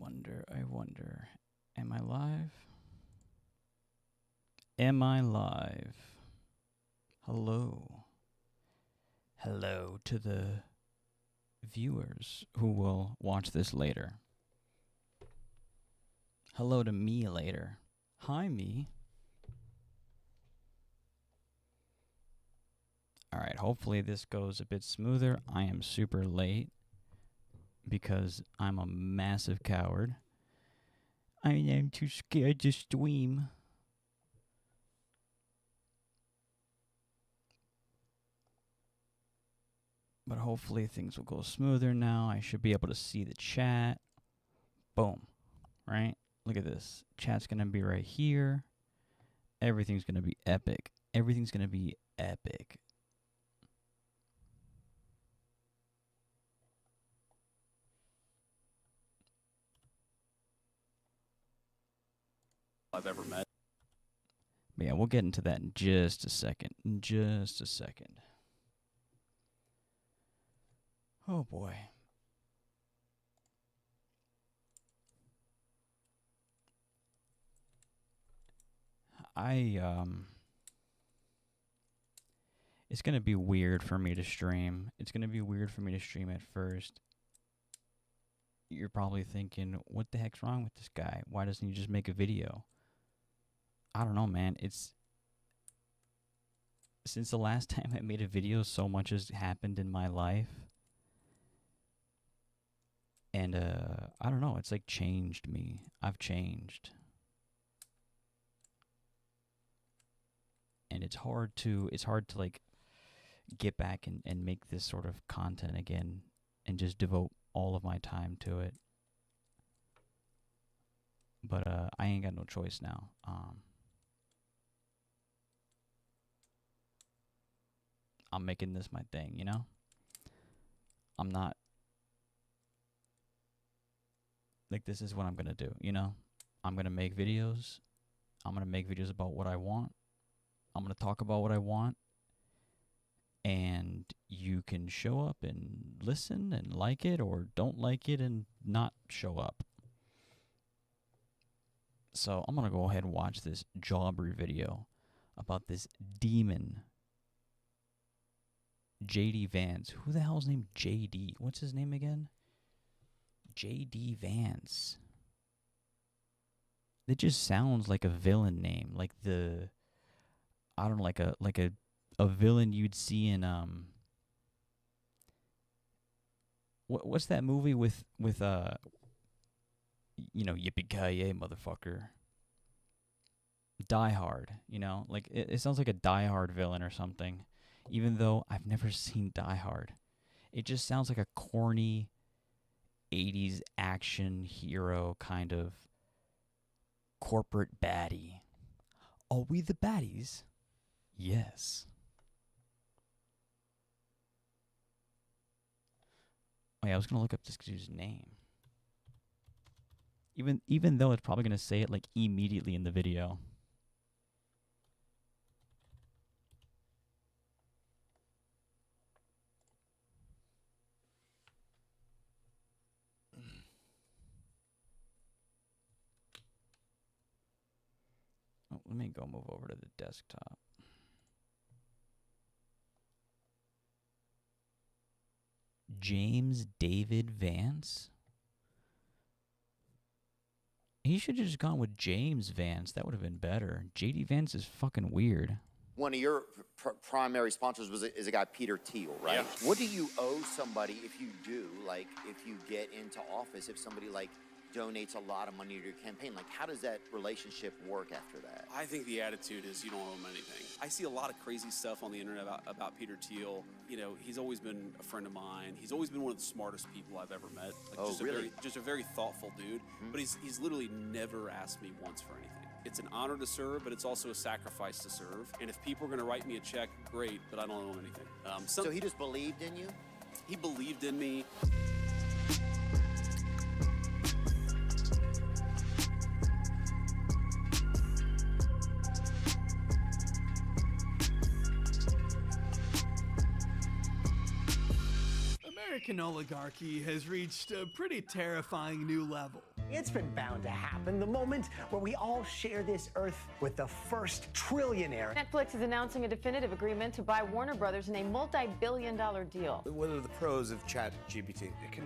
I wonder. Am I live? Am I live? Hello. Hello to the viewers who will watch this later. Hello to me later. Hi, me. Alright, hopefully this goes a bit smoother. I am super late because I'm a massive coward. I am too scared to stream. But hopefully things will go smoother now. I should be able to see the chat. Boom. Right? Look at this. Chat's going to be right here. Everything's going to be epic. Everything's going to be epic. I've ever met. But yeah, we'll get into that in just a second. In just a second. Oh boy. It's going to be weird for me to stream. It's going to be weird for me to stream at first. You're probably thinking, what the heck's wrong with this guy? Why doesn't he just make a video? I don't know, man. It's since the last time I made a video, so much has happened in my life. And I don't know, it's like changed me. I've changed. And it's hard to like get back and make this sort of content again and just devote all of my time to it. But I ain't got no choice now. I'm making this my thing, you know? I'm not like, this is what I'm gonna do, you know? I'm gonna make videos. I'm gonna make videos about what I want. I'm gonna talk about what I want. And you can show up and listen and like it, or don't like it and not show up. So I'm gonna go ahead and watch this J Aubrey video about this demon, JD Vance. Who the hell's named JD? What's his name again? JD Vance. It just sounds like a villain name, like I don't know, like a villain you'd see in what's that movie with you know, yippee-ki-yay, motherfucker. Die Hard, you know? Like, it sounds like a Die Hard villain or something, even though I've never seen Die Hard. It just sounds like a corny 80s action hero kind of corporate baddie. Are we the baddies? Yes. Oh yeah, I was gonna look up this dude's name. Even though it's probably gonna say it like immediately in the video. Oh, let me go move over to the desktop. James David Vance? He should have just gone with James Vance. That would have been better. JD Vance is fucking weird. One of your primary sponsors is a guy, Peter Thiel, right? Yeah. What do you owe somebody if you do, like, if you get into office, if somebody, like, donates a lot of money to your campaign? Like, how does that relationship work after that? I think the attitude is you don't owe him anything. I see a lot of crazy stuff on the internet about Peter Thiel. You know, he's always been a friend of mine. He's always been one of the smartest people I've ever met. Like, just a very thoughtful dude. Mm-hmm. But he's literally never asked me once for anything. It's an honor to serve, but it's also a sacrifice to serve. And if people are going to write me a check, great, but I don't owe him anything. So he just believed in you? He believed in me. American oligarchy has reached a pretty terrifying new level. It's been bound to happen. The moment where we all share this earth with the first trillionaire. Netflix is announcing a definitive agreement to buy Warner Brothers in a multi-billion-dollar deal. What are the pros of ChatGPT? It can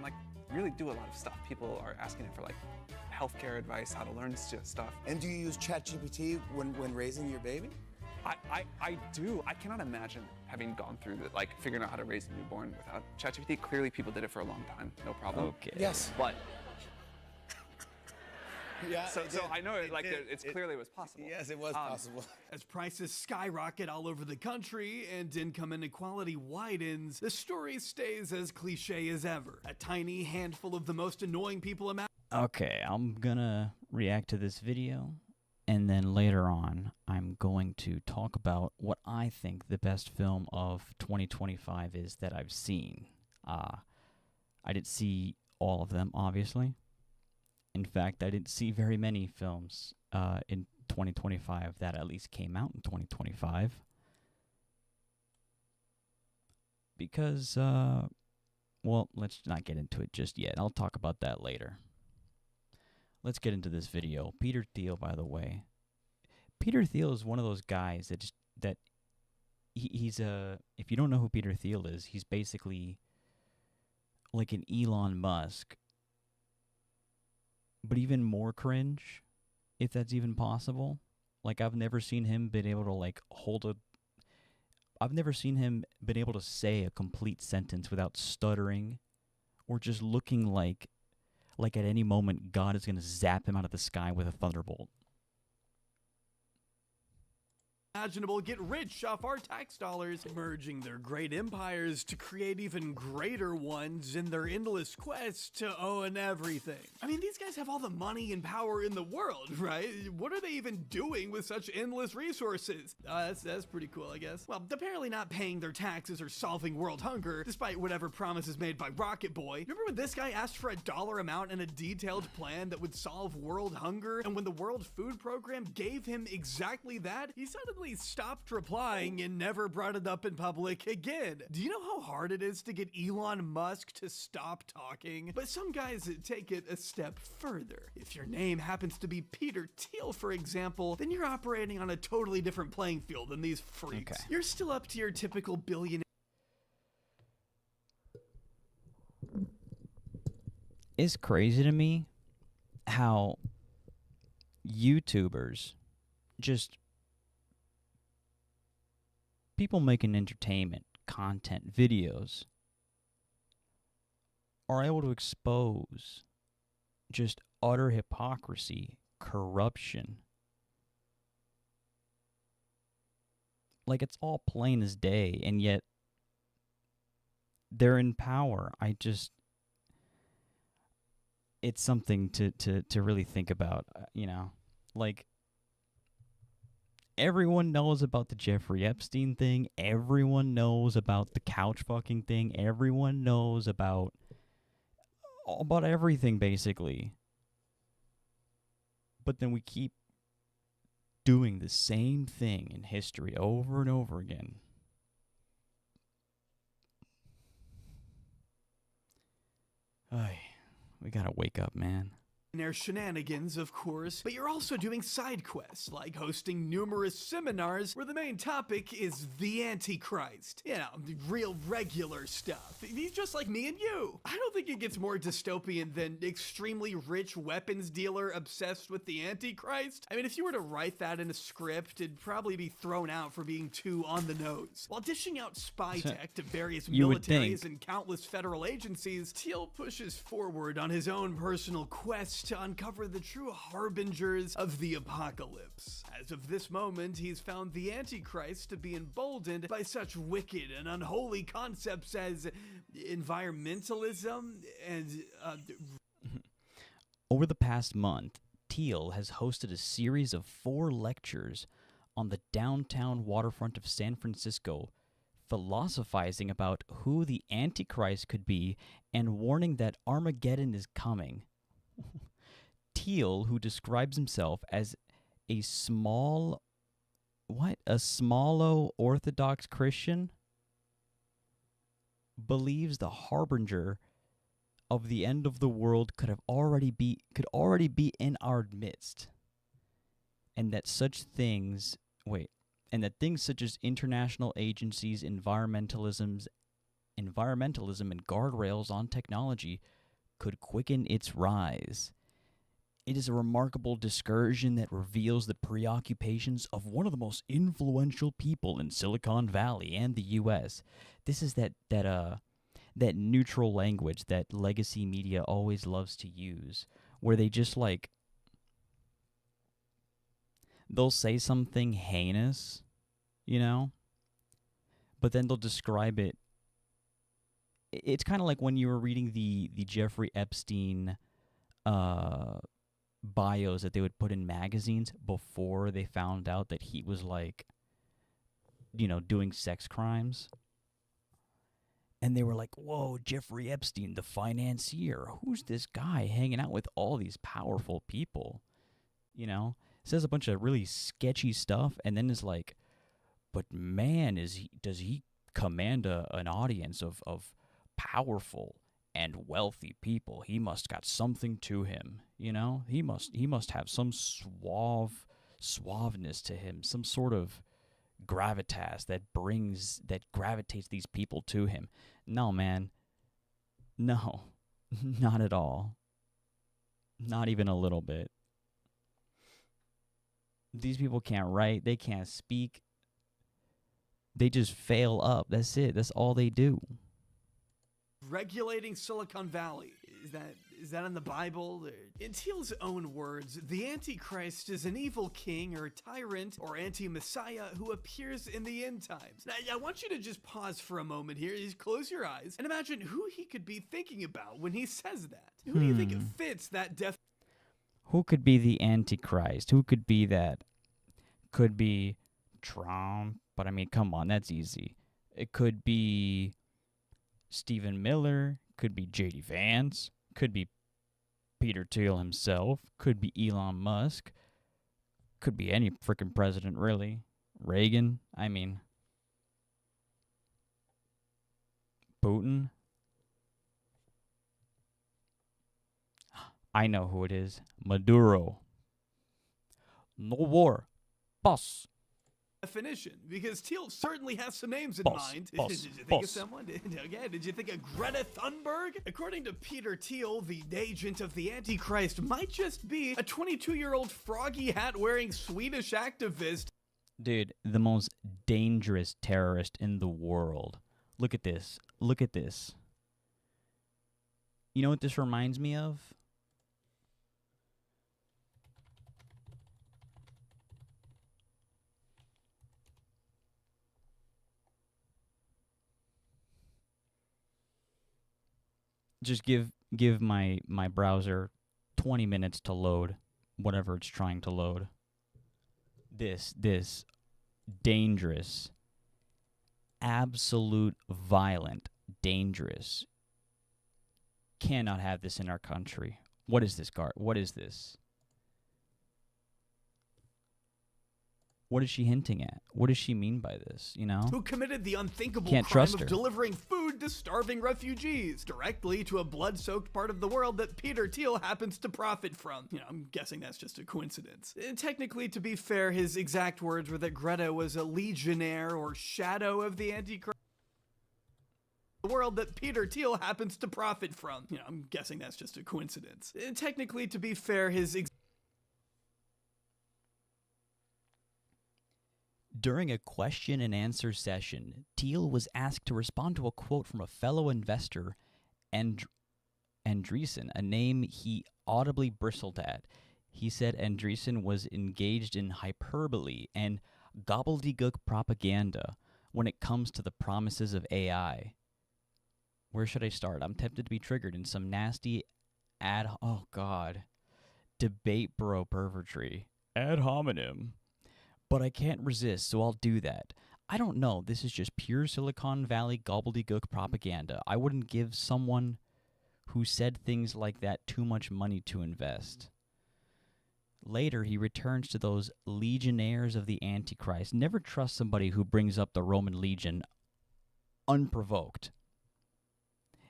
really do a lot of stuff. People are asking it for healthcare advice, how to learn stuff. And do you use ChatGPT when raising your baby? I do. I cannot imagine having gone through figuring out how to raise a newborn without ChatGPT. Clearly people did it for a long time, no problem. Okay. Yes. But yeah. So I know it's clearly was possible. Yes, it was possible. As prices skyrocket all over the country and income inequality widens, the story stays as cliche as ever. A tiny handful of the most annoying people imaginable. Okay, I'm gonna react to this video, and then later on, I'm going to talk about what I think the best film of 2025 is that I've seen. I didn't see all of them, obviously. In fact, I didn't see very many films in 2025 that at least came out in 2025. Because, well, let's not get into it just yet. I'll talk about that later. Let's get into this video. Peter Thiel, by the way. Peter Thiel is one of those guys he's if you don't know who Peter Thiel is, he's basically like an Elon Musk, but even more cringe, if that's even possible. I've never seen him been able to I've never seen him been able to say a complete sentence without stuttering or just looking like at any moment God is going to zap him out of the sky with a thunderbolt. Get rich off our tax dollars, merging their great empires to create even greater ones in their endless quest to own everything. I mean, these guys have all the money and power in the world, right? What are they even doing with such endless resources? That's pretty cool, I guess. Well, apparently not paying their taxes or solving world hunger, despite whatever promises made by Rocket Boy. Remember when this guy asked for a dollar amount and a detailed plan that would solve world hunger? And when the World Food Program gave him exactly that, he suddenly stopped replying and never brought it up in public again. Do you know how hard it is to get Elon Musk to stop talking? But some guys take it a step further. If your name happens to be Peter Thiel, for example, then you're operating on a totally different playing field than these freaks. Okay. You're still up to your typical billionaire. It's crazy to me how YouTubers, just people making entertainment, content, videos, are able to expose just utter hypocrisy, corruption. It's all plain as day, and yet they're in power. It's something to really think about, everyone knows about the Jeffrey Epstein thing. Everyone knows about the couch fucking thing. Everyone knows about everything, basically. But then we keep doing the same thing in history over and over again. We gotta wake up, man. Shenanigans, of course, but you're also doing side quests, like hosting numerous seminars where the main topic is the Antichrist. You know, real regular stuff. He's just like me and you. I don't think it gets more dystopian than extremely rich weapons dealer obsessed with the Antichrist. I mean, if you were to write that in a script, it'd probably be thrown out for being too on the nose. While dishing out spy tech to various militaries and countless federal agencies, Thiel pushes forward on his own personal quest to uncover the true harbingers of the apocalypse. As of this moment, he's found the Antichrist to be emboldened by such wicked and unholy concepts as environmentalism and Over the past month, Thiel has hosted a series of 4 lectures on the downtown waterfront of San Francisco, philosophizing about who the Antichrist could be and warning that Armageddon is coming. Thiel, who describes himself as a smallo Orthodox Christian, believes the harbinger of the end of the world could already be in our midst, and that things such as international agencies, environmentalism, and guardrails on technology could quicken its rise. It is a remarkable discursion that reveals the preoccupations of one of the most influential people in Silicon Valley and the U.S. This is that neutral language that legacy media always loves to use, where they just they'll say something heinous, but then they'll describe it. It's kind of like when you were reading the Jeffrey Epstein bios that they would put in magazines before they found out that he was doing sex crimes. And they were like, whoa, Jeffrey Epstein, the financier. Who's this guy hanging out with all these powerful people? Says a bunch of really sketchy stuff, and then is like, but man, does he command an audience of powerful and wealthy people? He must got something to him, He must have some suaveness to him, some sort of gravitas that gravitates these people to him. No, man. No. Not at all. Not even a little bit. These people can't write, they can't speak. They just fail up. That's it. That's all they do. Regulating Silicon Valley. Is that in the Bible? In Thiel's own words, the Antichrist is an evil king or tyrant or anti-messiah who appears in the end times. Now, I want you to just pause for a moment here. Just close your eyes and imagine who he could be thinking about when he says that. Who do you think fits that Who could be the Antichrist? Who could be that? Could be Trump, but I mean, come on, that's easy. It could be Stephen Miller, could be JD Vance, could be Peter Thiel himself, could be Elon Musk, could be any freaking president, really. Reagan, I mean, Putin. I know who it is. Maduro. No war. Boss. Definition, because Thiel certainly has some names in mind. Did you think of someone? Did you think of Greta Thunberg? According to Peter Thiel, the agent of the Antichrist might just be a 22-year-old froggy hat-wearing Swedish activist. Dude, the most dangerous terrorist in the world. Look at this. Look at this. You know what this reminds me of? Just give my browser 20 minutes to load whatever it's trying to load. This dangerous, absolute, violent, dangerous. Cannot have this in our country. What is this, Gart? What is this? What is she hinting at? What does she mean by this, Who committed the unthinkable Can't crime trust her. of delivering food to starving refugees directly to a blood-soaked part of the world that Peter Thiel happens to profit from. I'm guessing that's just a coincidence. Technically, to be fair, his exact words were that Greta was a legionnaire or shadow of the Antichrist. The world that Peter Thiel happens to profit from. I'm guessing that's just a coincidence. Technically, to be fair, his During a question and answer session, Thiel was asked to respond to a quote from a fellow investor, Andreessen, a name he audibly bristled at. He said Andreessen was engaged in hyperbole and gobbledygook propaganda when it comes to the promises of AI. Where should I start? I'm tempted to be triggered in some nasty debate bro pervertry. Ad hominem. But I can't resist, so I'll do that. I don't know, this is just pure Silicon Valley gobbledygook propaganda. I wouldn't give someone who said things like that too much money to invest. Later, he returns to those legionnaires of the Antichrist. Never trust somebody who brings up the Roman legion unprovoked.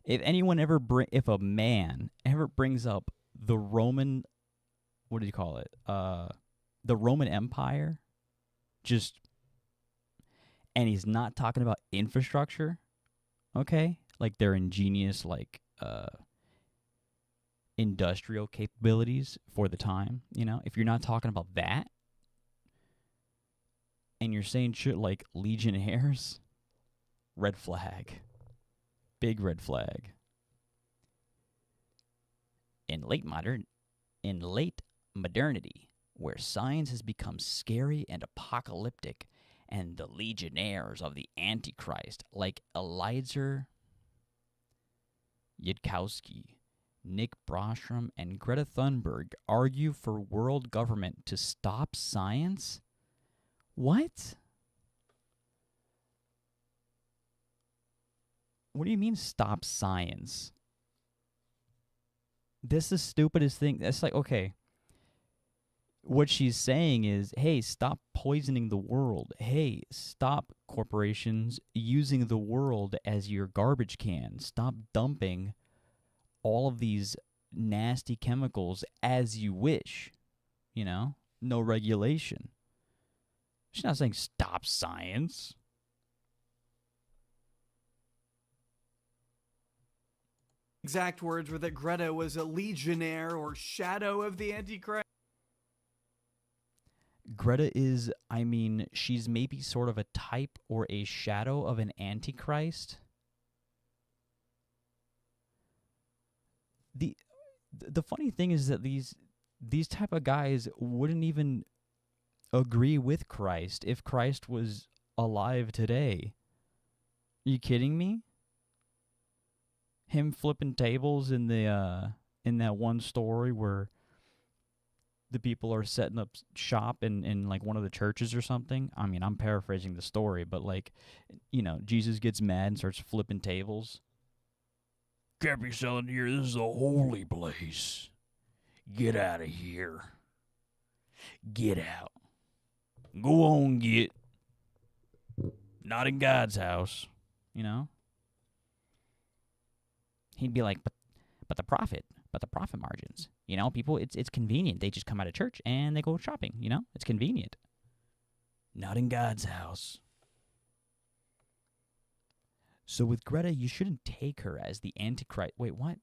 if a man ever brings up the Roman, what do you call it? The Roman Empire, and he's not talking about infrastructure, okay? Like their ingenious, industrial capabilities for the time, if you're not talking about that, and you're saying shit like legionnaires, red flag. Big red flag. In late modernity, where science has become scary and apocalyptic, and the legionnaires of the Antichrist, like Eliezer Yudkowsky, Nick Bostrom, and Greta Thunberg, argue for world government to stop science? What? What do you mean stop science? This is the stupidest thing. That's like, okay. What she's saying is, hey, stop poisoning the world. Hey, stop corporations using the world as your garbage can. Stop dumping all of these nasty chemicals as you wish. No regulation. She's not saying stop science. Exact words were that Greta was a legionnaire or shadow of the Antichrist. Greta is, she's maybe sort of a type or a shadow of an Antichrist. The funny thing is that these type of guys wouldn't even agree with Christ if Christ was alive today. Are you kidding me? Him flipping tables in in that one story where the people are setting up shop in like one of the churches or something. I'm paraphrasing the story, but Jesus gets mad and starts flipping tables. Can't be selling here. This is a holy place. Get out of here. Get out. Go on, get. Not in God's house. He'd be like, but the profit margins. People, it's convenient. They just come out of church and they go shopping. It's convenient. Not in God's house. So with Greta, you shouldn't take her as the Antichrist. Wait, what?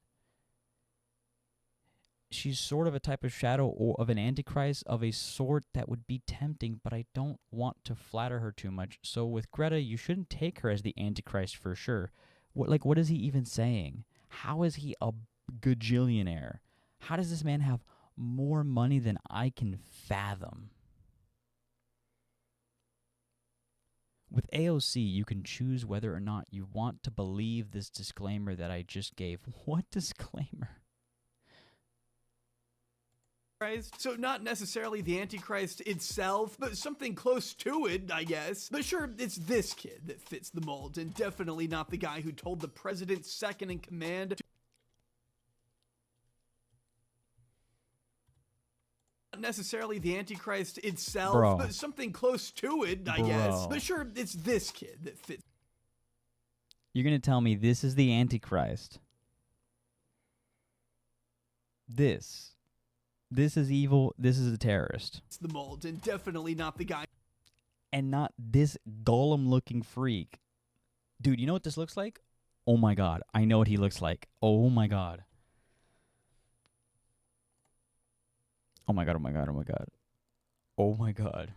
She's sort of a type of shadow or of an Antichrist of a sort that would be tempting, but I don't want to flatter her too much. So with Greta, you shouldn't take her as the Antichrist for sure. What is he even saying? How is he a gajillionaire? How does this man have more money than I can fathom? With AOC, you can choose whether or not you want to believe this disclaimer that I just gave. What disclaimer? So not necessarily the Antichrist itself, but something close to it, I guess. But sure, it's this kid that fits the mold, and definitely not the guy who told the president's second in command to not necessarily the Antichrist itself, Bro. but something close to it, I guess. But sure, it's this kid that fits. You're going to tell me this is the Antichrist. This is evil. This is a terrorist. It's the mold, and definitely not the guy. And not this golem-looking freak. Dude, you know what this looks like? Oh my god. I know what he looks like. Oh my god. Oh my god, oh my god, oh my god. Oh my god.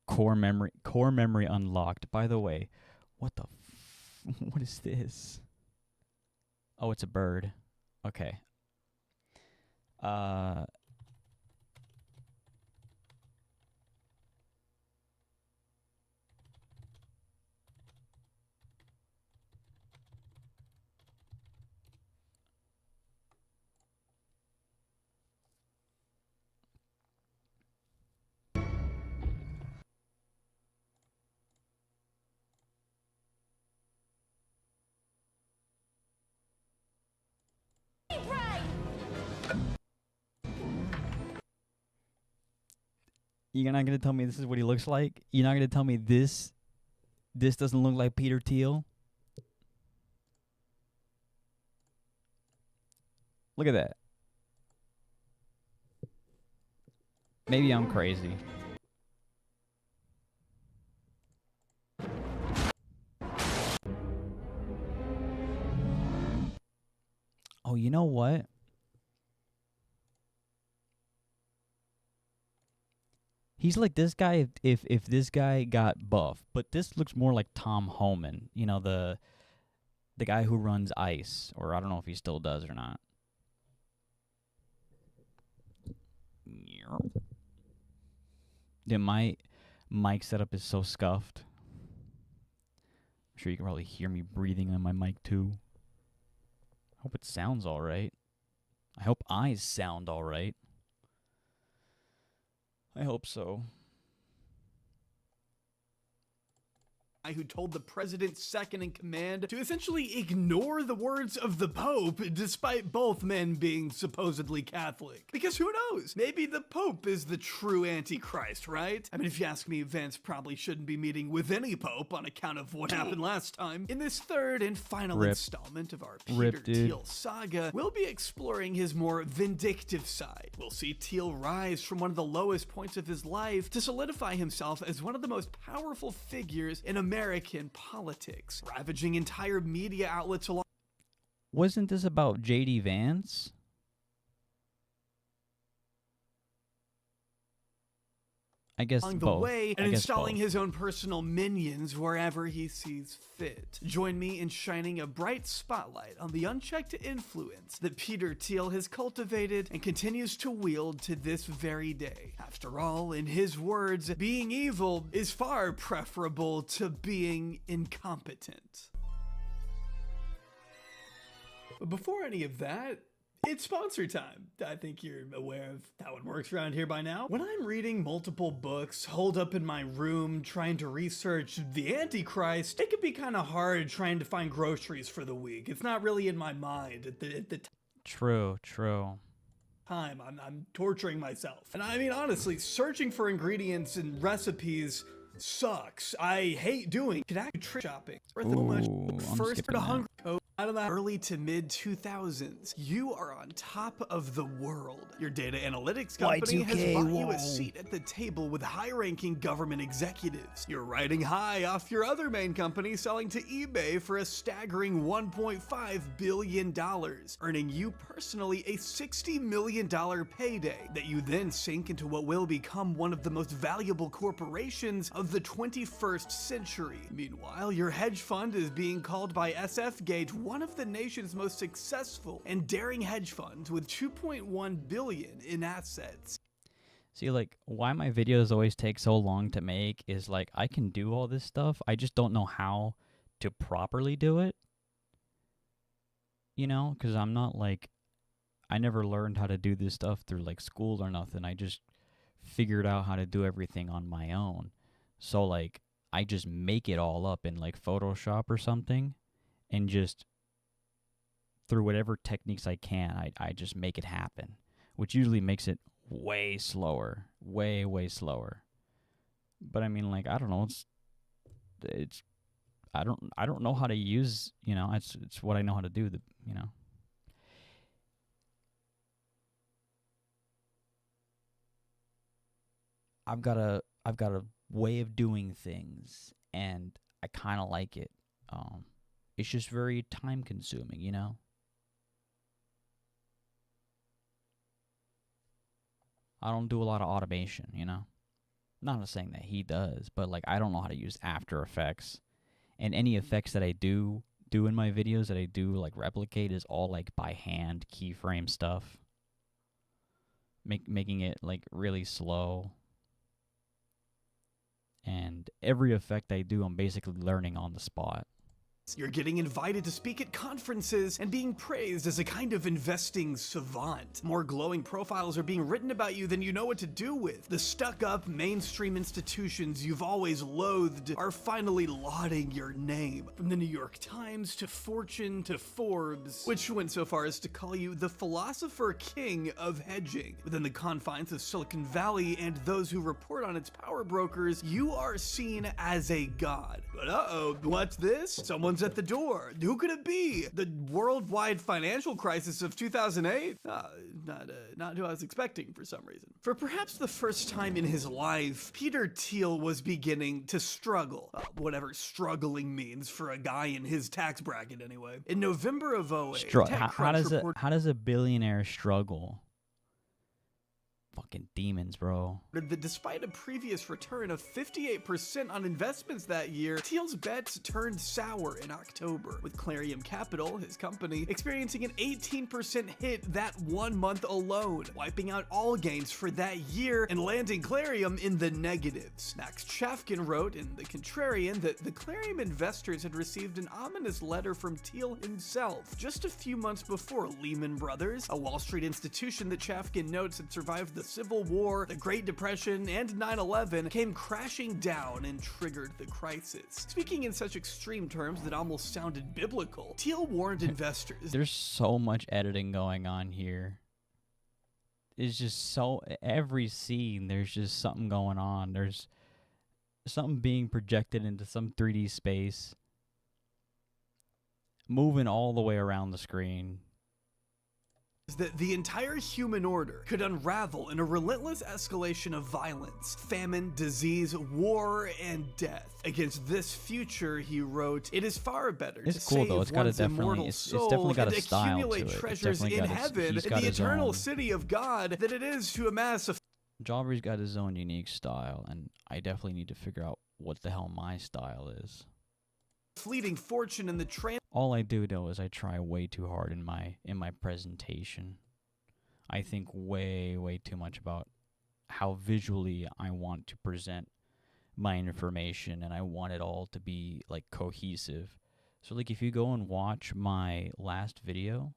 Core memory unlocked. By the way, what is this? Oh, it's a bird. Okay. You're not going to tell me this is what he looks like? You're not going to tell me this doesn't look like Peter Thiel? Look at that. Maybe I'm crazy. Oh, you know what? He's like this guy if this guy got buff, but this looks more like Tom Homan, you know, the guy who runs ICE, or I don't know if he still does or not. Yeah, my mic setup is so scuffed. I'm sure you can probably hear me breathing on my mic too. I hope it sounds alright. I hope I sound alright. I hope so. Who told the president's second in command to essentially ignore the words of the Pope, despite both men being supposedly Catholic. Because who knows? Maybe the Pope is the true Antichrist, right? I mean, if you ask me, Vance probably shouldn't be meeting with any Pope on account of what happened last time. In this third and final installment of our Peter Thiel saga, we'll be exploring his more vindictive side. We'll see Thiel rise from one of the lowest points of his life to solidify himself as one of the most powerful figures in American politics, ravaging entire media outlets along. Wasn't this about JD Vance? I guess along both. the way, and installing his own personal minions wherever he sees fit. Join me in shining a bright spotlight on the unchecked influence that Peter Thiel has cultivated and continues to wield to this very day. After all, in his words, being evil is far preferable to being incompetent. But before any of that, it's sponsor time. I think you're aware of how it works around here by now. When I'm reading multiple books, holed up in my room, trying to research the Antichrist, it can be kind of hard trying to find groceries for the week. It's not really in my mind at the True. time. I'm torturing myself. And I mean, honestly, searching for ingredients and recipes sucks. I hate doing trip shopping. First to hunger code out of the early to mid 2000s. You are on top of the world. Your data analytics company has bought you a seat at the table with high-ranking government executives. You're riding high off your other main company selling to eBay for a staggering $1.5 billion, earning you personally a $60 million payday that you then sink into what will become one of the most valuable corporations of the 21st century. Meanwhile, your hedge fund is being called by SFGate one of the nation's most successful and daring hedge funds with $2.1 billion in assets. See, like, why my videos always take so long to make is, like, I can do all this stuff, I just don't know how to properly do it. You know, because I'm not, like, I never learned how to do this stuff through, like, school or nothing. I just figured out how to do everything on my own. So, like, I just make it all up in, like, Photoshop or something, and just through whatever techniques I can, I just make it happen, which usually makes it way slower, way slower. But I mean, like, I don't know, it's I don't know how to use, you know, it's what I know how to do, you know. I've got a way of doing things, and I kind of like it. It's just very time consuming, you know. I don't do a lot of automation, you know. Not saying that he does, but like I don't know how to use After Effects, and any effects that I do in my videos that I do like replicate is all like by hand keyframe stuff, making it like really slow. And every effect I do, I'm basically learning on the spot. You're getting invited to speak at conferences and being praised as a kind of investing savant. More glowing profiles are being written about you than you know what to do with. The stuck-up mainstream institutions you've always loathed are finally lauding your name. From the New York Times to Fortune to Forbes, which went so far as to call you the philosopher king of hedging. Within the confines of Silicon Valley and those who report on its power brokers, you are seen as a god. But what's this? Someone Someone's at the door. Who could it be? The worldwide financial crisis of 2008? Not who I was expecting for some reason. For perhaps the first time in his life, Peter Thiel was beginning to struggle. Whatever struggling means for a guy in his tax bracket anyway. In November of 2008, how does a billionaire struggle? Fucking demons, bro. That despite a previous return of 58% on investments that year, Thiel's bets turned sour in October, with Clarium Capital, his company, experiencing an 18% hit that 1 month alone, wiping out all gains for that year and landing Clarium in the negatives. Max Chafkin wrote in The Contrarian that the Clarium investors had received an ominous letter from Thiel himself just a few months before Lehman Brothers, a Wall Street institution that Chafkin notes had survived the Civil War, the Great Depression, and 9/11, came crashing down and triggered the crisis. Speaking in such extreme terms that almost sounded biblical, Thiel warned investors. There's so much editing going on here. It's just every scene, there's just something going on. There's something being projected into some 3D space, moving all the way around the screen. That the entire human order could unravel in a relentless escalation of violence, famine, disease, war, and death. Against this future, he wrote, it is far better to save one's immortal soul and accumulate treasures in heaven, in the eternal city of God, than it is to amass a... J Aubrey's got his own unique style, and I definitely need to figure out what the hell my style is. Fleeting fortune in the all I do though is I try way too hard in my presentation. I think way too much about how visually I want to present my information, and I want it all to be like cohesive. So like if you go and watch my last video,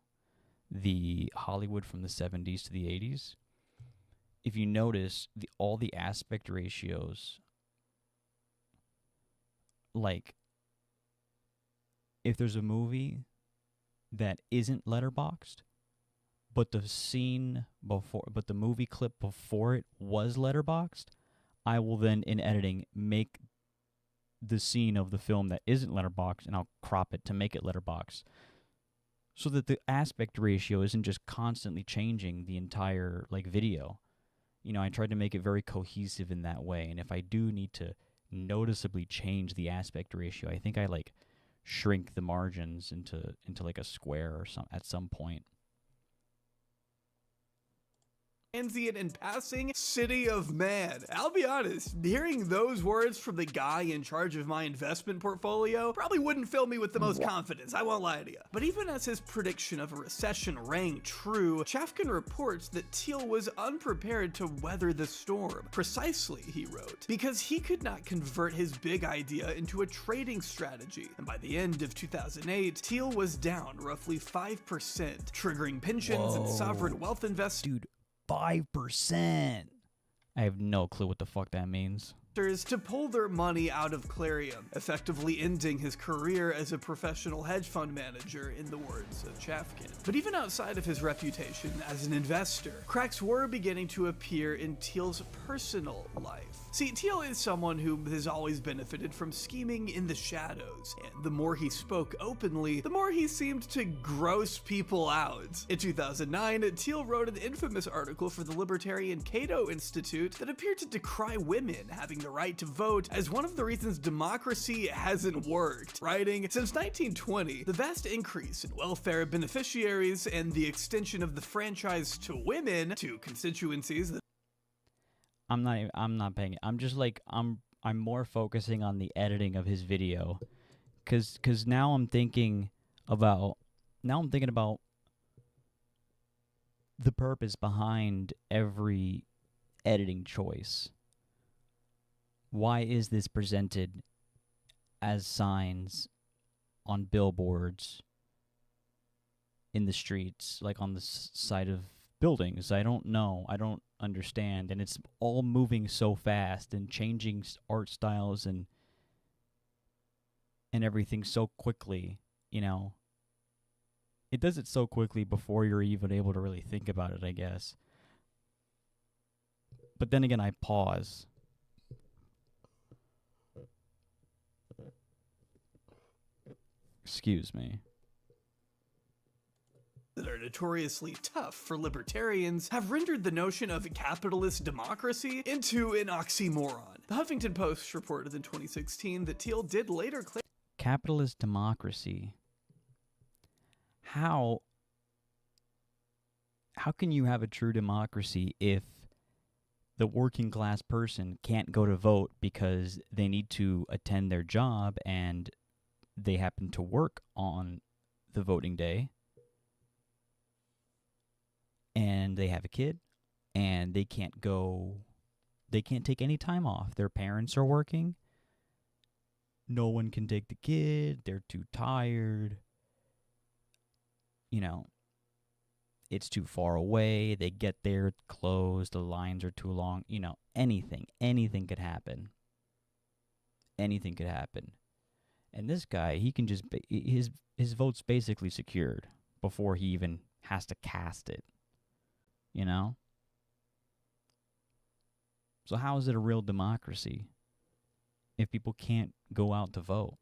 the Hollywood from the 70s to the 80s, if you notice all the aspect ratios, like if there's a movie that isn't letterboxed, but the movie clip before it was letterboxed, I will then in editing make the scene of the film that isn't letterboxed, and I'll crop it to make it letterboxed, so that the aspect ratio isn't just constantly changing the entire video. You know, I tried to make it very cohesive in that way, and if I do need to noticeably change the aspect ratio, I think I shrink the margins into like a square or at some point. Transient and passing city of man. I'll be honest, hearing those words from the guy in charge of my investment portfolio probably wouldn't fill me with the most confidence, I won't lie to you. But even as his prediction of a recession rang true, Chafkin reports that Thiel was unprepared to weather the storm. Precisely, he wrote, because he could not convert his big idea into a trading strategy. And by the end of 2008, Thiel was down roughly 5%, triggering pensions and sovereign wealth investors. Dude, 5%. I have no clue what the fuck that means. To pull their money out of Clarium, effectively ending his career as a professional hedge fund manager, in the words of Chafkin. But even outside of his reputation as an investor, cracks were beginning to appear in Thiel's personal life. See, Thiel is someone who has always benefited from scheming in the shadows, and the more he spoke openly, the more he seemed to gross people out. In 2009, Thiel wrote an infamous article for the libertarian Cato Institute that appeared to decry women having the right to vote as one of the reasons democracy hasn't worked, writing, since 1920, the vast increase in welfare beneficiaries and the extension of the franchise to women, to constituencies that I'm not paying. I'm just I'm more focusing on the editing of his video, cause now I'm thinking about the purpose behind every editing choice. Why is this presented as signs on billboards in the streets, like on the side of buildings? I don't know. I don't understand. And it's all moving so fast and changing art styles and everything so quickly, you know. It does it so quickly before you're even able to really think about it, I guess. But then again, I pause. Excuse me. That are notoriously tough for libertarians have rendered the notion of capitalist democracy into an oxymoron. The Huffington Post reported in 2016 that Thiel did later claim Capitalist democracy. How can you have a true democracy if the working class person can't go to vote because they need to attend their job and they happen to work on the voting day and they have a kid and they can't take any time off. Their parents are working. No one can take the kid. They're too tired. You know, it's too far away. They get there, it's closed, the lines are too long. You know, anything could happen. Anything could happen. And this guy, he can just, his vote's basically secured before he even has to cast it. You know? So how is it a real democracy if people can't go out to vote?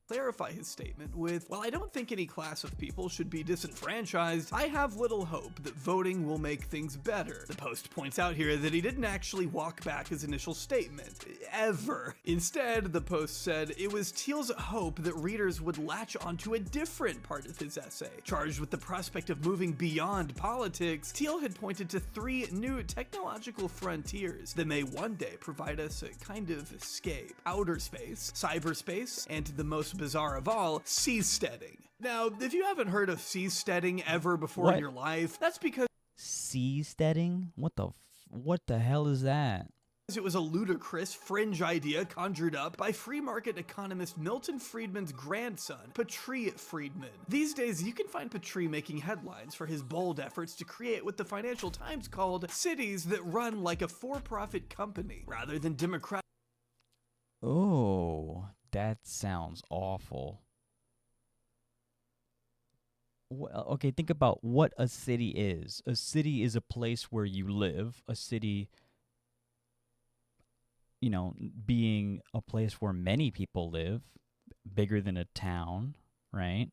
clarify his statement with, "While I don't think any class of people should be disenfranchised, I have little hope that voting will make things better." The Post points out here that he didn't actually walk back his initial statement, ever. Instead, the Post said it was Thiel's hope that readers would latch onto a different part of his essay. Charged with the prospect of moving beyond politics, Thiel had pointed to 3 new technological frontiers that may one day provide us a kind of escape: outer space, cyberspace, and the most bizarre of all, seasteading. Now, if you haven't heard of seasteading ever before in your life, that's because seasteading? What the hell is that? it was a ludicrous, fringe idea conjured up by free market economist Milton Friedman's grandson, Patri Friedman. These days, you can find Patri making headlines for his bold efforts to create what the Financial Times called cities that run like a for-profit company, rather than democratic. Oh, that sounds awful. Well, okay, think about what a city is. A city is a place where you live. A city, you know, being a place where many people live, bigger than a town, right?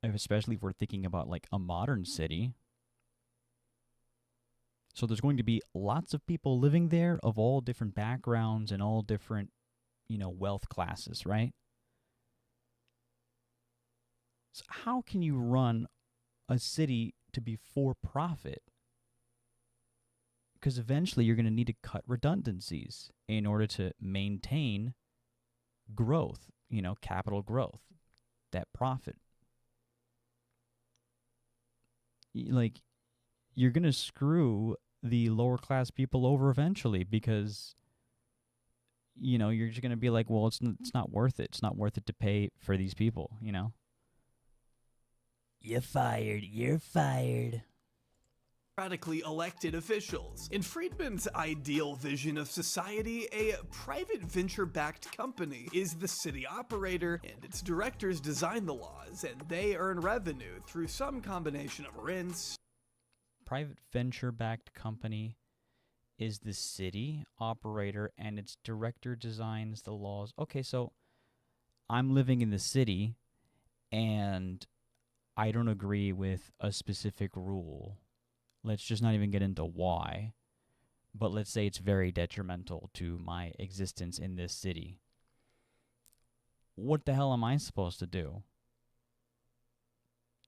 Especially if we're thinking about like a modern city. So there's going to be lots of people living there of all different backgrounds and all different, you know, wealth classes, right? So how can you run a city to be for profit? Because eventually you're going to need to cut redundancies in order to maintain growth, you know, capital growth, that profit. Like, you're going to screw the lower class people over eventually because, you know, you're just going to be like, well, it's not worth it. It's not worth it to pay for these people, you know? You're fired. You're fired. Democratically elected officials. In Friedman's ideal vision of society, a private venture-backed company is the city operator, and its directors design the laws, and they earn revenue through some combination of rents. Private venture-backed company is the city operator, and its director designs the laws. Okay, so I'm living in the city, and I don't agree with a specific rule. Let's just not even get into why, but let's say it's very detrimental to my existence in this city. What the hell am I supposed to do?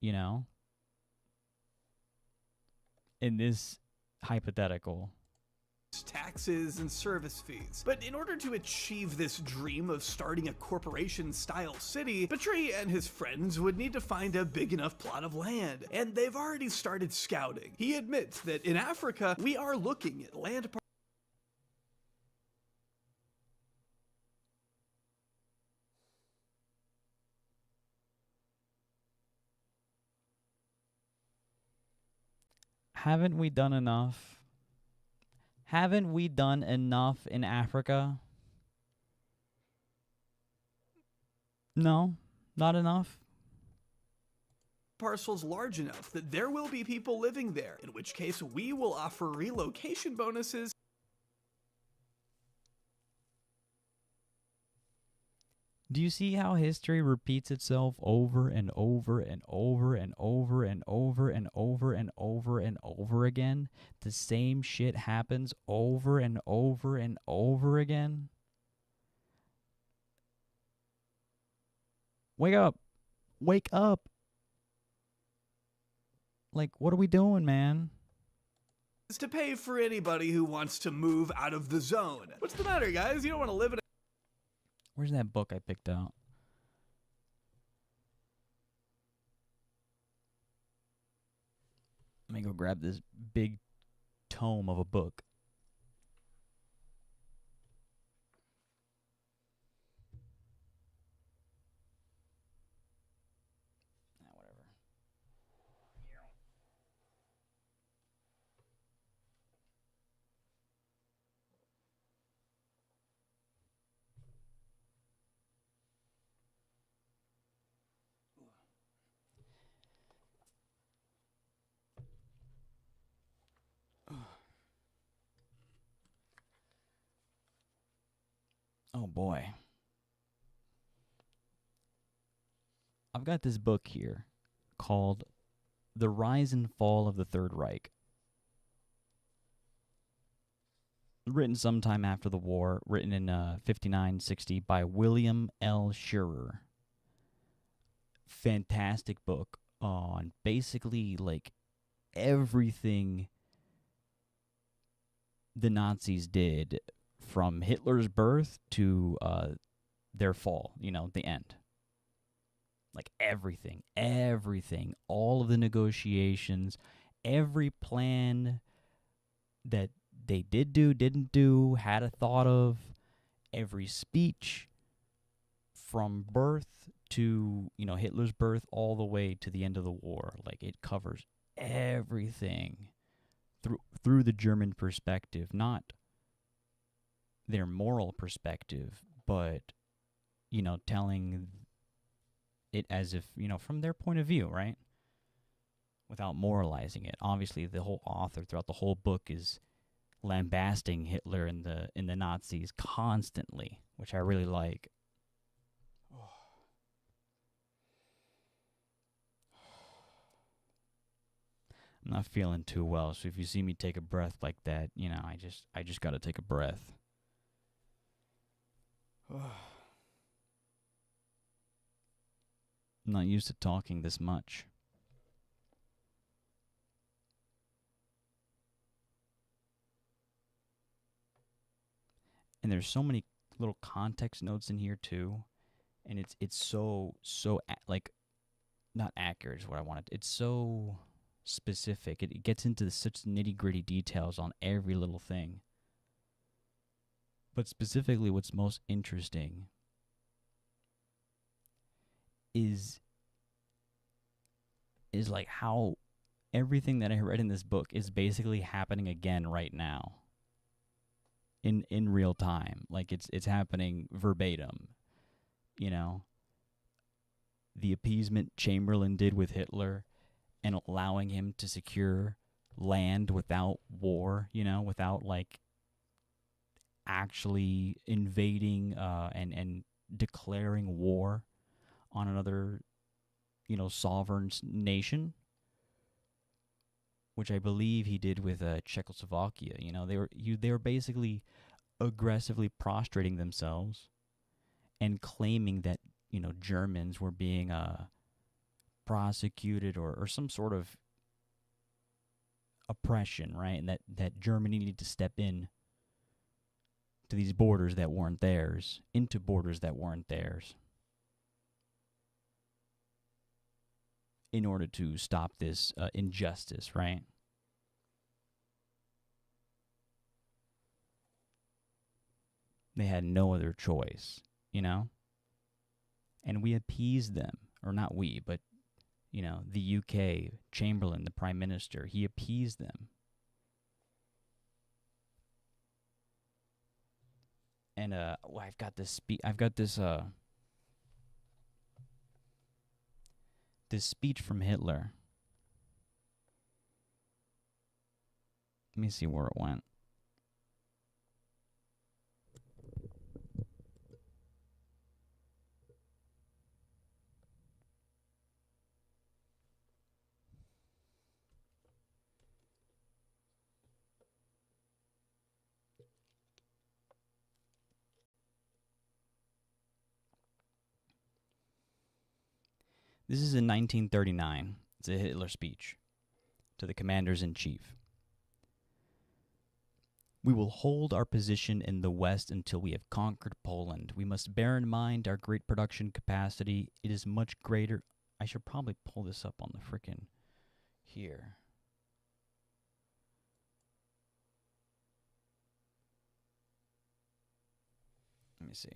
You know? In this hypothetical. Taxes and service fees. But in order to achieve this dream of starting a corporation-style city, Patri and his friends would need to find a big enough plot of land, and they've already started scouting. He admits that in Africa, we are looking at land Haven't we done enough? Haven't we done enough in Africa? No, not enough. parcels large enough that there will be people living there, in which case we will offer relocation bonuses. Do you see how history repeats itself over and over and over and over and over and over and over and over again? The same shit happens over and over and over again. Wake up. Wake up. Like, what are we doing, man? Is to pay for anybody who wants to move out of the zone. What's the matter, guys? You don't want to live in a... Where's that book I picked out? Let me go grab this big tome of a book. Whatever. Oh boy. I've got this book here called The Rise and Fall of the Third Reich. Written sometime after the war, written in 59-60 by William L. Scherer. Fantastic book on basically like everything the Nazis did from Hitler's birth to their fall, the end. Like everything, all of the negotiations, every plan that they did do, didn't do, had a thought of, every speech from birth to, Hitler's birth all the way to the end of the war. Like it covers everything through the German perspective, not their moral perspective, but, telling it as if, from their point of view, right? Without moralizing it. Obviously, the whole author throughout the whole book is lambasting Hitler and the Nazis constantly, which I really like. I'm not feeling too well, so if you see me take a breath like that, I just got to take a breath. I'm not used to talking this much. And there's so many little context notes in here too, and it's so like not accurate is what I wanted. It's so specific. It gets into such nitty-gritty details on every little thing. But specifically what's most interesting is like how everything that I read in this book is basically happening again right now. In real time. Like it's happening verbatim. The appeasement Chamberlain did with Hitler and allowing him to secure land without war, without like actually invading and declaring war on another, sovereign nation, which I believe he did with Czechoslovakia. They were basically aggressively prostrating themselves and claiming that Germans were being prosecuted or some sort of oppression, right? And that Germany needed to step in to these borders that weren't theirs, into borders that weren't theirs, in order to stop this injustice, right? They had no other choice, And we appeased them, or not we, but, the UK, Chamberlain, the Prime Minister, he appeased them. And I've got this this speech from Hitler. Let me see where it went. This is in 1939. It's a Hitler speech to the commanders-in-chief. We will hold our position in the West until we have conquered Poland. We must bear in mind our great production capacity. It is much greater. I should probably pull this up on the frickin' here. Let me see.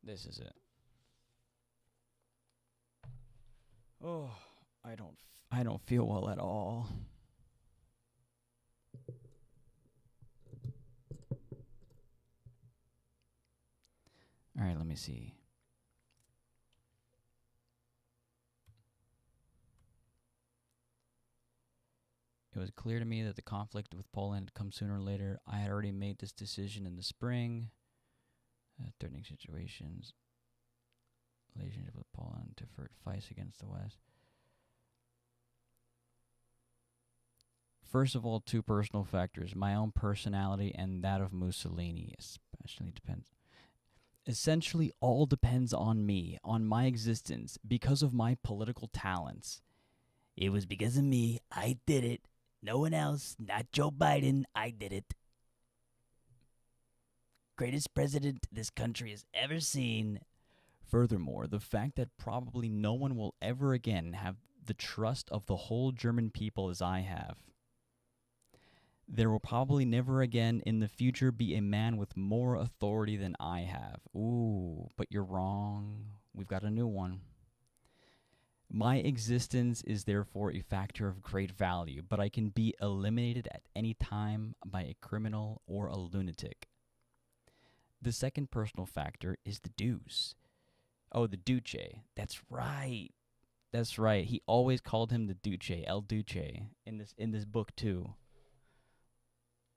This is it. Oh, I don't feel well at all. All right, let me see. It was clear to me that the conflict with Poland had come sooner or later. I had already made this decision in the spring. Threatening situations, relationship with Poland to fight against the West. First of all, two personal factors: my own personality and that of Mussolini, Essentially, all depends on me, on my existence, because of my political talents. It was because of me. I did it. No one else. Not Joe Biden. I did it. Greatest president this country has ever seen. Furthermore, the fact that probably no one will ever again have the trust of the whole German people as I have. There will probably never again in the future be a man with more authority than I have. Ooh, but you're wrong. We've got a new one. My existence is therefore a factor of great value, but I can be eliminated at any time by a criminal or a lunatic. The second personal factor is the Deuce. Oh, the Duce. That's right. That's right. He always called him the Duce, El Duce, in this book too.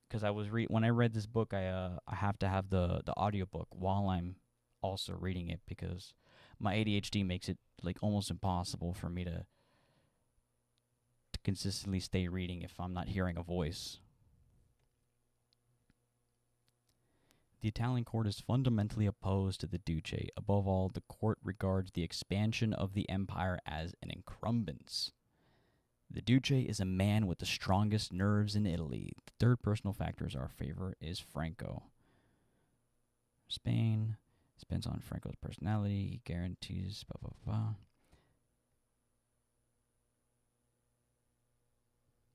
Because when I read this book, I have to have the audiobook while I'm also reading it, because my ADHD makes it like almost impossible for me to consistently stay reading if I'm not hearing a voice. The Italian court is fundamentally opposed to the Duce. Above all, the court regards the expansion of the empire as an encumbrance. The Duce is a man with the strongest nerves in Italy. The third personal factor in our favor is Franco. Spain depends on Franco's personality. He guarantees blah, blah, blah.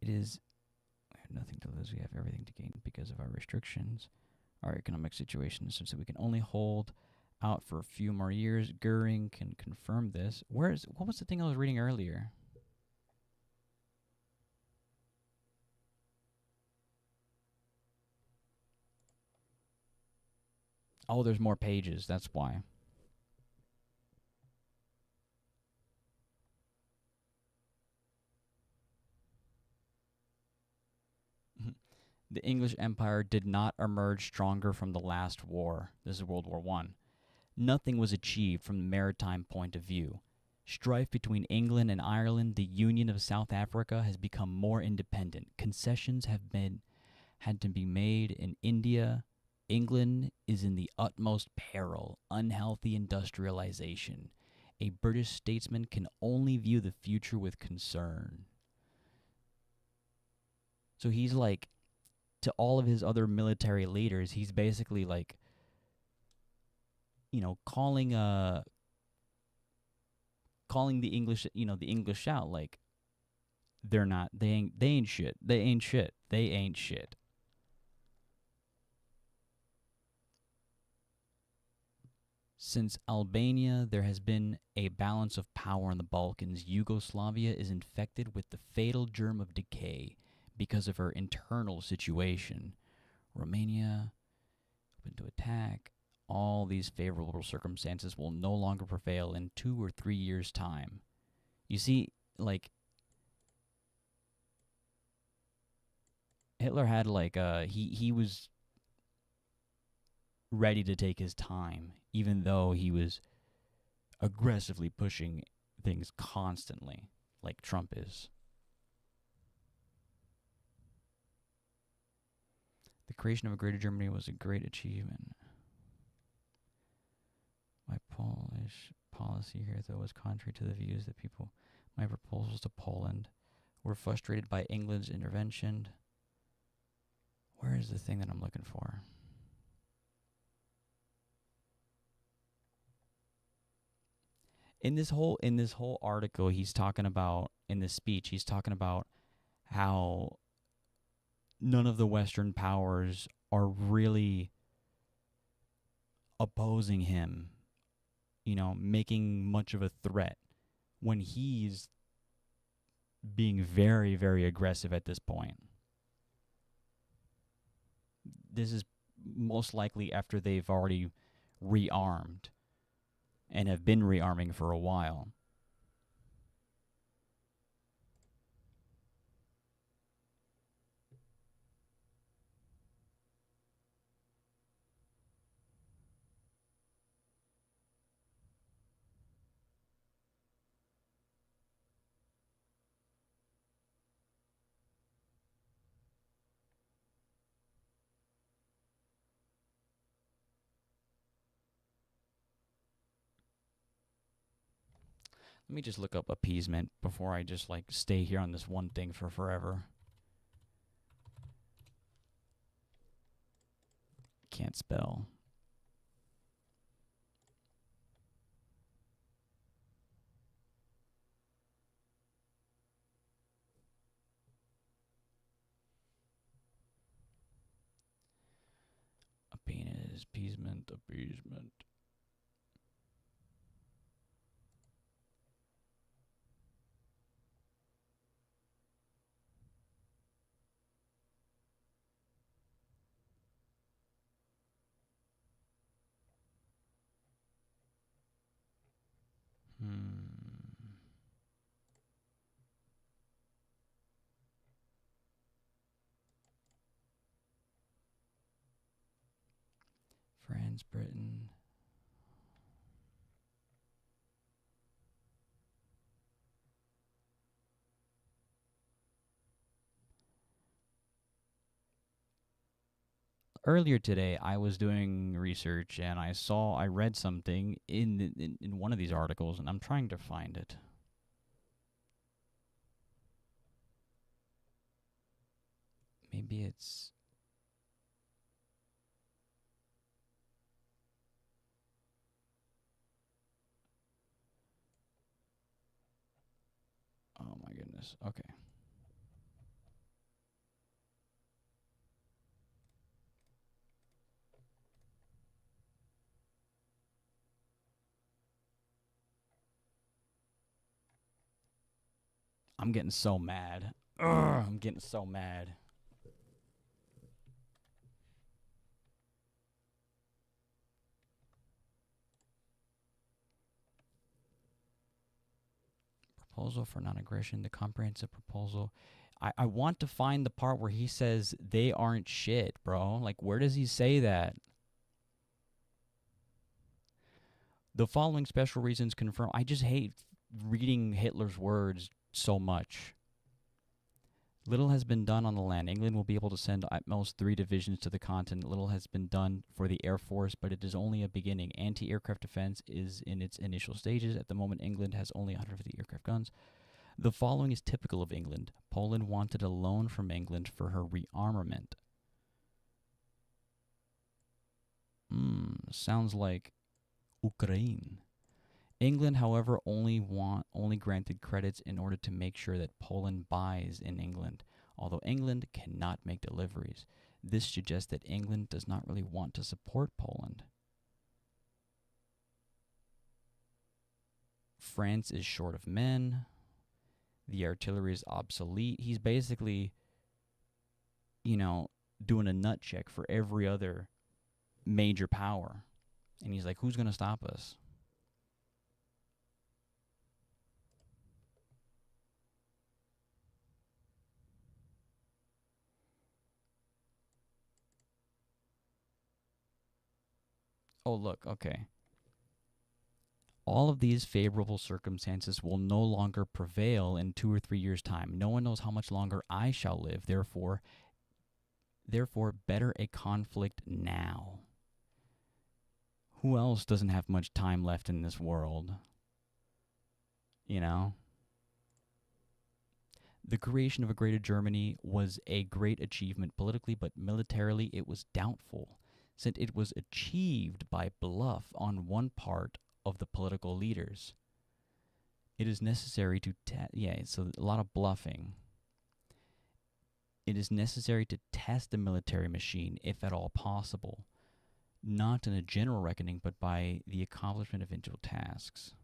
It is, we have nothing to lose. We have everything to gain because of our restrictions. Our economic situation is such that we can only hold out for a few more years. Goering can confirm this. What was the thing I was reading earlier? Oh, there's more pages. That's why. The English Empire did not emerge stronger from the last war. This is World War I. Nothing was achieved from the maritime point of view. Strife between England and Ireland, the Union of South Africa has become more independent. Concessions had to be made in India. England is in the utmost peril, unhealthy industrialization. A British statesman can only view the future with concern. So he's like, to all of his other military leaders, he's basically like, calling the English, the English out, like, they ain't shit. Since Albania, there has been a balance of power in the Balkans. Yugoslavia is infected with the fatal germ of decay because of her internal situation. Romania, open to attack. all these favorable circumstances will no longer prevail in 2 or 3 years' time. You see, like, Hitler had, like, he was ready to take his time, even though he was aggressively pushing things constantly, like Trump is. The creation of a greater Germany was a great achievement. My Polish policy here, though, was contrary to the views that people. My proposals to Poland were frustrated by England's intervention. Where is the thing that I'm looking for? In this whole article, he's talking about, in this speech, he's talking about how none of the Western powers are really opposing him, you know, making much of a threat, when he's being very, very aggressive at this point. This is most likely after they've already rearmed and have been rearming for a while. Let me just look up appeasement before I just, like, stay here on this one thing for forever. Can't spell. Appeasement. France, Britain. Earlier today, I was doing research and I read something in one of these articles, and I'm trying to find it. Maybe it's... Oh my goodness. Okay. I'm getting so mad. I'm getting so mad. Proposal for non-aggression, the comprehensive proposal. I want to find the part where he says they aren't shit, bro. Like, where does he say that? The following special reasons confirm. I just hate reading Hitler's words so much. Little has been done on the land. England will be able to send at most 3 divisions to the continent. Little has been done for the Air Force, but it is only a beginning. Anti-aircraft defense is in its initial stages. At the moment, England has only 150 aircraft guns. The following is typical of England. Poland wanted a loan from England for her rearmament. Sounds like Ukraine. England, however, only granted credits in order to make sure that Poland buys in England, although England cannot make deliveries. This suggests that England does not really want to support Poland. France is short of men. The artillery is obsolete. He's basically, you know, doing a nut check for every other major power. And he's like, who's going to stop us? Oh, look, okay. All of these favorable circumstances will no longer prevail in 2 or 3 years' time. No one knows how much longer I shall live. Therefore, better a conflict now. Who else doesn't have much time left in this world? You know? The creation of a greater Germany was a great achievement politically, but militarily it was doubtful, since it was achieved by bluff on one part of the political leaders. It is necessary to so a lot of bluffing. It is necessary to test the military machine, if at all possible, not in a general reckoning, but by the accomplishment of individual tasks.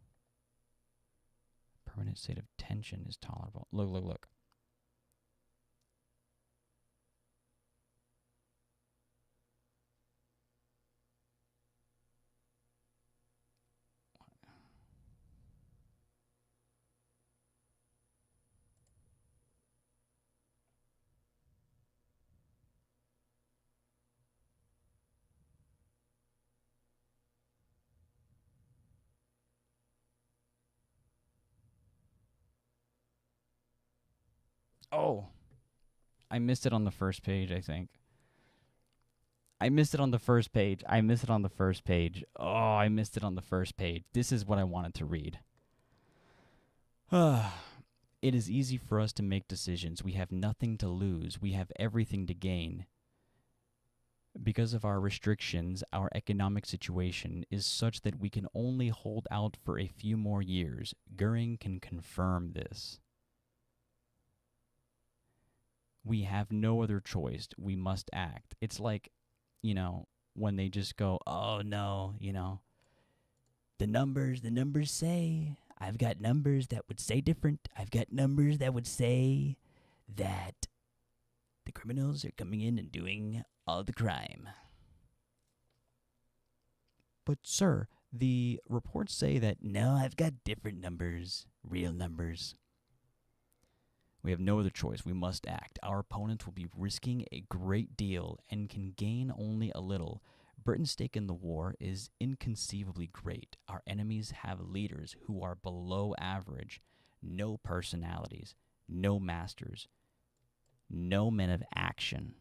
Permanent state of tension is tolerable. Look. Oh, I missed it on the first page, I think. I missed it on the first page. Oh, I missed it on the first page. This is what I wanted to read. It is easy for us to make decisions. We have nothing to lose. We have everything to gain. Because of our restrictions, our economic situation is such that we can only hold out for a few more years. Goering can confirm this. We have no other choice. We must act. It's like, when they just go, oh no, the numbers say, I've got numbers that would say different. I've got numbers that would say that the criminals are coming in and doing all the crime. But sir, the reports say that, no, I've got different numbers, real numbers. We have no other choice. We must act. Our opponents will be risking a great deal and can gain only a little. Britain's stake in the war is inconceivably great. Our enemies have leaders who are below average, no personalities, no masters, no men of action.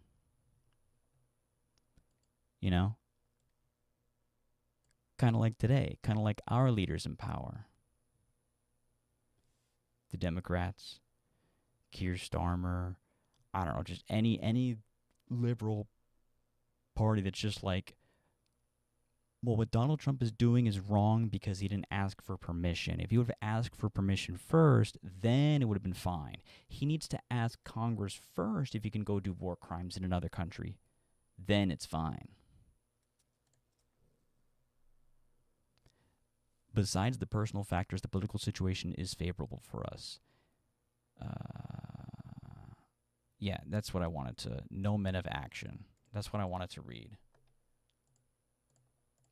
Kind of like today, kind of like our leaders in power. The Democrats, Keir Starmer, I don't know, just any liberal party that's just like, well, what Donald Trump is doing is wrong because he didn't ask for permission. If he would have asked for permission first, then it would have been fine. He needs to ask Congress first if he can go do war crimes in another country. Then it's fine. Besides the personal factors, the political situation is favorable for us. Yeah, that's what I wanted to... No men of action. That's what I wanted to read.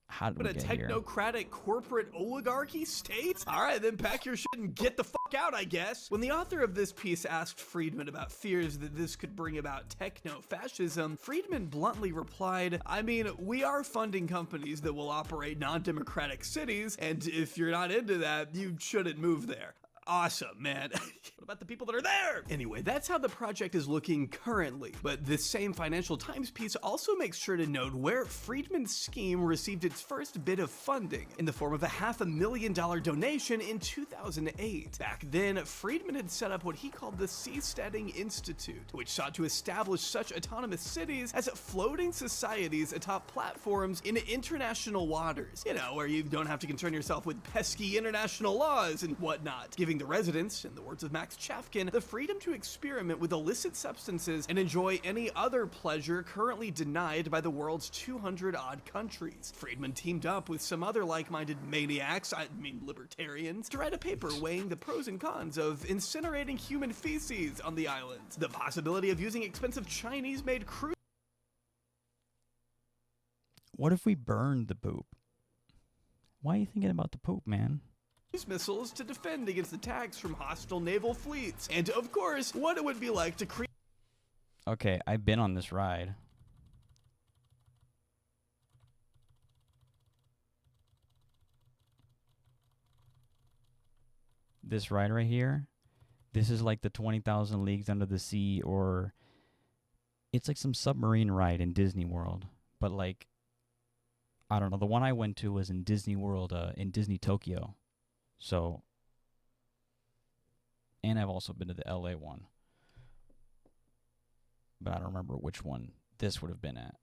How did we get here? But a technocratic corporate oligarchy state? All right, then pack your shit and get the fuck out, I guess. When the author of this piece asked Friedman about fears that this could bring about techno-fascism, Friedman bluntly replied, I mean, we are funding companies that will operate non-democratic cities, and if you're not into that, you shouldn't move there. Awesome, man. What about the people that are there? Anyway, that's how the project is looking currently. But this same Financial Times piece also makes sure to note where Friedman's scheme received its first bit of funding, in the form of a $500,000 donation in 2008. Back then, Friedman had set up what he called the Seasteading Institute, which sought to establish such autonomous cities as floating societies atop platforms in international waters. Where you don't have to concern yourself with pesky international laws and whatnot, giving the residents, in the words of Max Chafkin, the freedom to experiment with illicit substances and enjoy any other pleasure currently denied by the world's 200-odd countries. Friedman teamed up with some other like-minded maniacs, libertarians, to write a paper weighing the pros and cons of incinerating human feces on the islands, the possibility of using expensive Chinese-made cruise... What if we burned the poop? Why are you thinking about the poop, man? Use missiles to defend against attacks from hostile naval fleets. And of course, what it would be like to create. Okay, I've been on this ride. This ride right here, this is like the 20,000 Leagues Under the Sea, or it's like some submarine ride in Disney World. But like, I don't know, the one I went to was in Disney World, in Disney Tokyo. So, and I've also been to the LA one. But I don't remember which one this would have been at.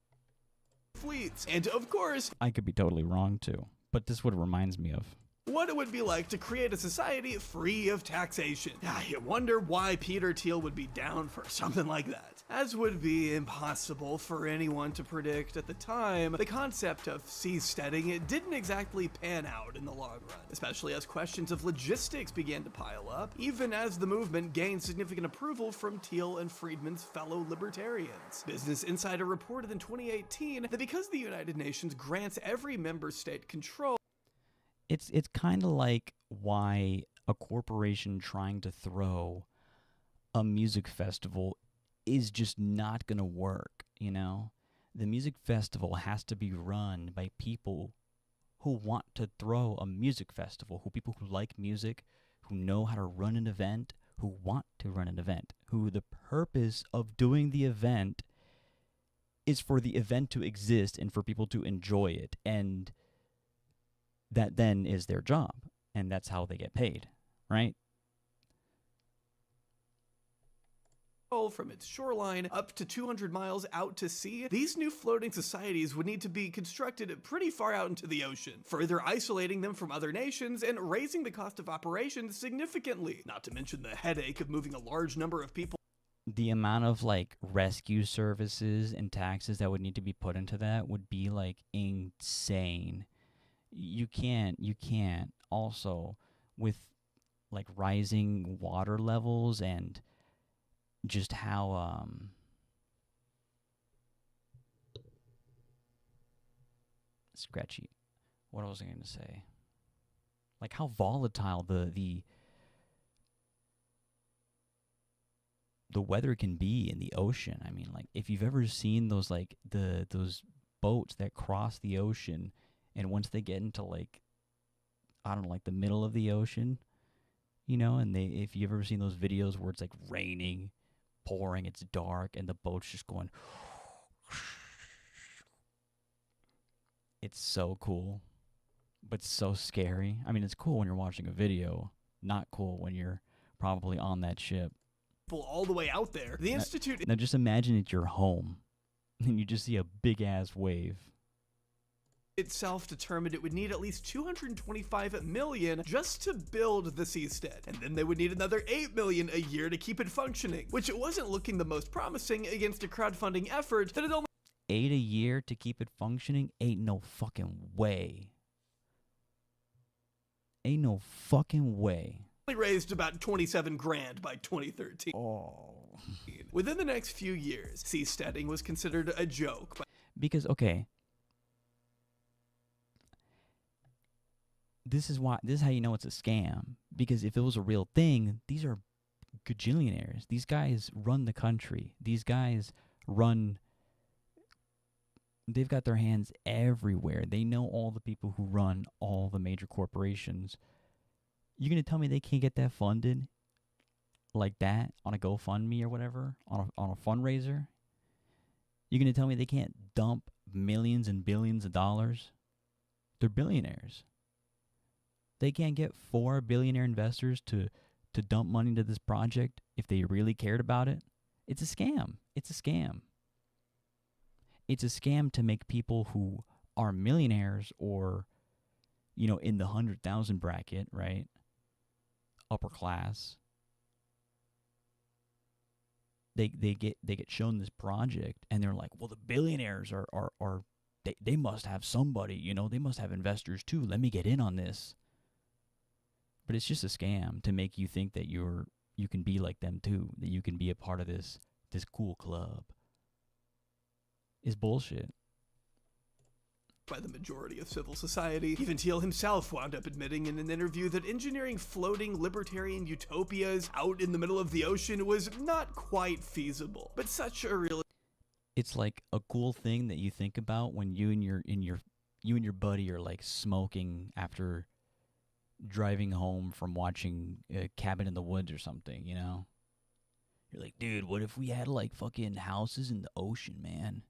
Fleets. And of course, I could be totally wrong too, but this what it reminds me of. What it would be like to create a society free of taxation. You wonder why Peter Thiel would be down for something like that. As would be impossible for anyone to predict at the time, the concept of seasteading didn't exactly pan out in the long run, especially as questions of logistics began to pile up, even as the movement gained significant approval from Thiel and Friedman's fellow libertarians. Business Insider reported in 2018 that because the United Nations grants every member state control, It's kind of like why a corporation trying to throw a music festival is just not going to work, you know? The music festival has to be run by people who want to throw a music festival, people who like music, who know how to run an event, who want to run an event, who the purpose of doing the event is for the event to exist and for people to enjoy it, and that then is their job, and that's how they get paid, right? from its shoreline up to 200 miles out to sea, these new floating societies would need to be constructed pretty far out into the ocean, further isolating them from other nations and raising the cost of operations significantly, not to mention the headache of moving a large number of people. The amount of like rescue services and taxes that would need to be put into that would be like insane. You can't also, with like rising water levels and just how sketchy. What was I going to say? Like how volatile the weather can be in the ocean. I mean, like if you've ever seen those like those boats that cross the ocean, and once they get into like, I don't know, like the middle of the ocean, you know, and if you've ever seen those videos where it's like raining, pouring, it's dark, and the boat's just going, it's so cool, but so scary. I mean, it's cool when you're watching a video, not cool when you're probably on that ship. All the way out there. The Institute... Now just imagine it's your home, and you just see a big-ass wave. Itself determined it would need at least $225 million just to build the seastead, and then they would need another $8 million a year to keep it functioning, which it wasn't looking the most promising against a crowdfunding effort that had only... 8 a year to keep it functioning? Ain't no fucking way. Ain't no fucking way. Raised about 27 grand by 2013. Oh. Within the next few years, seasteading was considered a joke. Because, okay, this is how you know it's a scam. Because if it was a real thing, these are gajillionaires. These guys run the country. These guys they've got their hands everywhere. They know all the people who run all the major corporations. You're going to tell me they can't get that funded like that on a GoFundMe or whatever, on a fundraiser? You're going to tell me they can't dump millions and billions of dollars? They're billionaires. They can't get 4 billionaire investors to dump money into this project if they really cared about it? It's a scam. It's a scam. It's a scam to make people who are millionaires or, you know, in the 100,000 bracket, right? Upper class. They get shown this project and they're like, well, the billionaires are they must have somebody, you know, they must have investors too. Let me get in on this. But it's just a scam to make you think that you can be like them too, that you can be a part of this cool club. It's bullshit. by the majority of civil society. Even Teal himself wound up admitting in an interview that engineering floating libertarian utopias out in the middle of the ocean was not quite feasible. But such a real... It's like a cool thing that you think about when you and your buddy are like smoking after driving home from watching Cabin in the Woods or something, you know? You're like, dude, what if we had like fucking houses in the ocean, man?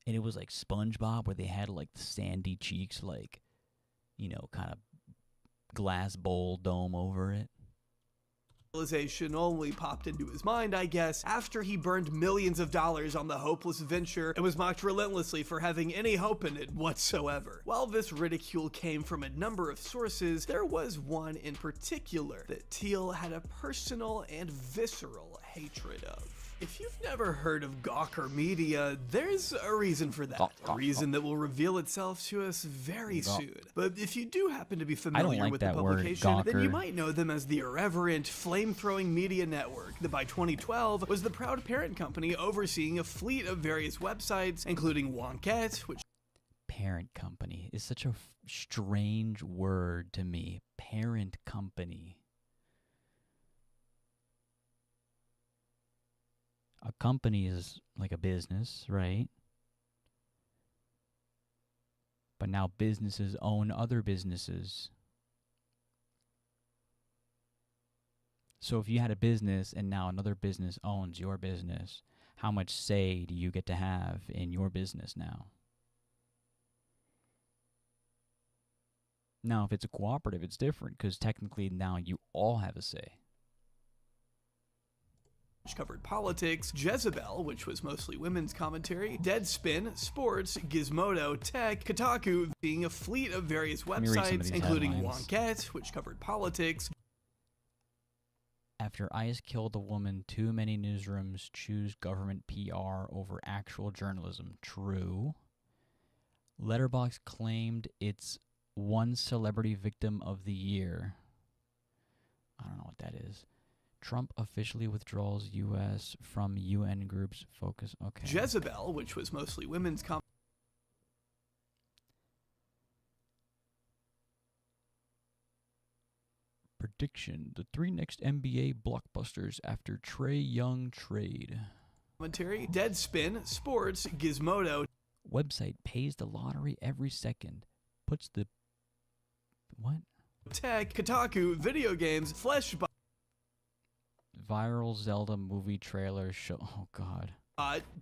And it was like SpongeBob, where they had like the sandy cheeks, like, you know, kind of glass bowl dome over it. Realization only popped into his mind, I guess, after he burned millions of dollars on the hopeless venture and was mocked relentlessly for having any hope in it whatsoever. While this ridicule came from a number of sources, there was one in particular that Teal had a personal and visceral hatred of. If you've never heard of Gawker Media, there's a reason for that. A reason that will reveal itself to us very soon. But if you do happen to be familiar with the publication, then you might know them as the irreverent, flame-throwing media network that by 2012 was the proud parent company overseeing a fleet of various websites, including Wonkette, which... Parent company is such a strange word to me. Parent company. A company is like a business, right? But now businesses own other businesses. So if you had a business and now another business owns your business, how much say do you get to have in your business now? Now, if it's a cooperative, it's different because technically now you all have a say. Covered politics, Jezebel, which was mostly women's commentary, Deadspin, sports, Gizmodo, tech, Kotaku, being a fleet of various websites, including Wonkette, which covered politics. After ICE killed a woman, too many newsrooms choose government PR over actual journalism. True. Letterboxd claimed its one celebrity victim of the year. I don't know what that is. Trump officially withdraws U.S. from UN groups focus. Okay. Jezebel, which was mostly women's prediction: the 3 next NBA blockbusters after Trae Young trade. Commentary, Deadspin, sports, Gizmodo. Website pays the lottery every second. Puts the... What? Tech, Kotaku, video games, Flesh... Viral Zelda movie trailer show. Oh, God.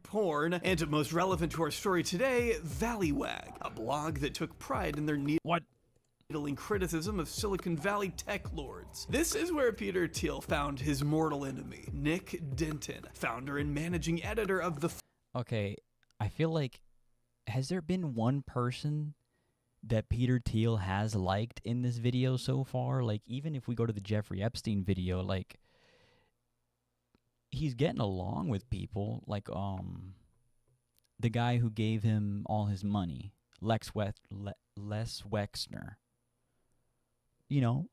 Porn, and most relevant to our story today, Valleywag, a blog that took pride in their needling criticism of Silicon Valley tech lords. This is where Peter Thiel found his mortal enemy, Nick Denton, founder and managing editor of the... Okay, I feel like, has there been one person that Peter Thiel has liked in this video so far? Like, even if we go to the Jeffrey Epstein video, like... he's getting along with people, like the guy who gave him all his money, Les Wexner. You know,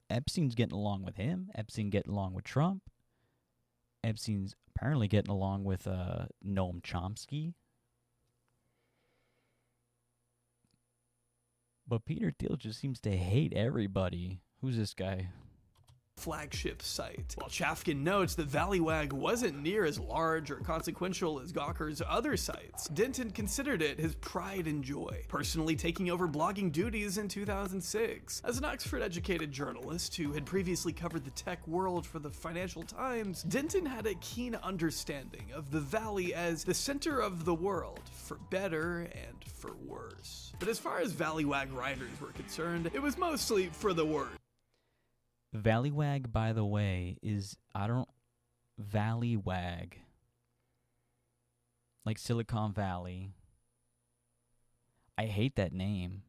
Epstein's getting along with him. Epstein getting along with Trump. Epstein's apparently getting along with Noam Chomsky. But Peter Thiel just seems to hate everybody. Who's this guy? Flagship site. While Chafkin notes that Valleywag wasn't near as large or consequential as Gawker's other sites, Denton considered it his pride and joy, personally taking over blogging duties in 2006. As an Oxford-educated journalist who had previously covered the tech world for the Financial Times, Denton had a keen understanding of the Valley as the center of the world, for better and for worse. But as far as Valleywag writers were concerned, it was mostly for the worse. Valleywag, by the way, is, Valleywag. Like Silicon Valley. I hate that name.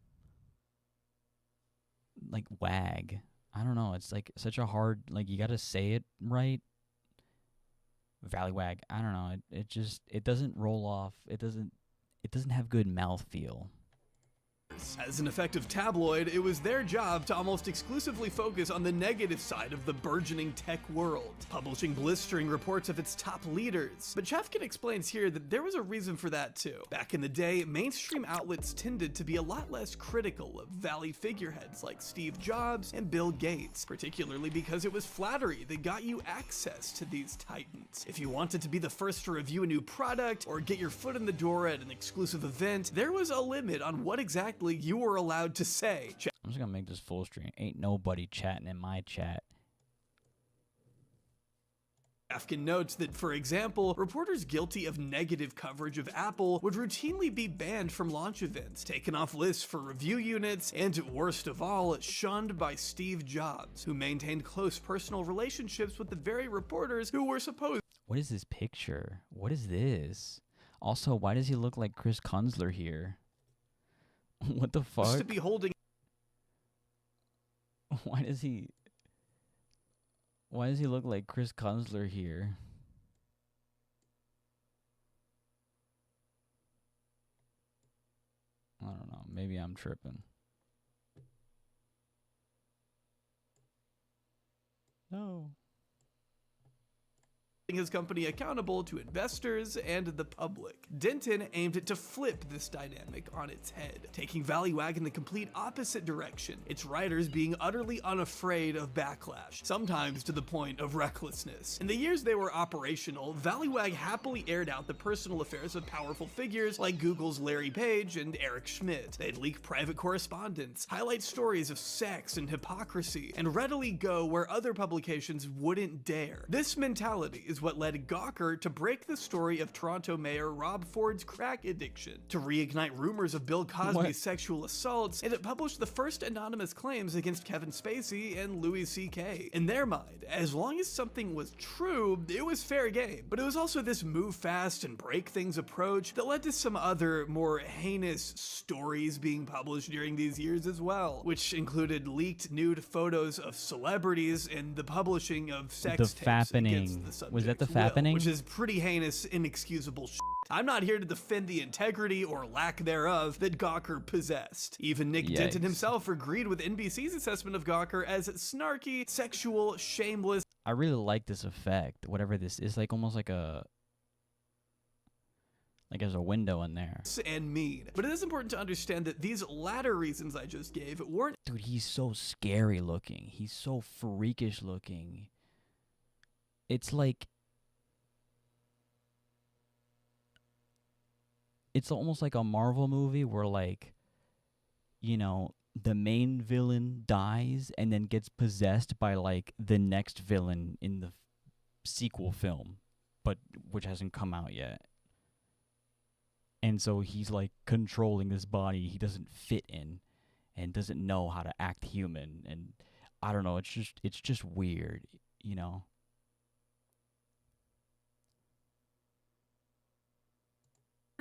Like, wag. I don't know, it's like such a hard, like, you gotta say it right. Valleywag, I don't know, it doesn't roll off, it doesn't have good mouthfeel. As an effective tabloid, it was their job to almost exclusively focus on the negative side of the burgeoning tech world, publishing blistering reports of its top leaders. But Chefkin explains here that there was a reason for that too. Back in the day, mainstream outlets tended to be a lot less critical of Valley figureheads like Steve Jobs and Bill Gates, particularly because it was flattery that got you access to these titans. If you wanted to be the first to review a new product or get your foot in the door at an exclusive event, there was a limit on what exactly you were allowed to say. I'm just gonna make this full screen. Ain't nobody chatting in my chat. Chefkin notes that, for example, reporters guilty of negative coverage of Apple would routinely be banned from launch events, taken off lists for review units, and worst of all, shunned by Steve Jobs, who maintained close personal relationships with the very reporters who were supposed. What is this picture? What is this? Also, why does he look like Chris Kunzler here? What the fuck? To be holding. Why does he look like Chris Kunzler here? I don't know. Maybe I'm tripping. No. His company accountable to investors and the public. Denton aimed to flip this dynamic on its head, taking Valleywag in the complete opposite direction, its writers being utterly unafraid of backlash, sometimes to the point of recklessness. In the years they were operational, Valleywag happily aired out the personal affairs of powerful figures like Google's Larry Page and Eric Schmidt. They'd leak private correspondence, highlight stories of sex and hypocrisy, and readily go where other publications wouldn't dare. This mentality is what led Gawker to break the story of Toronto Mayor Rob Ford's crack addiction, to reignite rumors of Bill Cosby's sexual assaults, and it published the first anonymous claims against Kevin Spacey and Louis C.K. In their mind, as long as something was true, it was fair game. But it was also this move fast and break things approach that led to some other, more heinous stories being published during these years as well, which included leaked nude photos of celebrities and the publishing of sex tapes against the subject. Was that the fappening? Which is pretty heinous, inexcusable shit. I'm not here to defend the integrity or lack thereof that Gawker possessed. Even Nick Denton himself agreed with NBC's assessment of Gawker as snarky, sexual, shameless. I really like this effect. Whatever this is, like almost like a there's a window in there. And mean. But it is important to understand that these latter reasons I just gave weren't. Dude, he's so scary looking. He's so freakish looking. It's like, it's almost like a Marvel movie where, like, you know, the main villain dies and then gets possessed by, like, the next villain in the sequel film, but which hasn't come out yet. And so he's, like, controlling this body he doesn't fit in and doesn't know how to act human. And I don't know, it's just weird, you know?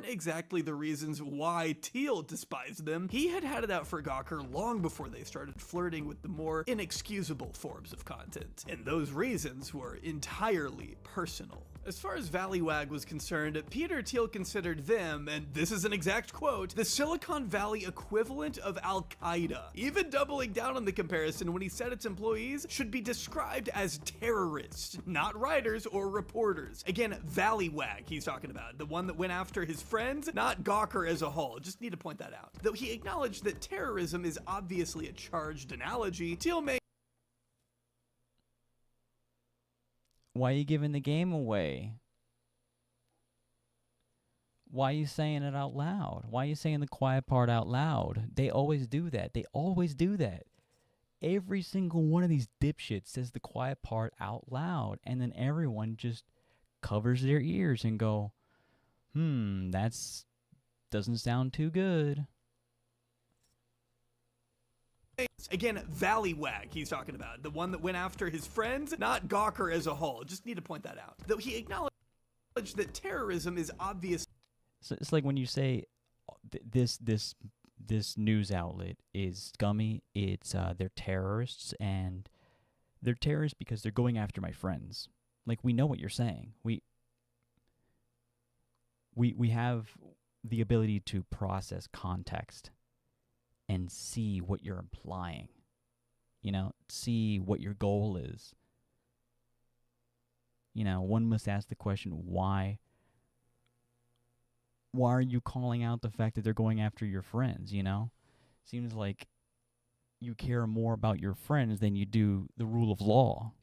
Exactly the reasons why Teal despised them. He had it out for Gawker long before they started flirting with the more inexcusable forms of content, and those reasons were entirely personal. As far as Valleywag was concerned, Peter Thiel considered them, and this is an exact quote, the Silicon Valley equivalent of Al-Qaeda, even doubling down on the comparison when he said its employees should be described as terrorists, not writers or reporters. Again, Valleywag he's talking about, the one that went after his friends, not Gawker as a whole. Just need to point that out. Though he acknowledged that terrorism is obviously a charged analogy, Thiel may. Why are you giving the game away? Why are you saying it out loud? Why are you saying the quiet part out loud? They always do that. They always do that. Every single one of these dipshits says the quiet part out loud, and then everyone just covers their ears and go, that's doesn't sound too good. Again, Valleywag he's talking about, the one that went after his friends, not Gawker as a whole. Just need to point that out. Though he acknowledged that terrorism is obvious. So it's like when you say this news outlet is scummy. It's they're terrorists, and they're terrorists because they're going after my friends. Like, we know what you're saying. We have the ability to process context. and see what you're implying. You know, see what your goal is. You know, one must ask the question, why? Why are you calling out the fact that they're going after your friends, you know? Seems like you care more about your friends than you do the rule of law.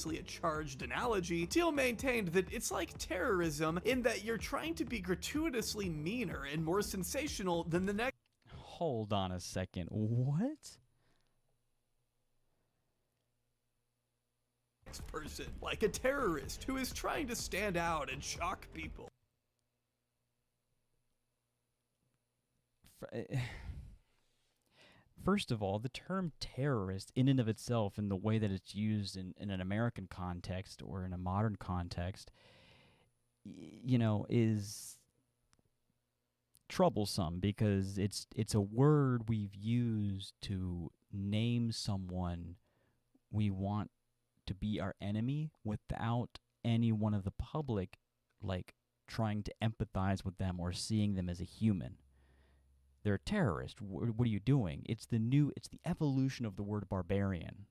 A charged analogy, Teal maintained that it's like terrorism in that you're trying to be gratuitously meaner and more sensational than the next. Hold on a second. What? Person, like a terrorist who is trying to stand out and shock people. First of all, the term terrorist, in and of itself, in the way that it's used in an American context or in a modern context, you know, is troublesome because it's a word we've used to name someone we want to be our enemy without anyone of the public, like, trying to empathize with them or seeing them as a human. They're a terrorist. What are you doing? It's the evolution of the word barbarian.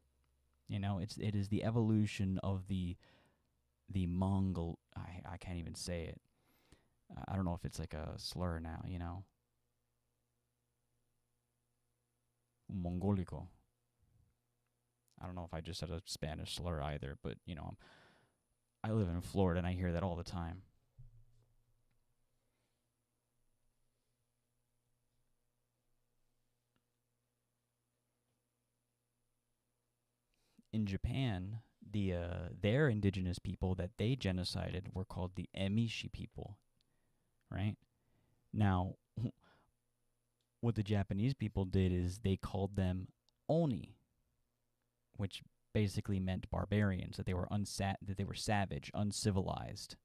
You know, it is the evolution of the Mongol. I can't even say it. I don't know if it's like a slur now. You know, Mongolico. I don't know if I just said a Spanish slur either, but you know, I live in Florida and I hear that all the time. In Japan, their indigenous people that they genocided were called the Emishi people, right? Now, what the Japanese people did is they called them Oni, which basically meant barbarians, that they were savage, uncivilized.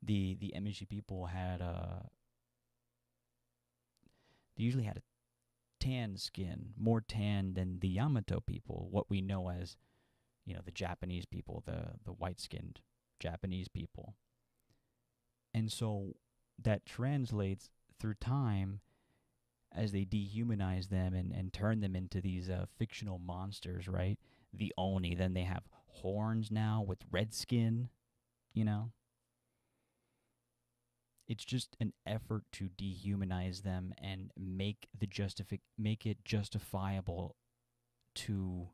The Emishi people had they usually had a tan skin, more tan than the Yamato people, what we know as, you know, the Japanese people, the white-skinned Japanese people. And so that translates through time as they dehumanize them and turn them into these fictional monsters, right? The Oni, then they have horns now with red skin, you know? It's just an effort to dehumanize them and make it justifiable to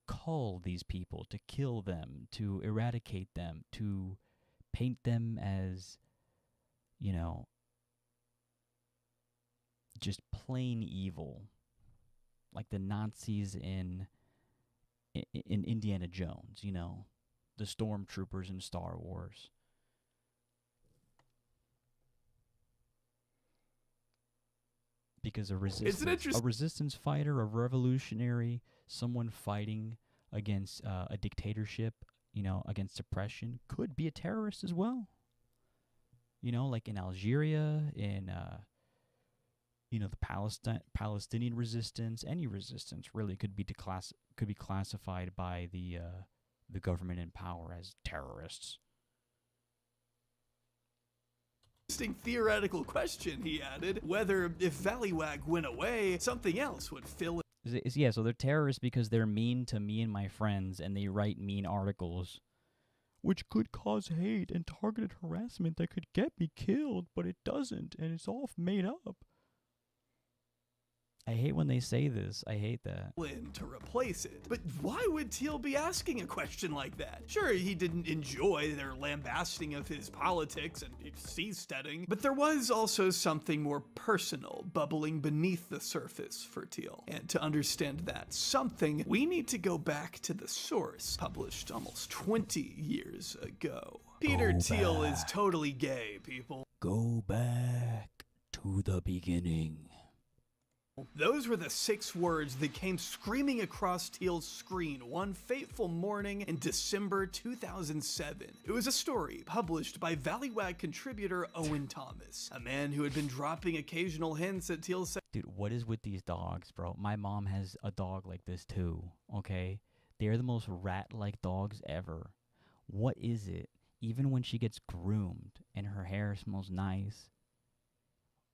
cull these people, to kill them, to eradicate them, to paint them as, you know, just plain evil, like the Nazis in Indiana Jones, you know, the stormtroopers in Star Wars. Because a resistance fighter, a revolutionary, someone fighting against a dictatorship, you know, against oppression, could be a terrorist as well. You know, like in Algeria, in you know, the Palestinian resistance, any resistance really could be classified by the government in power as terrorists. Interesting theoretical question, he added, whether if Valleywag went away, something else would fill it. Yeah, so they're terrorists because they're mean to me and my friends, and they write mean articles, which could cause hate and targeted harassment that could get me killed, but it doesn't, and it's all made up. I hate when they say this. I hate that. To replace it. But why would Teal be asking a question like that? Sure, he didn't enjoy their lambasting of his politics and seasteading, but there was also something more personal bubbling beneath the surface for Teal. And to understand that something, we need to go back to the source, published almost 20 years ago. Peter Teal is totally gay, people. Go back to the beginning. Those were the 6 words that came screaming across Teal's screen one fateful morning in December 2007. It was a story published by Valleywag contributor Owen Thomas, a man who had been dropping occasional hints at Teal's. Dude, what is with these dogs, bro? My mom has a dog like this too, okay? they're the most rat-like dogs ever. What is it? Even when she gets groomed and her hair smells nice,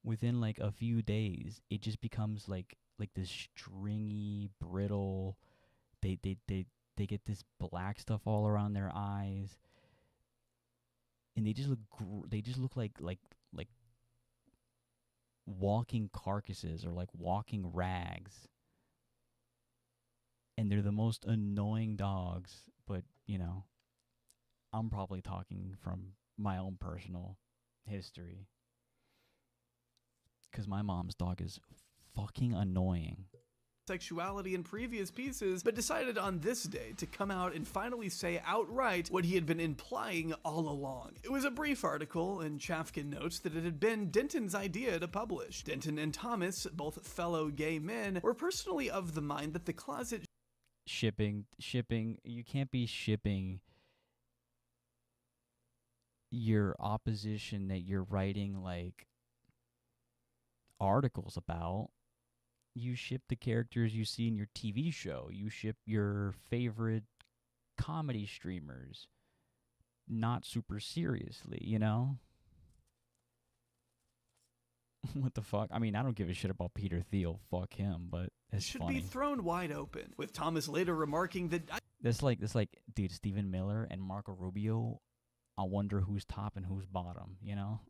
within like a few days, it just becomes like this stringy, brittle. They get this black stuff all around their eyes, and they just look like walking carcasses or like walking rags. And they're the most annoying dogs, but you know, I'm probably talking from my own personal history. 'Cause my mom's dog is fucking annoying. Sexuality in previous pieces, but decided on this day to come out and finally say outright what he had been implying all along. It was a brief article, and Chafkin notes that it had been Denton's idea to publish. Denton and Thomas, both fellow gay men, were personally of the mind that the closet Shipping, you can't be shipping your opposition that you're writing like articles about. You ship the characters you see in your TV show. You ship your favorite comedy streamers, not super seriously, you know? What the fuck? I mean, I don't give a shit about Peter Thiel. Fuck him, but it's should funny. be thrown wide open, with Thomas later remarking that This like, dude, Stephen Miller and Marco Rubio, I wonder who's top and who's bottom, you know?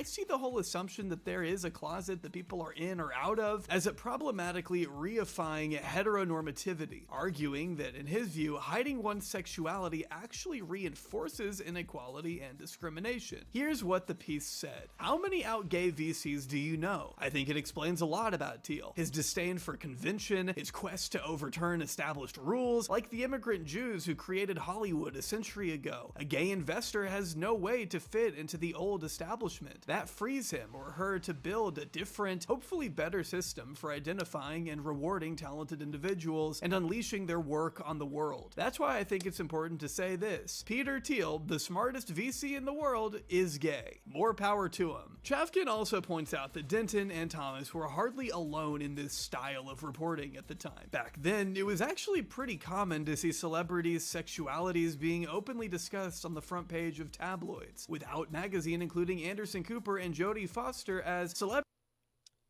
I see the whole assumption that there is a closet that people are in or out of as it problematically reifying heteronormativity, arguing that in his view, hiding one's sexuality actually reinforces inequality and discrimination. Here's what the piece said. How many out gay VCs do you know? I think it explains a lot about Thiel. His disdain for convention, his quest to overturn established rules, like the immigrant Jews who created Hollywood a century ago. A gay investor has no way to fit into the old establishment. That frees him or her to build a different, hopefully better system for identifying and rewarding talented individuals and unleashing their work on the world. That's why I think it's important to say this. Peter Thiel, the smartest VC in the world, is gay. More power to him. Chafkin also points out that Denton and Thomas were hardly alone in this style of reporting at the time. Back then, it was actually pretty common to see celebrities' sexualities being openly discussed on the front page of tabloids, with Out magazine including Anderson Cooper and Jodie Foster as celebrities.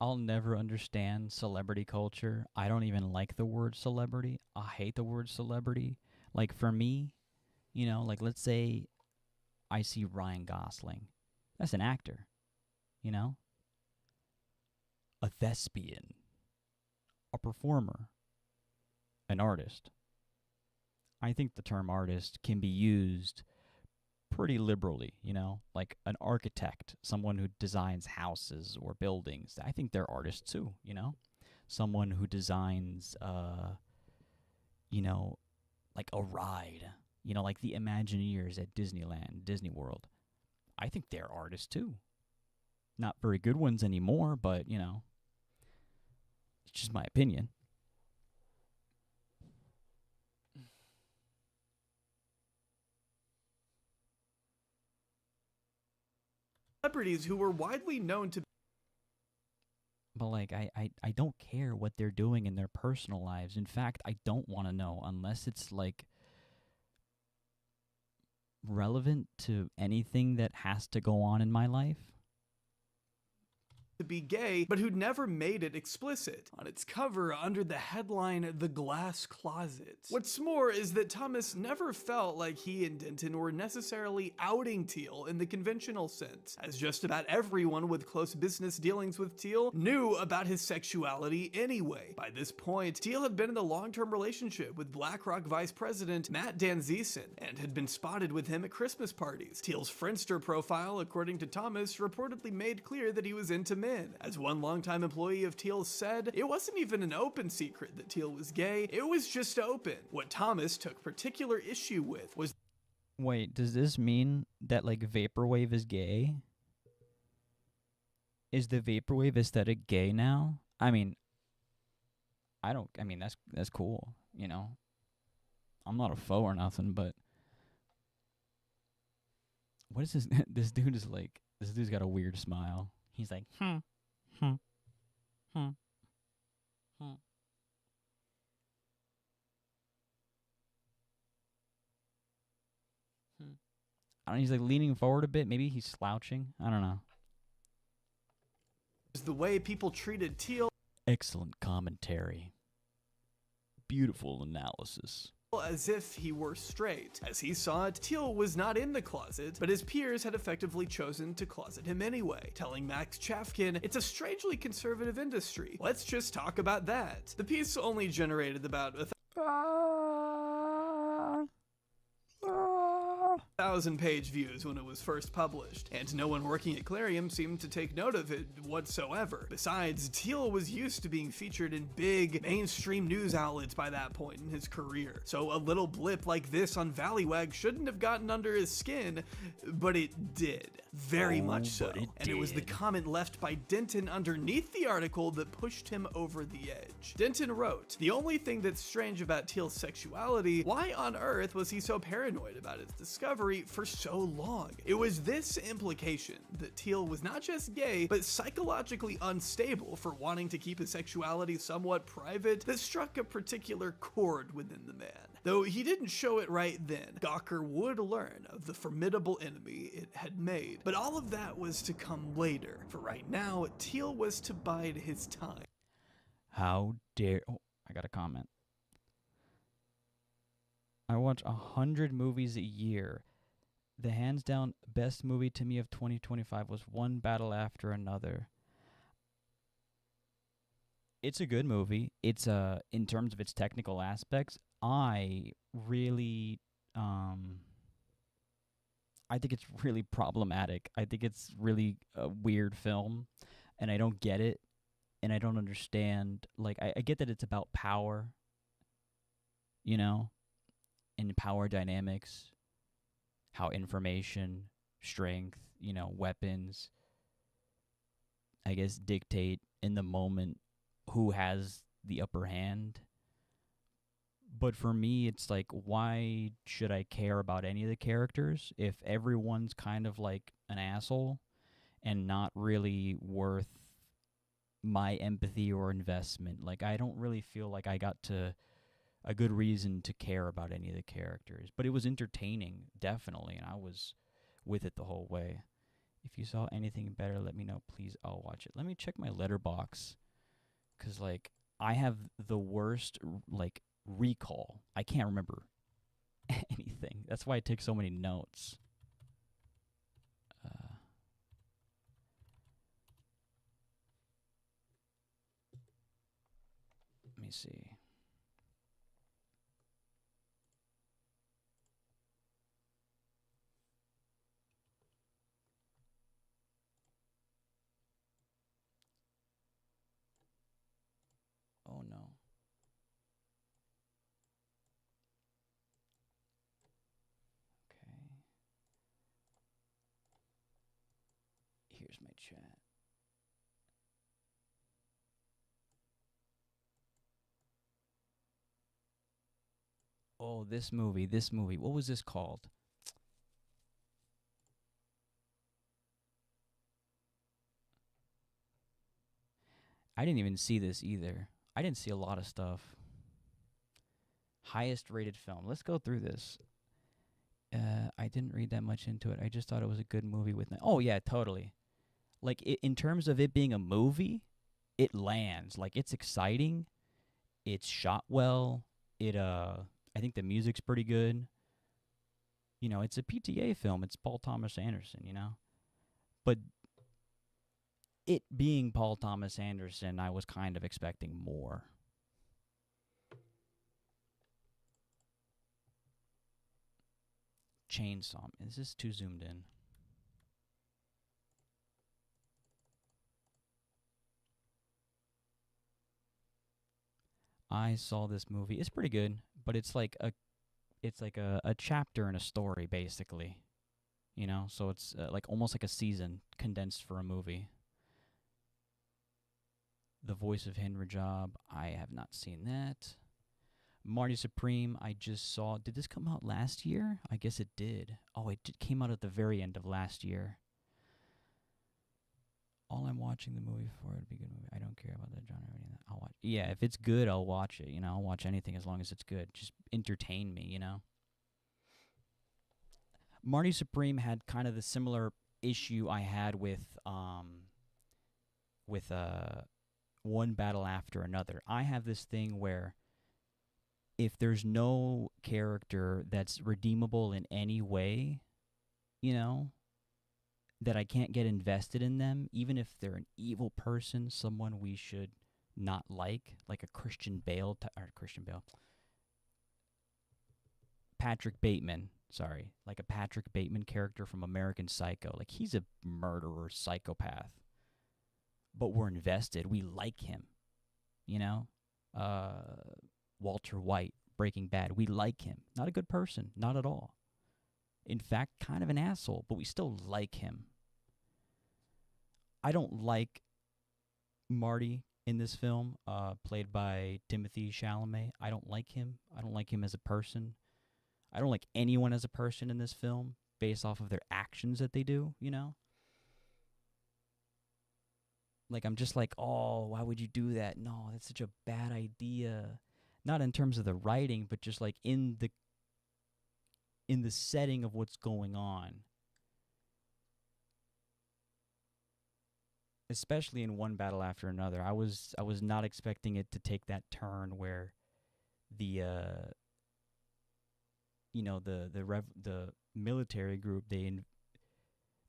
I'll never understand celebrity culture. I don't even like the word celebrity. I hate the word celebrity. Like for me, you know, like let's say I see Ryan Gosling. That's an actor, you know? A thespian, a performer, an artist. I think the term artist can be used pretty liberally, you know, like an architect, someone who designs houses or buildings. I think they're artists too, you know, someone who designs, you know, like a ride, you know, like the Imagineers at Disneyland, Disney World. I think they're artists too. Not very good ones anymore, but, you know, it's just my opinion. Celebrities who were widely known to. But like, I don't care what they're doing in their personal lives. In fact, I don't want to know unless it's like relevant to anything that has to go on in my life. To be gay, but who'd never made it explicit. On its cover, under the headline, The Glass Closet. What's more is that Thomas never felt like he and Denton were necessarily outing Thiel in the conventional sense, as just about everyone with close business dealings with Thiel knew about his sexuality anyway. By this point, Thiel had been in a long-term relationship with BlackRock Vice President Matt Danzeisen, and had been spotted with him at Christmas parties. Thiel's Friendster profile, according to Thomas, reportedly made clear that he was into men. As one longtime employee of Thiel said, it wasn't even an open secret that Thiel was gay, it was just open. What Thomas took particular issue with was. Wait, does this mean that like vaporwave is gay? Is the vaporwave aesthetic gay now? I mean, that's cool, you know. I'm not a foe or nothing, but what is this? This dude's got a weird smile. He's like, I don't know, he's like leaning forward a bit. Maybe he's slouching. I don't know. The way people treated Teal. Excellent commentary. Beautiful analysis. As if he were straight. As he saw it, Teal was not in the closet, but his peers had effectively chosen to closet him anyway, telling Max Chafkin, "It's a strangely conservative industry. Let's just talk about that." The piece only generated about 1,000-page views when it was first published, and no one working at Clarion seemed to take note of it whatsoever. Besides, Teal was used to being featured in big, mainstream news outlets by that point in his career, so a little blip like this on Valleywag shouldn't have gotten under his skin, but it did. Very much so. And it was the comment left by Denton underneath the article that pushed him over the edge. Denton wrote, "The only thing that's strange about Teal's sexuality, why on earth was he so paranoid about its discovery for so long? It was this implication that Teal was not just gay, but psychologically unstable for wanting to keep his sexuality somewhat private that struck a particular chord within the man. Though he didn't show it right then, Gawker would learn of the formidable enemy it had made. But all of that was to come later. For right now, Teal was to bide his time." How dare... Oh, I got a comment. I watch 100 movies a year. The hands down best movie to me of 2025 was One Battle After Another. It's a good movie. It's in terms of its technical aspects, I really I think it's really problematic. I think it's really a weird film, and I don't get it, and I don't understand. Like, I get that it's about power, you know, and power dynamics, how information, strength, you know, weapons, I guess, dictate in the moment who has the upper hand. But for me, it's like, why should I care about any of the characters if everyone's kind of like an asshole and not really worth my empathy or investment? Like, I don't really feel like I got to a good reason to care about any of the characters. But it was entertaining, definitely, and I was with it the whole way. If you saw anything better, let me know, please. I'll watch it. Let me check my letterbox, because, like, I have the worst, like, recall. I can't remember anything. That's why I take so many notes. Let me see. Oh no. Okay. Here's my chat. Oh, this movie. What was this called? I didn't even see this either. I didn't see a lot of stuff. Highest rated film. Let's go through this. I didn't read that much into it. I just thought it was a good movie with... Oh, yeah, totally. Like, in terms of it being a movie, it lands. Like, it's exciting. It's shot well. I think the music's pretty good. You know, it's a PTA film. It's Paul Thomas Anderson, you know? But it being Paul Thomas Anderson, I was kind of expecting more. Chainsaw. Is this too zoomed in? I saw this movie. It's pretty good, but it's like a chapter in a story, basically. You know, so it's like almost like a season condensed for a movie. The Voice of Henry Job. I have not seen that. Marty Supreme, I just saw. Did this come out last year? I guess it did. Oh, it came out at the very end of last year. All I'm watching the movie for, it'd be a good movie. I don't care about the genre or anything. I'll watch. Yeah, if it's good, I'll watch it. You know, I'll watch anything as long as it's good. Just entertain me, you know. Marty Supreme had kind of the similar issue I had with One Battle After Another. I have this thing where if there's no character that's redeemable in any way, you know, that I can't get invested in them, even if they're an evil person, someone we should not like a Christian Bale, Patrick Bateman, sorry, like a Patrick Bateman character from American Psycho. Like, he's a murderer, psychopath, but we're invested. We like him, you know? Walter White, Breaking Bad, we like him. Not a good person, not at all. In fact, kind of an asshole, but we still like him. I don't like Marty in this film, played by Timothée Chalamet. I don't like him. I don't like him as a person. I don't like anyone as a person in this film based off of their actions that they do, you know? Like, I'm just like, oh, why would you do that? No, that's such a bad idea. Not in terms of the writing, but just like in the setting of what's going on. Especially in One Battle After Another. I was not expecting it to take that turn where the military group, they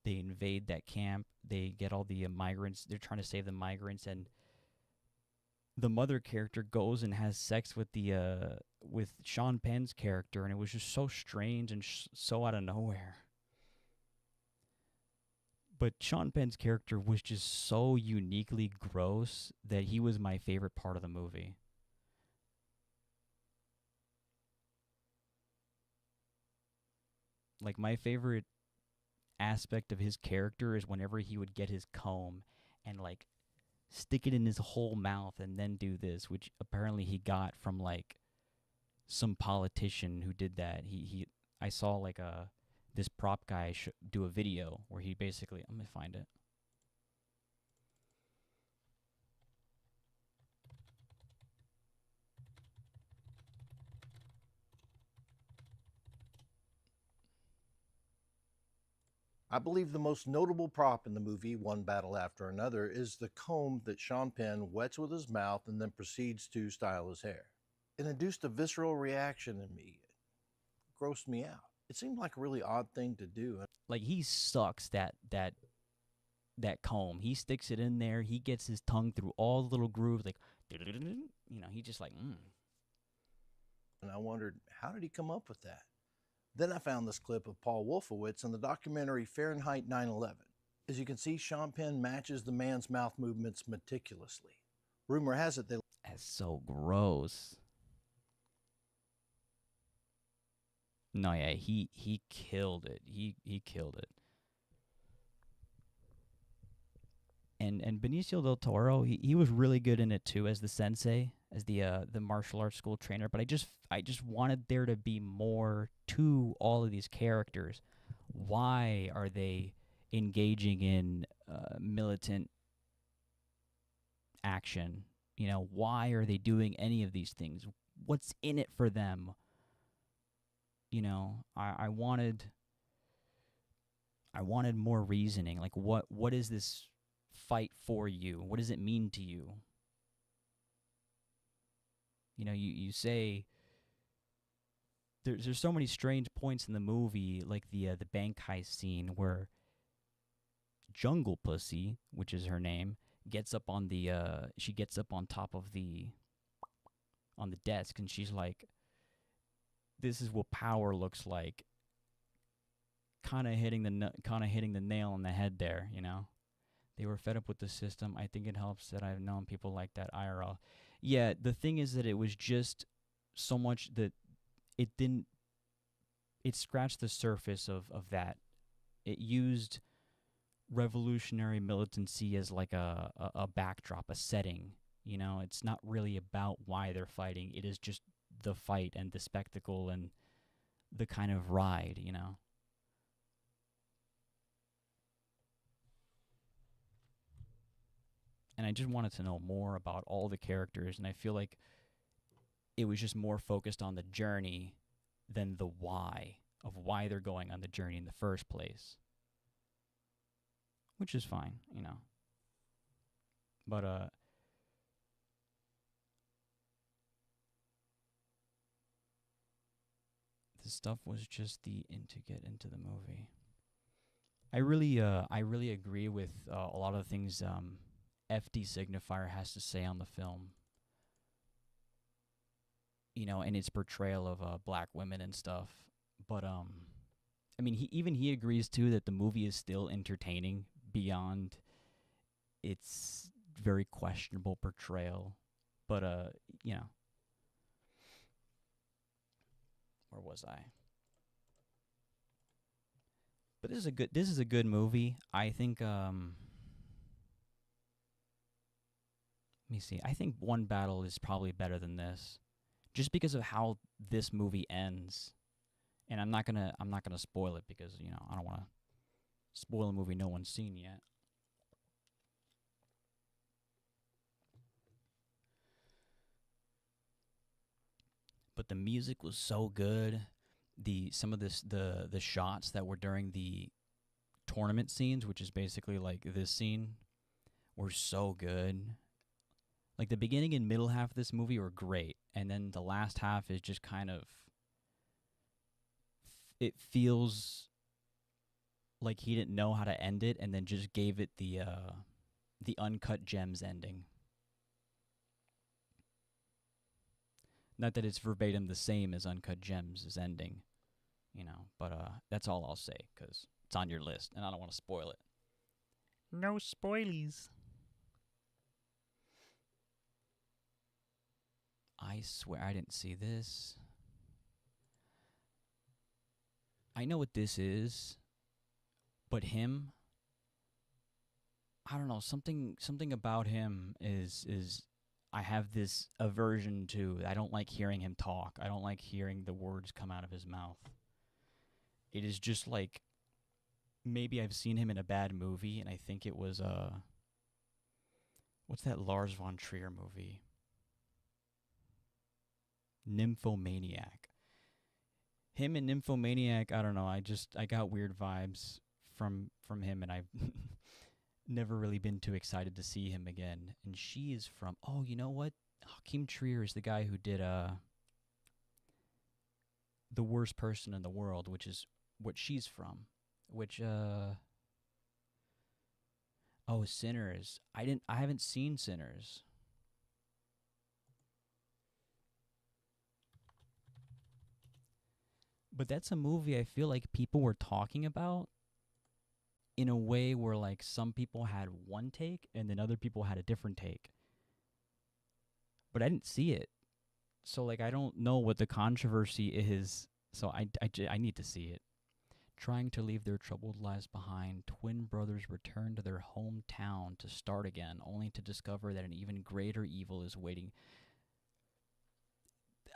invade that camp. They get all the migrants. They're trying to save the migrants, and the mother character goes and has sex with with Sean Penn's character, and it was just so strange and so out of nowhere. But Sean Penn's character was just so uniquely gross that he was my favorite part of the movie. Like, my favorite aspect of his character is whenever he would get his comb and, like, stick it in his whole mouth and then do this, which apparently he got from, like, some politician who did that. I saw, like, this prop guy do a video where he basically, I'm going to find it. I believe the most notable prop in the movie, One Battle After Another, is the comb that Sean Penn wets with his mouth and then proceeds to style his hair. It induced a visceral reaction in me. It grossed me out. It seemed like a really odd thing to do. Like, he sucks that comb. He sticks it in there. He gets his tongue through all the little grooves, like, you know, he just like, And I wondered, how did he come up with that? Then I found this clip of Paul Wolfowitz in the documentary Fahrenheit 9/11. As you can see, Sean Penn matches the man's mouth movements meticulously. Rumor has it that's so gross. No, yeah, he killed it. He killed it. And Benicio del Toro, he was really good in it too, as the sensei, as the martial arts school trainer. But I just wanted there to be more to all of these characters. Why are they engaging in militant action? You know, why are they doing any of these things? What's in it for them? You know, I wanted more reasoning. Like, what is this fight for you? What does it mean to you? You know, you say there's so many strange points in the movie, like the bank heist scene where Jungle Pussy, which is her name, gets up on she gets up on top of on the desk, and she's like, this is what power looks like. Kind of hitting the nail on the head there, you know. They were fed up with the system. I think it helps that I've known people like that IRL. Yeah, the thing is that it was just so much that it scratched the surface of that. It used revolutionary militancy as like a backdrop, a setting. You know, it's not really about why they're fighting. It is just the fight and the spectacle and the kind of ride, you know. And I just wanted to know more about all the characters, and I feel like it was just more focused on the journey than the why. of why they're going on the journey in the first place. Which is fine, you know. But, the stuff was just to get into the movie. I really agree with a lot of the things FD Signifier has to say on the film. You know, and its portrayal of black women and stuff. But I mean, he agrees too that the movie is still entertaining beyond its very questionable portrayal. But you know, where was I? But this is a good movie. I think let me see. I think One Battle is probably better than this. Just because of how this movie ends. And I'm not gonna spoil it because, you know, I don't wanna spoil a movie no one's seen yet. But the music was so good. Some of the shots that were during the tournament scenes, which is basically like this scene, were so good. Like the beginning and middle half of this movie were great, and then the last half is just kind of, it feels like he didn't know how to end it and then just gave it the Uncut Gems ending. Not that it's verbatim the same as Uncut Gems' ending, you know, but that's all I'll say, because it's on your list, and I don't want to spoil it. No spoilies. I swear I didn't see this. I know what this is, but him, I don't know, something about him is I have this aversion to. I don't like hearing him talk. I don't like hearing the words come out of his mouth. It is just like, maybe I've seen him in a bad movie, and I think it was what's that Lars von Trier movie? Nymphomaniac. Him and Nymphomaniac, I don't know, I got weird vibes from him, and I've never really been too excited to see him again. And she is from, oh, you know what? Hakeem Trier is the guy who did The Worst Person in the World, which is what she's from. Which Sinners. I haven't seen Sinners. But that's a movie I feel like people were talking about in a way where, like, some people had one take and then other people had a different take. But I didn't see it. So, like, I don't know what the controversy is. So I need to see it. Trying to leave their troubled lives behind, twin brothers return to their hometown to start again, only to discover that an even greater evil is waiting.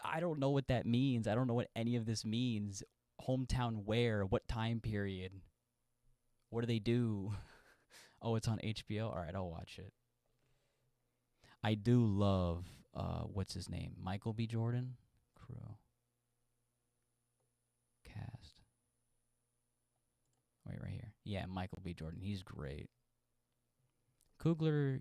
I don't know what that means. I don't know what any of this means. Hometown where? What time period? What do they do? Oh, it's on HBO? All right, I'll watch it. I do love, what's his name? Michael B. Jordan? Crew. Cast. Wait, right here. Yeah, Michael B. Jordan. He's great. Coogler.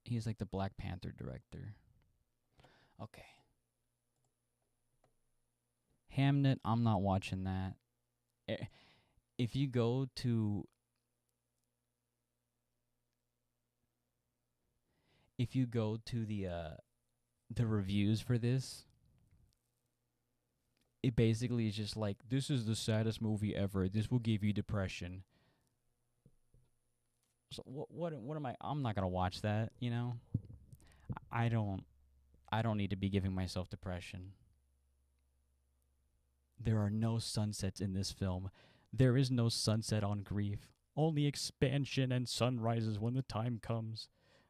He's like the Black Panther director. Okay. Hamnet, I'm not watching that. If you go to the reviews for this, it basically is just like, this is the saddest movie ever. This will give you depression. So what am I? I'm not gonna watch that. You know, I don't need to be giving myself depression. There are no sunsets in this film. There is no sunset on grief. Only expansion and sunrises when the time comes.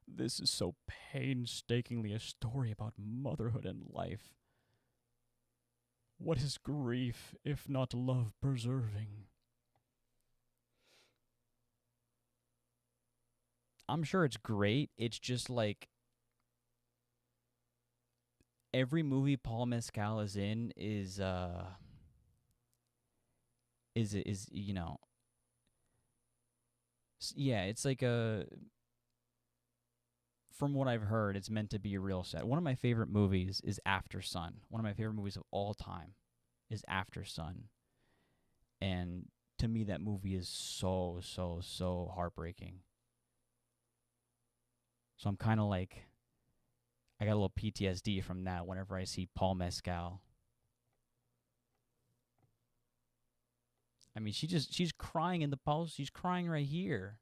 This is so painstakingly a story about motherhood and life. What is grief if not love preserving? I'm sure it's great. It's just like, every movie Paul Mescal is in is you know, yeah, it's like from what I've heard, it's meant to be real sad. One of my favorite movies is After Sun. One of my favorite movies of all time is After Sun. And to me, that movie is so, so, so heartbreaking. So I'm kind of like, I got a little PTSD from that whenever I see Paul Mescal. I mean, she's crying in the post. She's crying right here.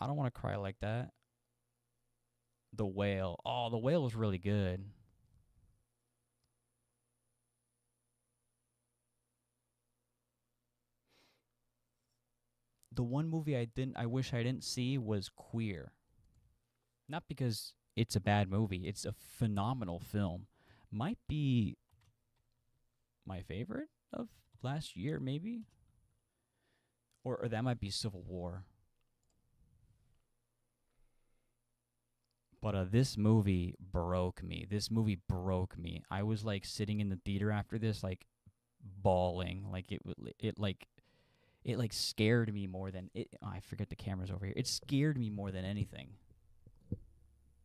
I don't want to cry like that. The Whale. Oh, The Whale was really good. The one movie I wish I didn't see was Queer. Not because it's a bad movie. It's a phenomenal film. Might be my favorite of last year, maybe. Or that might be Civil War. But this movie broke me. This movie broke me. I was like sitting in the theater after this, like bawling. Like it scared me more than it. Oh, I forget the camera's over here. It scared me more than anything.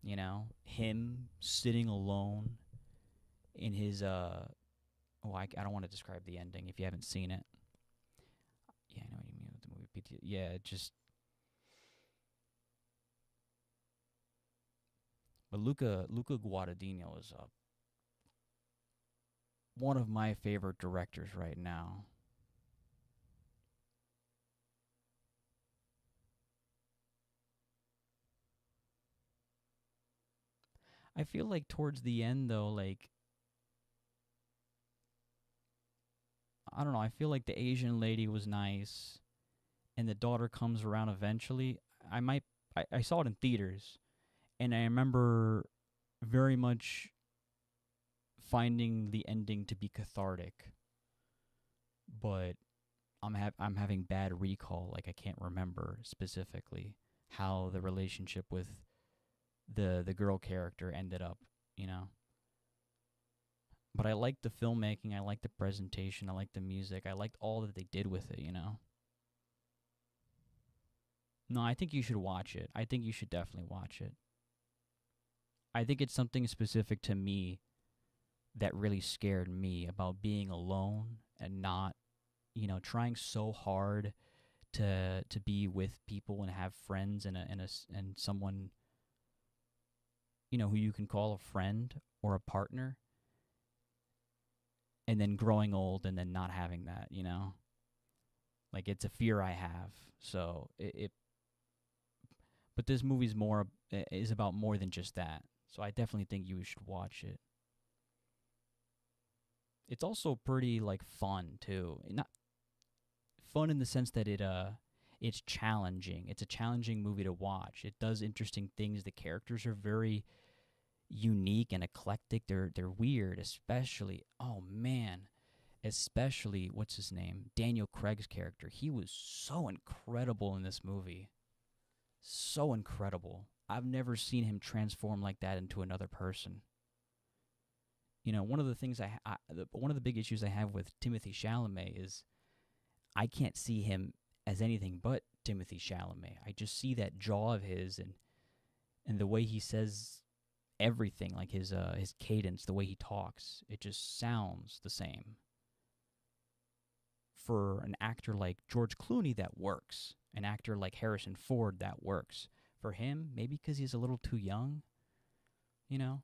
You know, him sitting alone in his I don't want to describe the ending if you haven't seen it. Yeah, I know what you mean with the movie PT. Yeah, it just. But Luca Guadagnino is one of my favorite directors right now. I feel like towards the end, though, like, I don't know, I feel like the Asian lady was nice, and the daughter comes around eventually. I saw it in theaters, and I remember very much finding the ending to be cathartic, but I'm having bad recall, like I can't remember specifically how the relationship with the girl character ended up, you know. But I liked the filmmaking, I liked the presentation, I liked the music, I liked all that they did with it, you know. No, I think you should watch it. I think you should definitely watch it. I think it's something specific to me that really scared me about being alone and not, you know, trying so hard to be with people and have friends and someone, you know, who you can call a friend or a partner, and then growing old and then not having that, you know? Like, it's a fear I have. So but this movie's is about more than just that. So I definitely think you should watch it. It's also pretty, like, fun too. Not fun in the sense that it's challenging. It's a challenging movie to watch. It does interesting things. The characters are very unique and eclectic. They're weird, especially what's his name? Daniel Craig's character. He was so incredible in this movie. So incredible. I've never seen him transform like that into another person. You know, one of the things one of the big issues I have with Timothée Chalamet is I can't see him as anything but Timothée Chalamet. I just see that jaw of his and the way he says everything, like his cadence, the way he talks, it just sounds the same. For an actor like George Clooney, that works. An actor like Harrison Ford, that works. For him, maybe because he's a little too young, you know?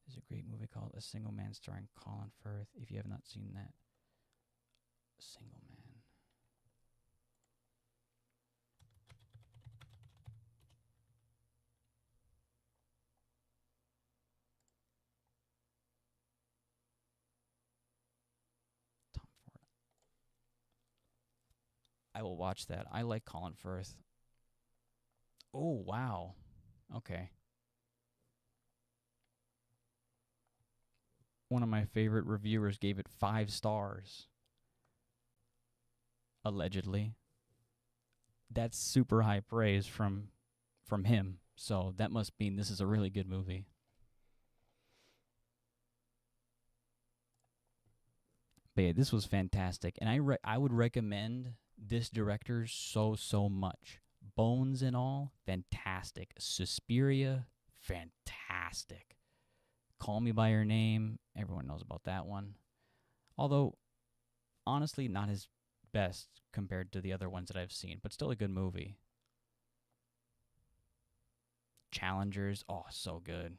There's a great movie called A Single Man starring Colin Firth. If you have not seen that. A Single Man. Tom Ford. I will watch that. I like Colin Firth. Oh, wow. Okay. One of my favorite reviewers gave it 5 stars. Allegedly. That's super high praise from him. So that must mean this is a really good movie. But yeah, this was fantastic, and I would recommend this director so much. Bones and all, fantastic. Suspiria, fantastic. Call Me by Your Name, everyone knows about that one. Although, honestly, not his best compared to the other ones that I've seen, but still a good movie. Challengers, oh, so good.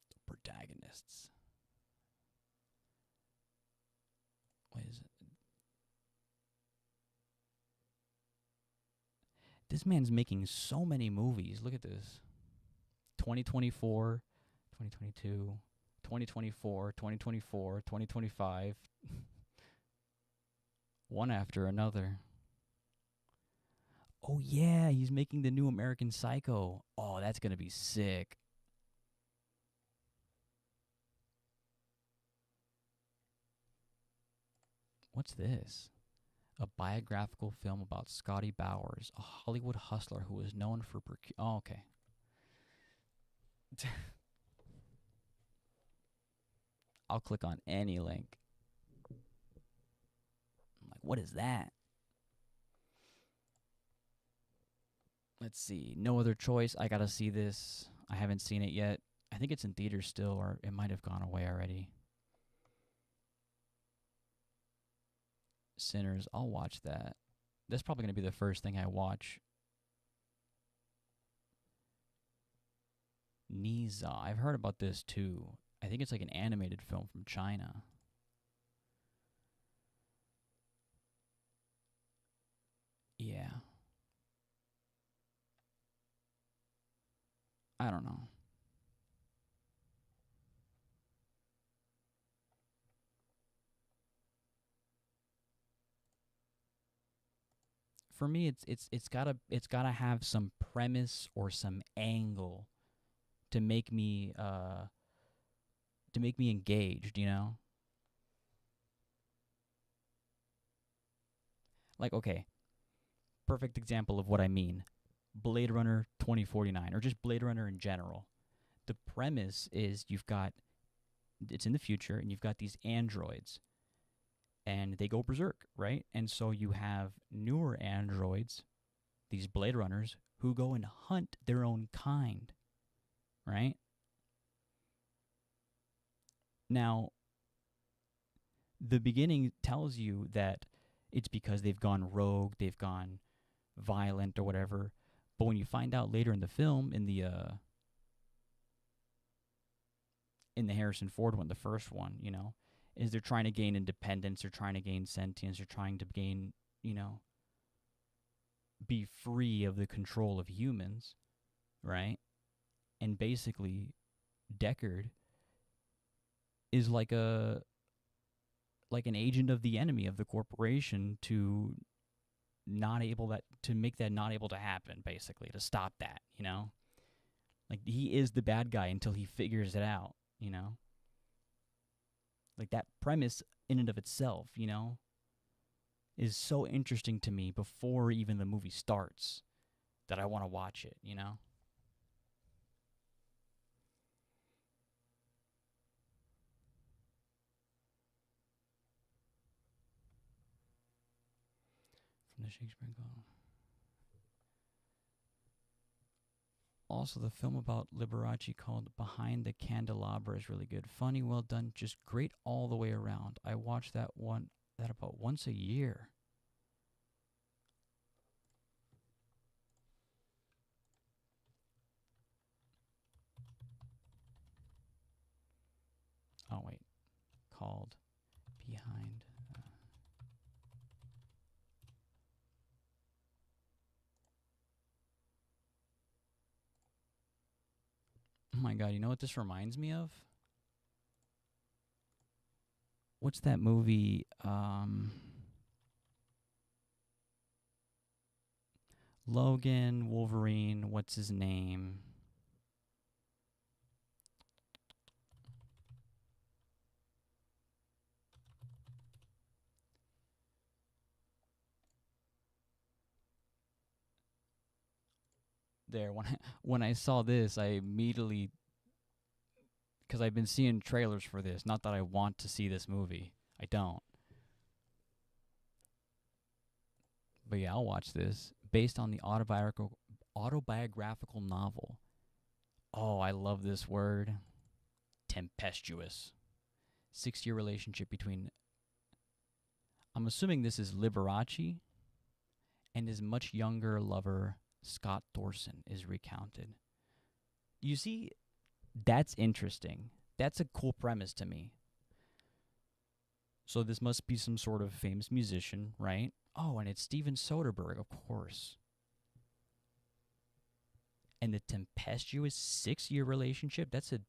The protagonists. What is it? This man's making so many movies. Look at this. 2024, 2022, 2024, 2024, 2025. One after another. Oh, yeah, he's making the new American Psycho. Oh, that's going to be sick. What's this? A biographical film about Scotty Bowers, a Hollywood hustler who was known for... Oh, okay. I'll click on any link. I'm like, what is that? Let's see. No Other Choice. I gotta see this. I haven't seen it yet. I think it's in theaters still, or it might have gone away already. Sinners. I'll watch that. That's probably gonna be the first thing I watch. Niza. I've heard about this too. I think it's like an animated film from China. Yeah. I don't know. For me, it's gotta have some premise or some angle to make me engaged, you know? Like, okay, perfect example of what I mean. Blade Runner 2049, or just Blade Runner in general. The premise is it's in the future, and you've got these androids, and they go berserk, right? And so you have newer androids, these Blade Runners, who go and hunt their own kind, right? Now, the beginning tells you that it's because they've gone rogue, they've gone violent or whatever. But when you find out later in the film, in the Harrison Ford one, the first one, you know, is they're trying to gain independence, they're trying to gain sentience, they're trying to gain, you know, be free of the control of humans, right? And basically, Deckard is like an agent of the enemy, of the corporation, to make that not able to happen, basically, to stop that, you know? Like, he is the bad guy until he figures it out, you know? Like, that premise in and of itself, you know, is so interesting to me before even the movie starts that I want to watch it, you know? From the Shakespeare Code. Also, the film about Liberace called Behind the Candelabra is really good. Funny, well done, just great all the way around. I watch that about once a year. Oh, wait. Called Behind. Oh my god, you know what this reminds me of? What's that movie? Logan, Wolverine, what's his name? there. When I saw this, I immediately, because I've been seeing trailers for this. Not that I want to see this movie. I don't. But yeah, I'll watch this. Based on the autobiographical novel. Oh, I love this word. Tempestuous. 6-year relationship between, I'm assuming this is Liberace, and his much younger lover, Scott Thorson, is recounted. You see, that's interesting. That's a cool premise to me. So this must be some sort of famous musician, right? Oh, and it's Steven Soderbergh, of course. And the tempestuous 6-year relationship, that's an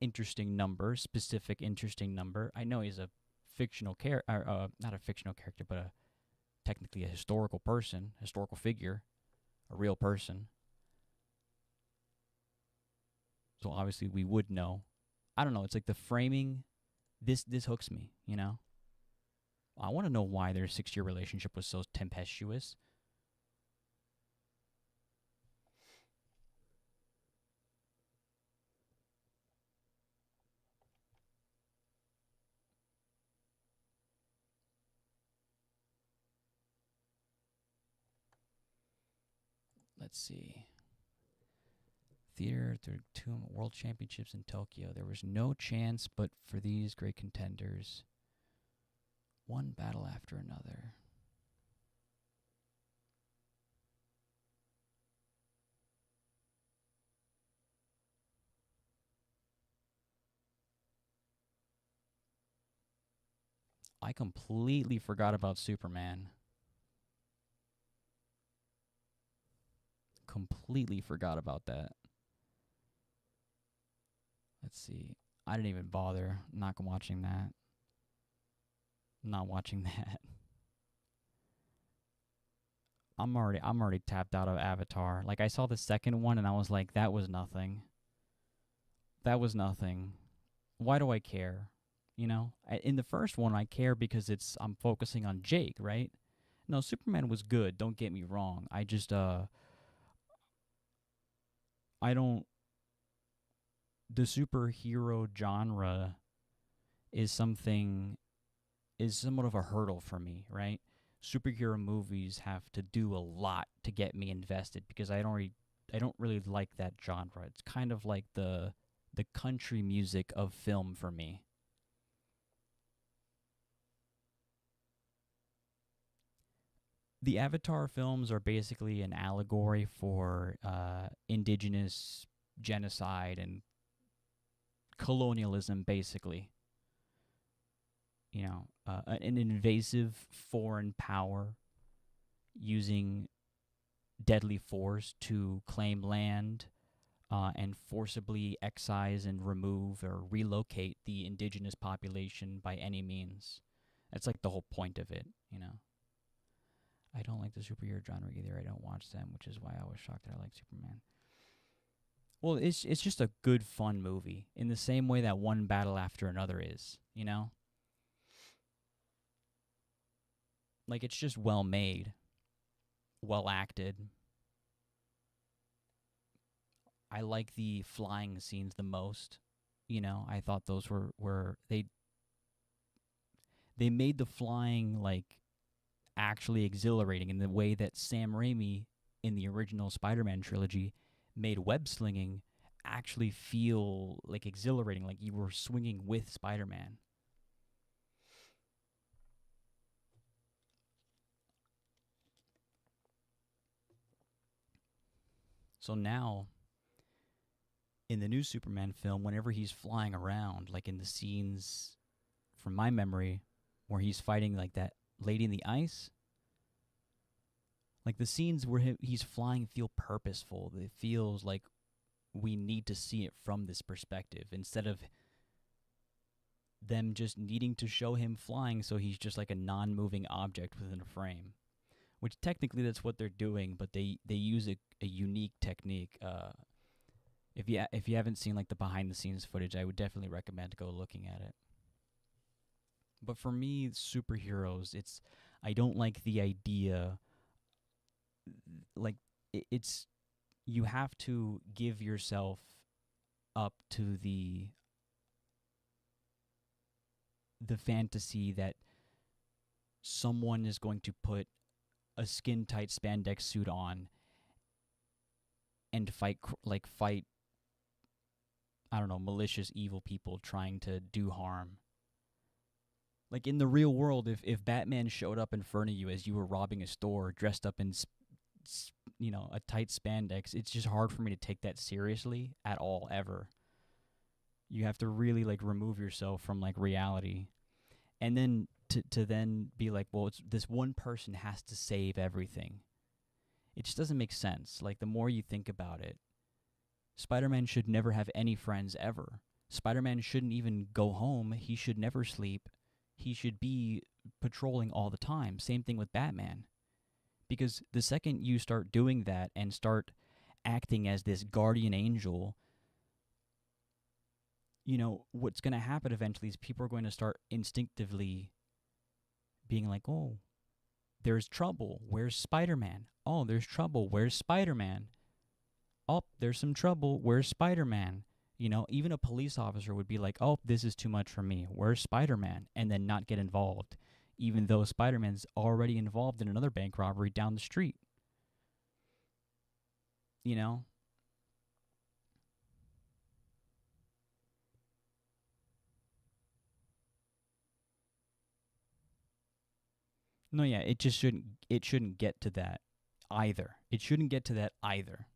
interesting number, specific interesting number. I know he's a fictional character, not a fictional character, but technically a historical person, historical figure, a real person. So obviously we would know. I don't know, it's like the framing, this hooks me, you know? I want to know why their 6-year relationship was so tempestuous. Let's see. Theater, 2 World Championships in Tokyo. There was no chance but for these great contenders. One battle after another. I completely forgot about Superman. Completely forgot about that. Let's see. I didn't even bother. Not watching that. Not watching that. I'm already tapped out of Avatar. Like, I saw the second one and I was like, that was nothing. That was nothing. Why do I care? You know? In the first one, I care because I'm focusing on Jake, right? No, Superman was good, don't get me wrong. I just, I don't... The superhero genre is somewhat of a hurdle for me, right? Superhero movies have to do a lot to get me invested because I don't really like that genre. It's kind of like the country music of film for me. The Avatar films are basically an allegory for indigenous genocide and colonialism, basically. You know, an invasive foreign power using deadly force to claim land and forcibly excise and remove or relocate the indigenous population by any means. That's like the whole point of it, you know. I don't like the superhero genre either. I don't watch them, which is why I was shocked that I like Superman. Well, it's just a good, fun movie in the same way that One Battle After Another is, you know? Like, it's just well made, well acted. I like the flying scenes the most. You know, I thought those were they made the flying, like, actually exhilarating in the way that Sam Raimi in the original Spider-Man trilogy made web slinging actually feel like exhilarating, like you were swinging with Spider-Man. So now, in the new Superman film, whenever he's flying around, like in the scenes, from my memory, where he's fighting like that lady in the ice, like the scenes where he's flying feel purposeful. It feels like we need to see it from this perspective instead of them just needing to show him flying so he's just like a non-moving object within a frame. Which technically that's what they're doing, but they use a unique technique. If you haven't seen like the behind the scenes footage, I would definitely recommend go looking at it. But for me, superheroes, I don't like the idea, like it's you have to give yourself up to the fantasy that someone is going to put a skin-tight spandex suit on and fight, I don't know, malicious, evil people trying to do harm. Like, in the real world, if Batman showed up in front of you as you were robbing a store dressed up in, a tight spandex, it's just hard for me to take that seriously at all, ever. You have to really, remove yourself from, reality. And then to then be like, well, this one person has to save everything. It just doesn't make sense. Like, the more you think about it, Spider-Man should never have any friends ever. Spider-Man shouldn't even go home. He should never sleep. He should be patrolling all the time. Same thing with Batman. Because the second you start doing that and start acting as this guardian angel, what's going to happen eventually is people are going to start instinctively being like, oh, there's trouble. Where's Spider-Man? Oh, there's trouble. Where's Spider-Man? Oh, there's some trouble. Where's Spider-Man? Even a police officer would be like, oh, this is too much for me. Where's Spider-Man? And then not get involved, even though Spider-Man's already involved in another bank robbery down the street. No, yeah, it shouldn't get to that either. It shouldn't get to that either.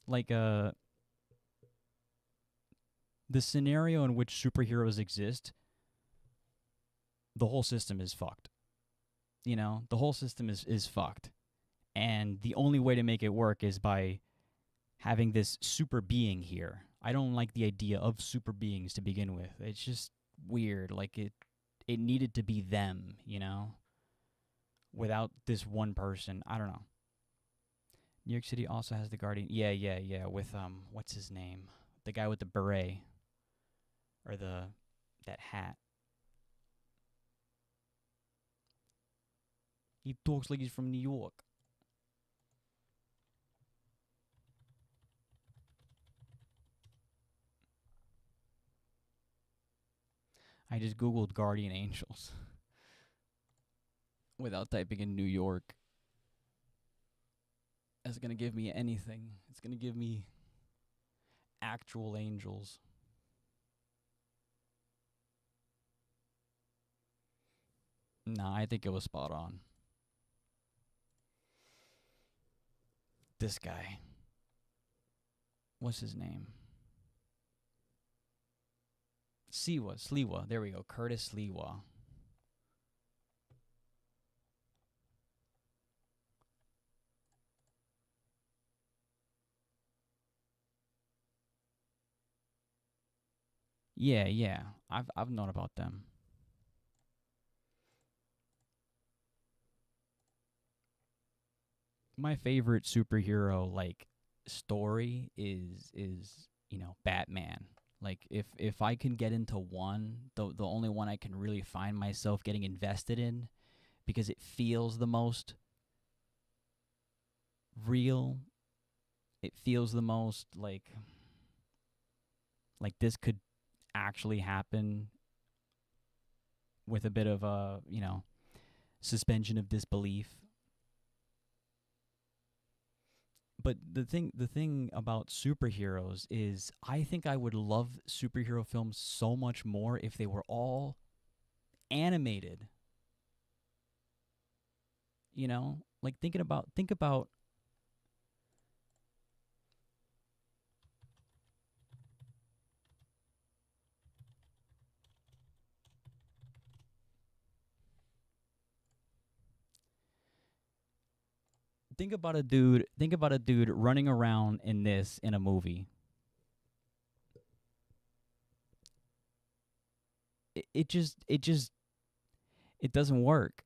Like, the scenario in which superheroes exist, the whole system is fucked. The whole system is fucked. And the only way to make it work is by having this super being here. I don't like the idea of super beings to begin with. It's just weird. Like, it needed to be them, without this one person. I don't know. New York City also has the Guardian. Yeah, with, what's his name? The guy with the beret. Or that hat. He talks like he's from New York. I just Googled Guardian Angels without typing in New York. It's going to give me anything. It's going to give me actual angels. Nah, I think it was spot on. This guy. What's his name? Sliwa. There we go. Curtis Sliwa. Yeah. I've known about them. My favorite superhero story is Batman. Like, if I can get into one, the only one I can really find myself getting invested in, because it feels the most real. It feels the most like this could actually happen, with a bit of a, suspension of disbelief. But the thing about superheroes is, I think I would love superhero films so much more if they were all animated. Think about Think about a dude running around in a movie. It doesn't work,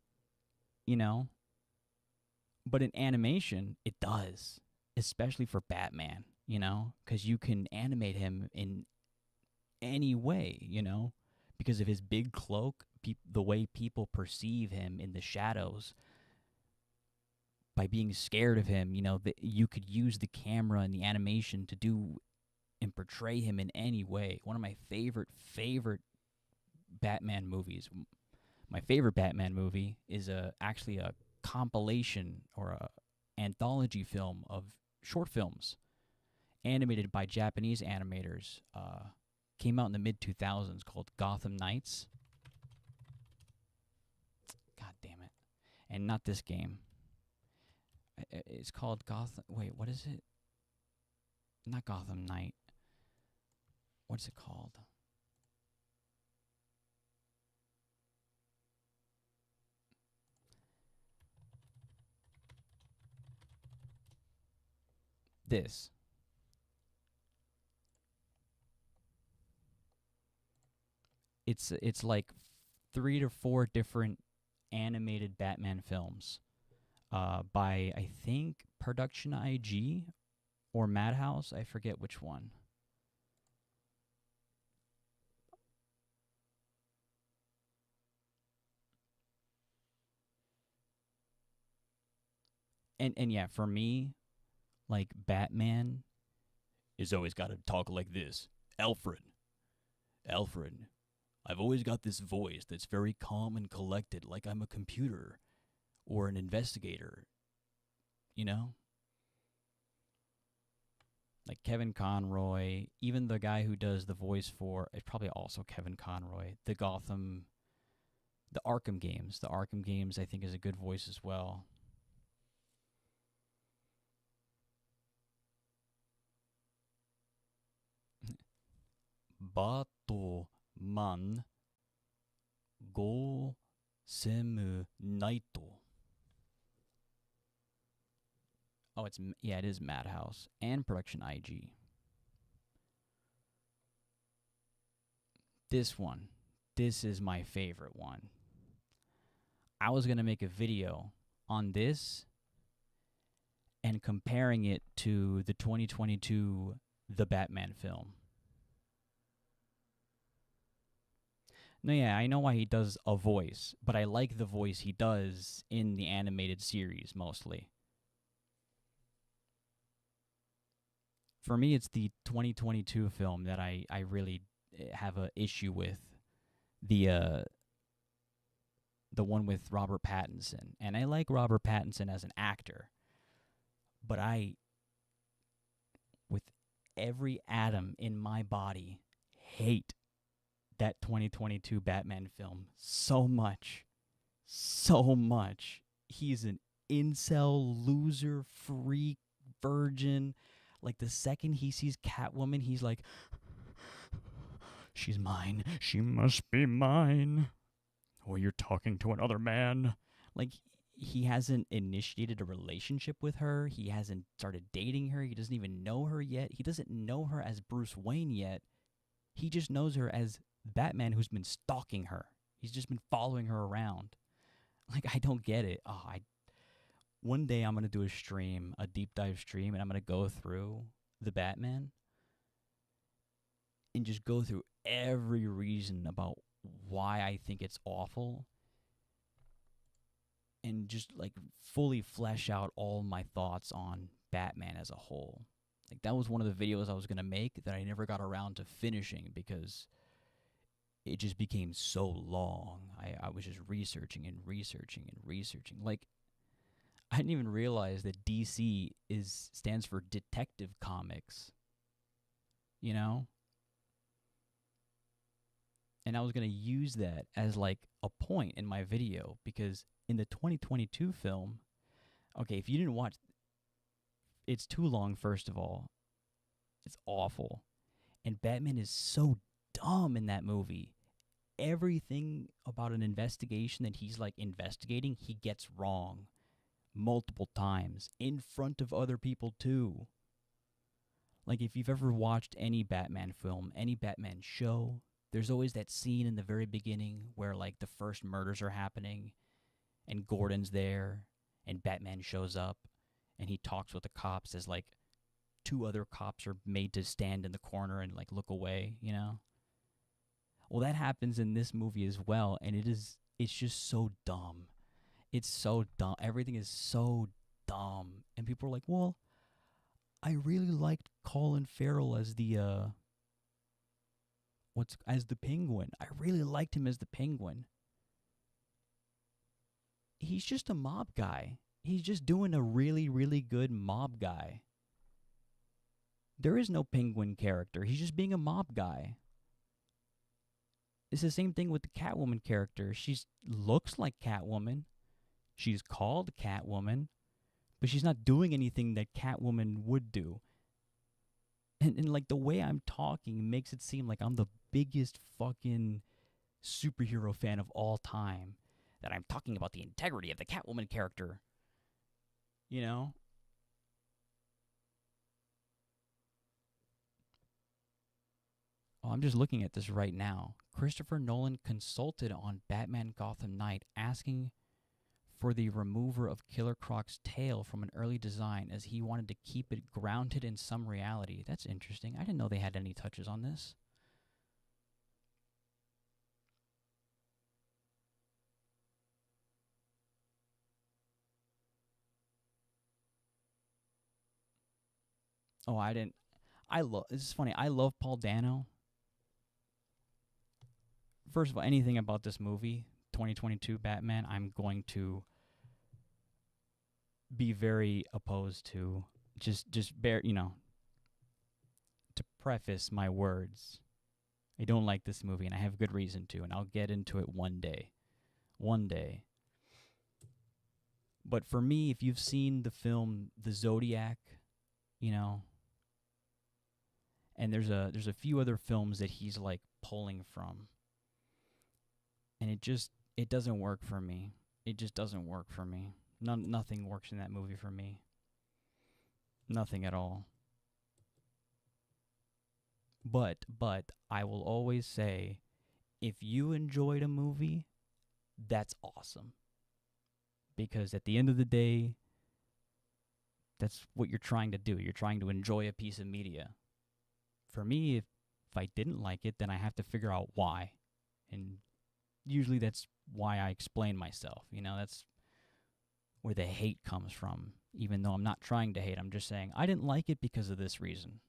But in animation, it does, especially for Batman, because you can animate him in any way, because of his big cloak, the way people perceive him in the shadows, by being scared of him, you could use the camera and the animation to do and portray him in any way. One of my favorite Batman movies. My favorite Batman movie is actually a compilation or a anthology film of short films animated by Japanese animators. Came out in the mid-2000s, called Gotham Knights. God damn it. And not this game. It's called Gotham... Wait, what is it? Not Gotham Knight. What's it called? This. It's like 3 to 4 different animated Batman films by, I think, Production IG or Madhouse. I forget which one. And yeah, for me, like, Batman is always got to talk like this. Alfred, I've always got this voice that's very calm and collected, like I'm a computer or an investigator, Like Kevin Conroy, even the guy who does the voice for, it's probably also Kevin Conroy, the Arkham games. The Arkham games, I think, is a good voice as well. Batman go semu naito. Oh, it is Madhouse and Production IG. This is my favorite one. I was going to make a video on this and comparing it to the 2022 The Batman film. No, yeah, I know why he does a voice, but I like the voice he does in the animated series mostly. For me, it's the 2022 film that I really have an issue with. The one with Robert Pattinson. And I like Robert Pattinson as an actor. But with every atom in my body, hate that 2022 Batman film so much. So much. He's an incel, loser, freak, virgin. Like, the second he sees Catwoman, he's like, she's mine. She must be mine. Or you're talking to another man. Like, he hasn't initiated a relationship with her. He hasn't started dating her. He doesn't even know her yet. He doesn't know her as Bruce Wayne yet. He just knows her as Batman, who's been stalking her. He's just been following her around. Like, I don't get it. One day I'm going to do a stream, a deep dive stream, and I'm going to go through the Batman and just go through every reason about why I think it's awful and just, like, fully flesh out all my thoughts on Batman as a whole. Like, that was one of the videos I was going to make that I never got around to finishing because it just became so long. I was just researching and researching and researching. Like, I didn't even realize that DC stands for Detective Comics. You know? And I was going to use that as, like, a point in my video because in the 2022 film, okay, if you didn't watch, it's too long, first of all. It's awful. And Batman is so dumb in that movie. Everything about an investigation that he's, like, investigating, he gets wrong multiple times in front of other people too. Like, if you've ever watched any Batman film, any Batman show, there's always that scene in the very beginning where, like, the first murders are happening and Gordon's there and Batman shows up and he talks with the cops as, like, 2 other cops are made to stand in the corner and, like, look away, you know? Well, that happens in this movie as well, and it's just so dumb. It's so dumb. Everything is so dumb. And people are like, well, I really liked Colin Farrell as the as the Penguin. I really liked him as the Penguin. He's just a mob guy. He's just doing a really, really good mob guy. There is no Penguin character. He's just being a mob guy. It's the same thing with the Catwoman character. She looks like Catwoman. She's called Catwoman, but she's not doing anything that Catwoman would do. And like the way I'm talking makes it seem like I'm the biggest fucking superhero fan of all time. That I'm talking about the integrity of the Catwoman character. You know? Oh, I'm just looking at this right now. Christopher Nolan consulted on Batman Gotham Knight asking for the remover of Killer Croc's tail from an early design as he wanted to keep it grounded in some reality. That's interesting. I didn't know they had any touches on this. Oh, I didn't. This is funny. I love Paul Dano. First of all, anything about this movie, 2022 Batman, I'm going to be very opposed to. Just bear, to preface my words. I don't like this movie, and I have good reason to, and I'll get into it one day. One day. But for me, if you've seen the film The Zodiac, and there's a few other films that he's like pulling from, and it doesn't work for me. It just doesn't work for me. Nothing works in that movie for me. Nothing at all. But I will always say, if you enjoyed a movie, that's awesome. Because at the end of the day, that's what you're trying to do. You're trying to enjoy a piece of media. For me, if I didn't like it, then I have to figure out why. And usually that's why I explain myself. That's where the hate comes from. Even though I'm not trying to hate, I'm just saying, I didn't like it because of this reason.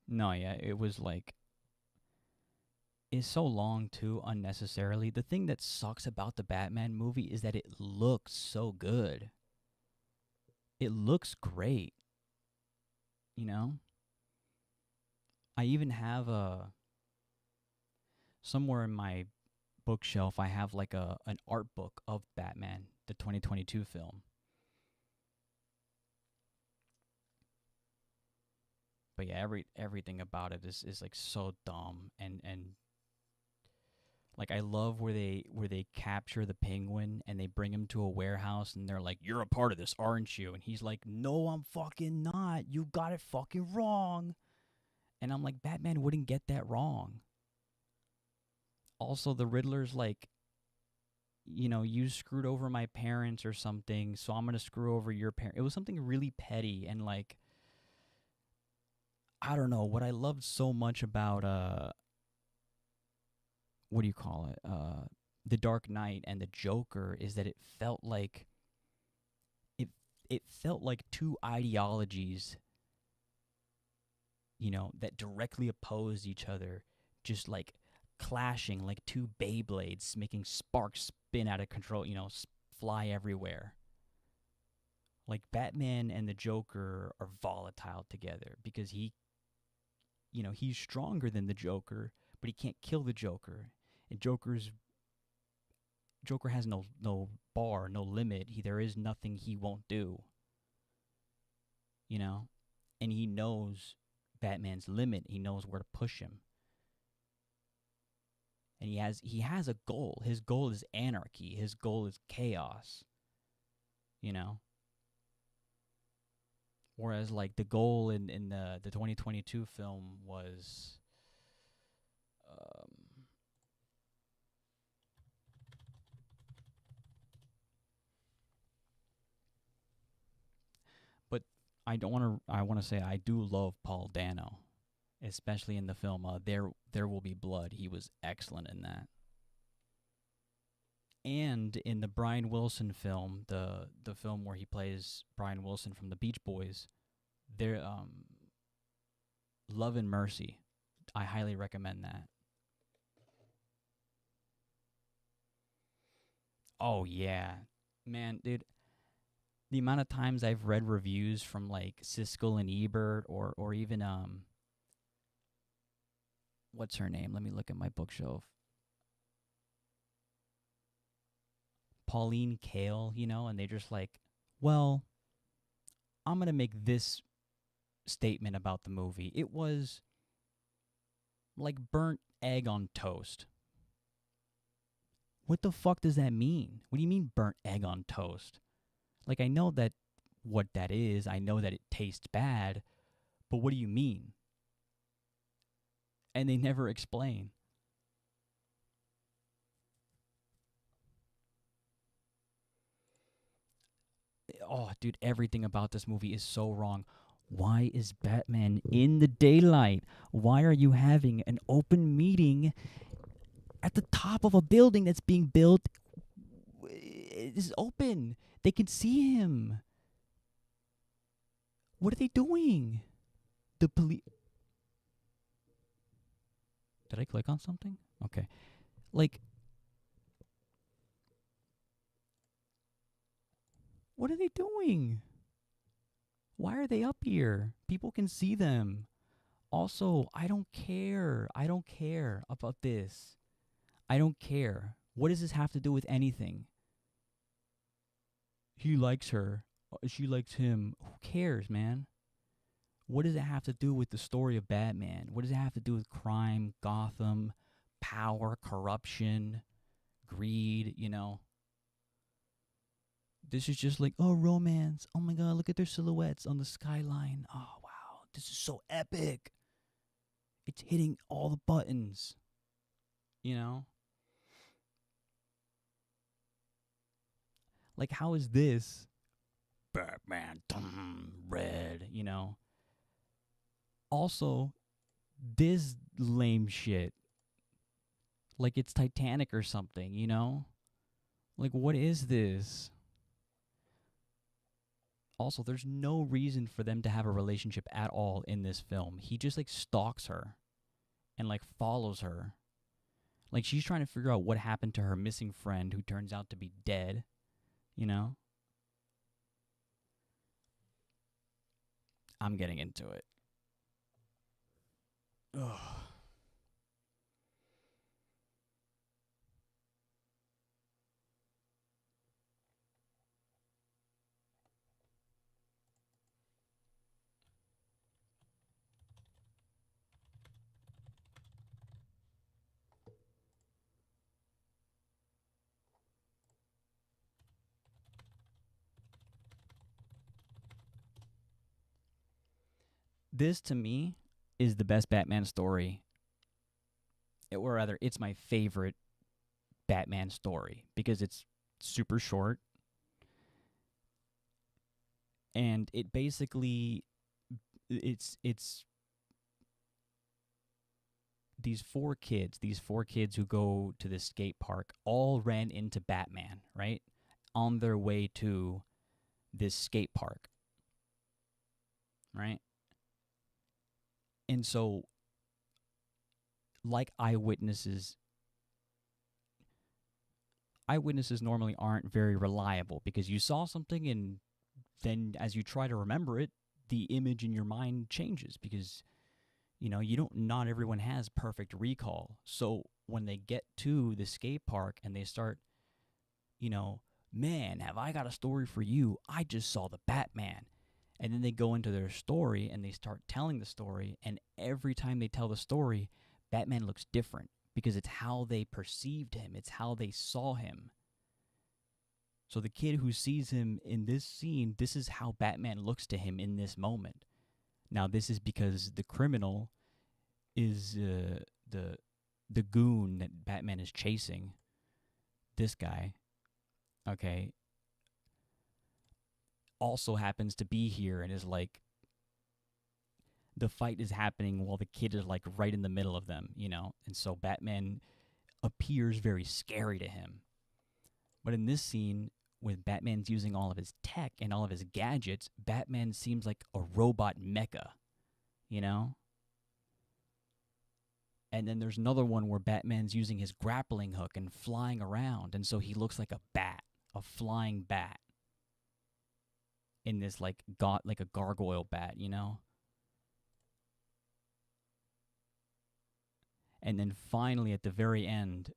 No, yeah, it was like, it's so long too, unnecessarily. The thing that sucks about the Batman movie is that it looks so good. It looks great. I even have somewhere in my bookshelf, I have like an art book of Batman, the 2022 film. But yeah, everything about it is like so dumb, and like I love where they capture the Penguin and they bring him to a warehouse and they're like, "You're a part of this, aren't you?" And he's like, "No, I'm fucking not. You got it fucking wrong." And I'm like, Batman wouldn't get that wrong. Also, the Riddler's like, you screwed over my parents or something, so I'm gonna screw over your parents. It was something really petty, and like, I don't know, what I loved so much about what do you call it? The Dark Knight and the Joker is that it felt like two ideologies, that directly opposed each other, just like clashing like two Beyblades, making sparks spin out of control, fly everywhere. Like Batman and the Joker are volatile together because he's stronger than the Joker, but he can't kill the Joker. And Joker has no bar, no limit. There is nothing he won't do. And he knows Batman's limit. He knows where to push him. And he has a goal. His goal is anarchy. His goal is chaos. Whereas like the goal in the 2022 film was I want to say I do love Paul Dano, especially in the film There Will Be Blood. He was excellent in that. And in the Brian Wilson film, the film where he plays Brian Wilson from the Beach Boys, there Love and Mercy. I highly recommend that. Oh yeah. Man, dude, the amount of times I've read reviews from like Siskel and Ebert or even what's her name? Let me look at my bookshelf. Pauline Kael, and they're just like, well, I'm going to make this statement about the movie. It was like burnt egg on toast. What the fuck does that mean? What do you mean burnt egg on toast? Like, I know that what that is. I know that it tastes bad, but what do you mean? And they never explain. Oh, dude, everything about this movie is so wrong. Why is Batman in the daylight? Why are you having an open meeting at the top of a building that's being built? It's open. They can see him. What are they doing? The police... Did I click on something? Okay. Like... What are they doing? Why are they up here? People can see them. Also, I don't care. I don't care about this. I don't care. What does this have to do with anything? He likes her. She likes him. Who cares, man? What does it have to do with the story of Batman? What does it have to do with crime, Gotham, power, corruption, greed, This is just like, oh, romance. Oh my God, look at their silhouettes on the skyline. Oh, wow, this is so epic. It's hitting all the buttons, Like, how is this Batman, red, Also, this lame shit. Like, it's Titanic or something, Like, what is this? Also, there's no reason for them to have a relationship at all in this film. He just, like, stalks her and, like, follows her. Like, she's trying to figure out what happened to her missing friend who turns out to be dead, I'm getting into it. Ugh. This, to me, is the best Batman story. Or rather, it's my favorite Batman story because it's super short. And it basically, it's these four kids who go to the skate park all ran into Batman, right? On their way to this skate park, right? And so, like eyewitnesses normally aren't very reliable because you saw something and then as you try to remember it, the image in your mind changes because, not everyone has perfect recall. So when they get to the skate park and they start, man, have I got a story for you? I just saw the Batman. And then they go into their story and they start telling the story. And every time they tell the story, Batman looks different because it's how they perceived him. It's how they saw him. So the kid who sees him in this scene, this is how Batman looks to him in this moment. Now, this is because the criminal is the goon that Batman is chasing. This guy. Okay. also happens to be here and is like, the fight is happening while the kid is like right in the middle of them, you know? And so Batman appears very scary to him. But in this scene, with Batman's using all of his tech and all of his gadgets, Batman seems like a robot mecha, you know? And then there's another one where Batman's using his grappling hook and flying around, and so he looks like a bat, a flying bat. In this like a gargoyle bat, you know? And then finally at the very end,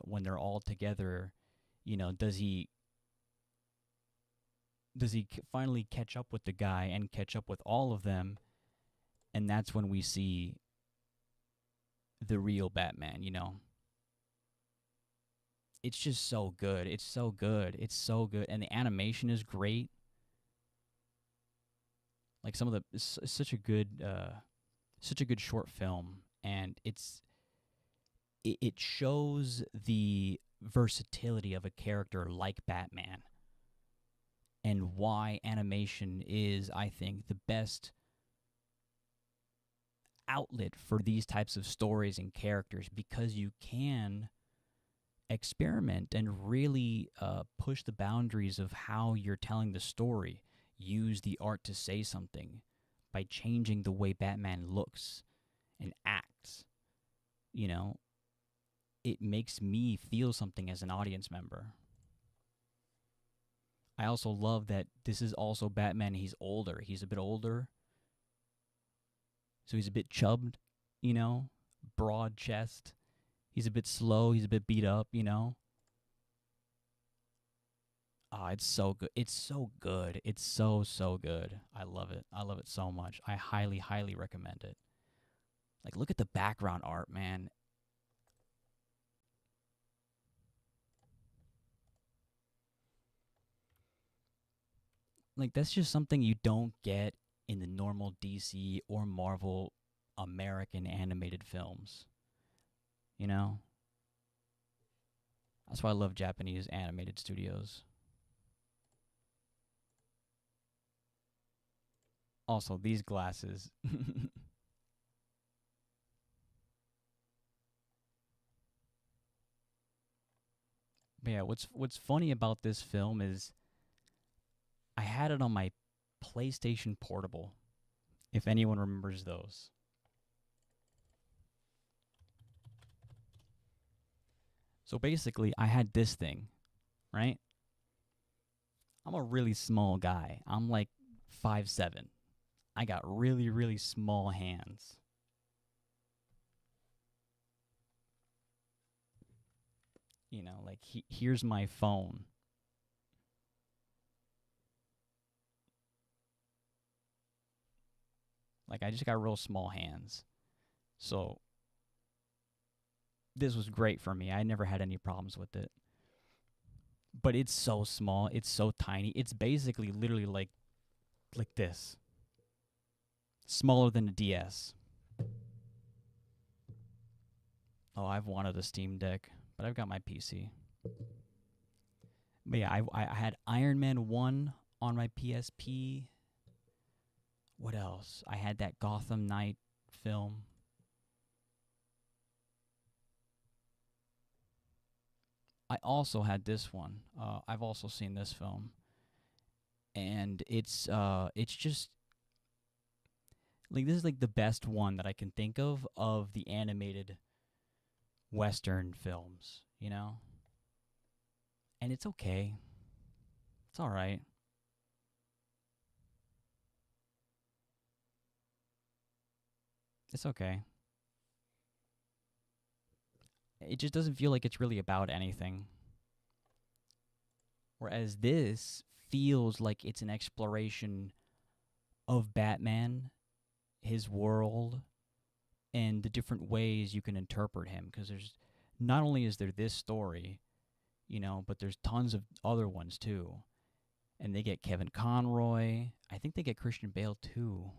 when they're all together, you know, does he finally catch up with the guy and catch up with all of them? And that's when we see the real Batman, you know? It's just so good. It's so good. It's so good. And the animation is great. Like some of the, it's such a good short film, and it shows the versatility of a character like Batman, and why animation is, I think, the best outlet for these types of stories and characters, because you can experiment and really push the boundaries of how you're telling the story. Use the art to say something by changing the way Batman looks and acts. You know, it makes me feel something as an audience member. I also love that this is also Batman. He's older. He's a bit older. So he's a bit chubbed, you know, broad chest. He's a bit slow. He's a bit beat up, you know. Oh, it's so good. It's so good. It's so good. I love it. I love it so much. I highly, highly recommend it. Like, look at the background art, man. Like, that's just something you don't get in the normal DC or Marvel American animated films. You know? That's why I love Japanese animated studios. Also, these glasses. But yeah, what's funny about this film is I had it on my PlayStation Portable, if anyone remembers those. So basically, I had this thing, right? I'm a really small guy. I'm like 5'7". I got really, really small hands. You know, like, here's my phone. Like, I just got real small hands. So, this was great for me. I never had any problems with it. But it's so small. It's so tiny. It's basically literally like this. Smaller than a DS. Oh, I've wanted a Steam Deck, but I've got my PC. But yeah, I had Iron Man 1 on my PSP. What else? I had that Gotham Knight film. I also had this one. I've also seen this film. And it's just like, this is like the best one that I can think of the animated Western films, you know? And it's okay. It's all right. It's okay. It just doesn't feel like it's really about anything. Whereas this feels like it's an exploration of Batman, his world, and the different ways you can interpret him. Because there's, not only is there this story, you know, but there's tons of other ones too. And they get Kevin Conroy. I think they get Christian Bale too.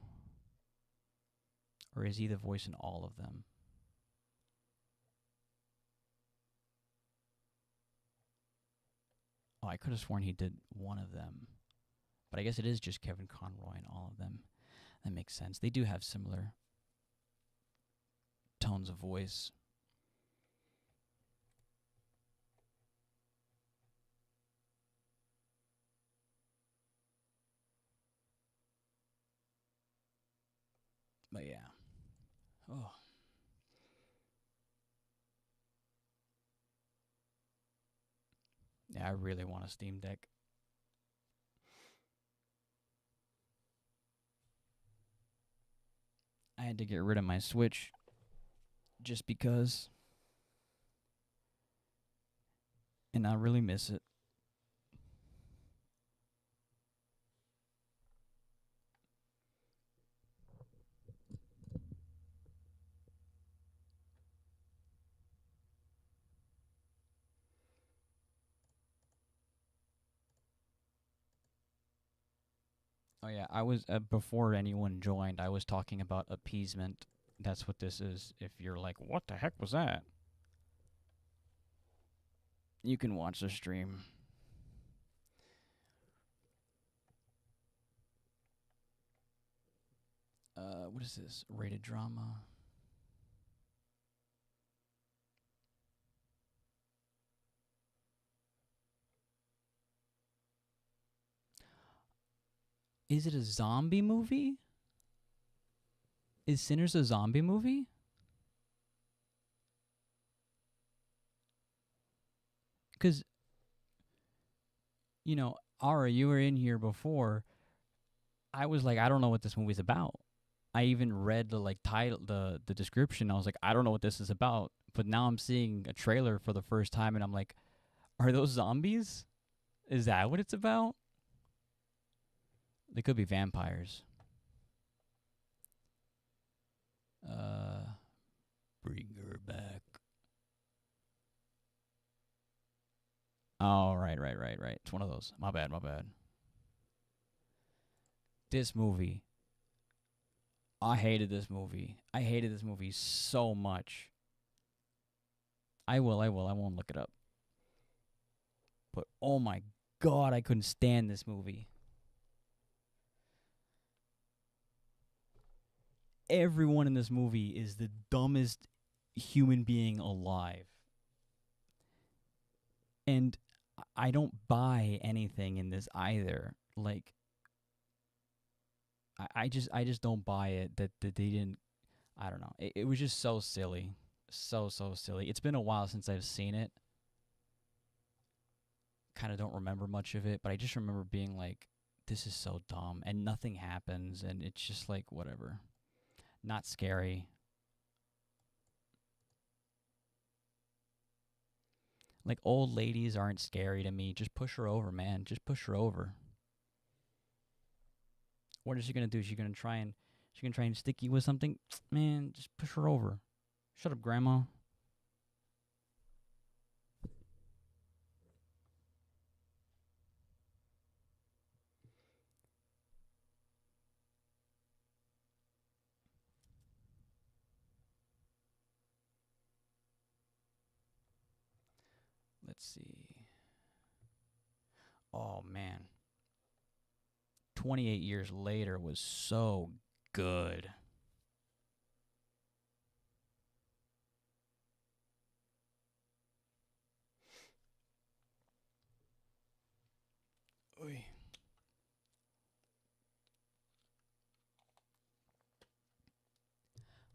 Or is he the voice in all of them? Oh, I could have sworn he did one of them. But I guess it is just Kevin Conroy and all of them. That makes sense. They do have similar tones of voice. But yeah. Oh. Yeah, I really want a Steam Deck. I had to get rid of my Switch just because. And I really miss it. Oh yeah, I was before anyone joined, I was talking about appeasement. That's what this is. If you're like, what the heck was that? You can watch the stream. What is this? Rated drama. Is it a zombie movie? Is Sinners a zombie movie? Because, you know, Ara, you were in here before. I was like, I don't know what this movie's about. I even read the like title, the description. I was like, I don't know what this is about. But now I'm seeing a trailer for the first time, and I'm like, are those zombies? Is that what it's about? They could be vampires. Bring her back. Oh, right. It's one of those. My bad. This movie. I hated this movie. I hated this movie so much. I won't look it up. But oh my god, I couldn't stand this movie. Everyone in this movie is the dumbest human being alive. And I don't buy anything in this either. Like, I just don't buy it that they didn't. I don't know. It was just so silly. So silly. It's been a while since I've seen it. Kind of don't remember much of it, but I just remember being like, this is so dumb. And nothing happens, and it's just like, whatever. Not scary. Like, old ladies aren't scary to me. Just push her over, man. Just push her over. What is she gonna do? She's gonna try and stick you with something? Man, just push her over. Shut up, Grandma. Let's see. Oh, man. 28 years later was so good. Oy.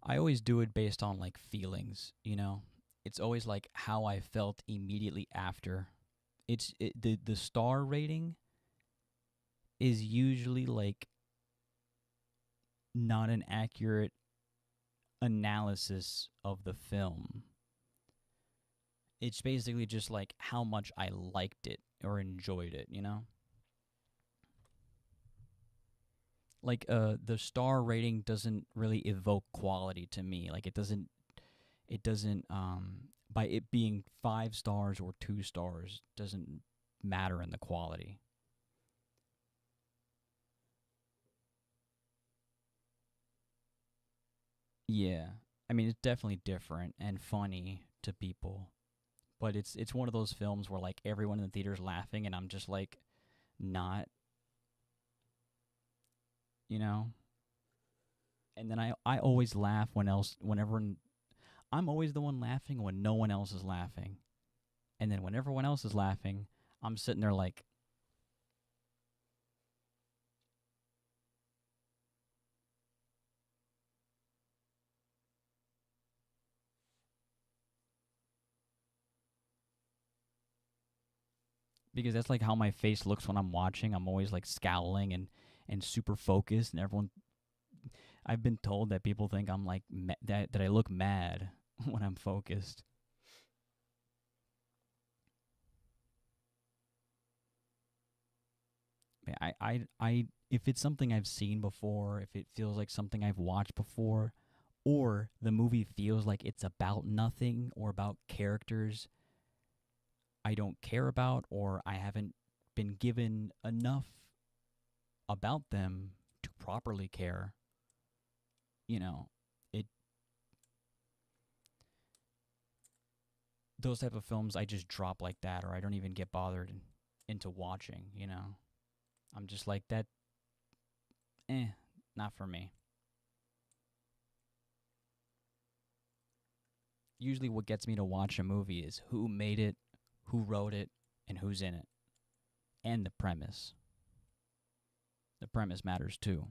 I always do it based on like feelings, you know? It's always like how I felt immediately after. The star rating is usually like not an accurate analysis of the film. It's basically just like how much I liked it or enjoyed it, you know? Like the star rating doesn't really evoke quality to me. Like it doesn't by it being 5 stars or 2 stars doesn't matter in the quality. Yeah. I mean, it's definitely different and funny to people. But it's one of those films where like everyone in the theater's laughing and I'm just like not you know? And then I always laugh I'm always the one laughing when no one else is laughing. And then when everyone else is laughing, I'm sitting there like, because that's like how my face looks when I'm watching. I'm always like scowling and super focused, and I've been told that people think I'm like that I look mad when I'm focused. I if it's something I've seen before, if it feels like something I've watched before, or the movie feels like it's about nothing or about characters I don't care about, or I haven't been given enough about them to properly care, you know, those type of films I just drop like that, or I don't even get bothered into watching, you know. I'm just like that, not for me. Usually what gets me to watch a movie is who made it, who wrote it, and who's in it. And the premise. The premise matters too.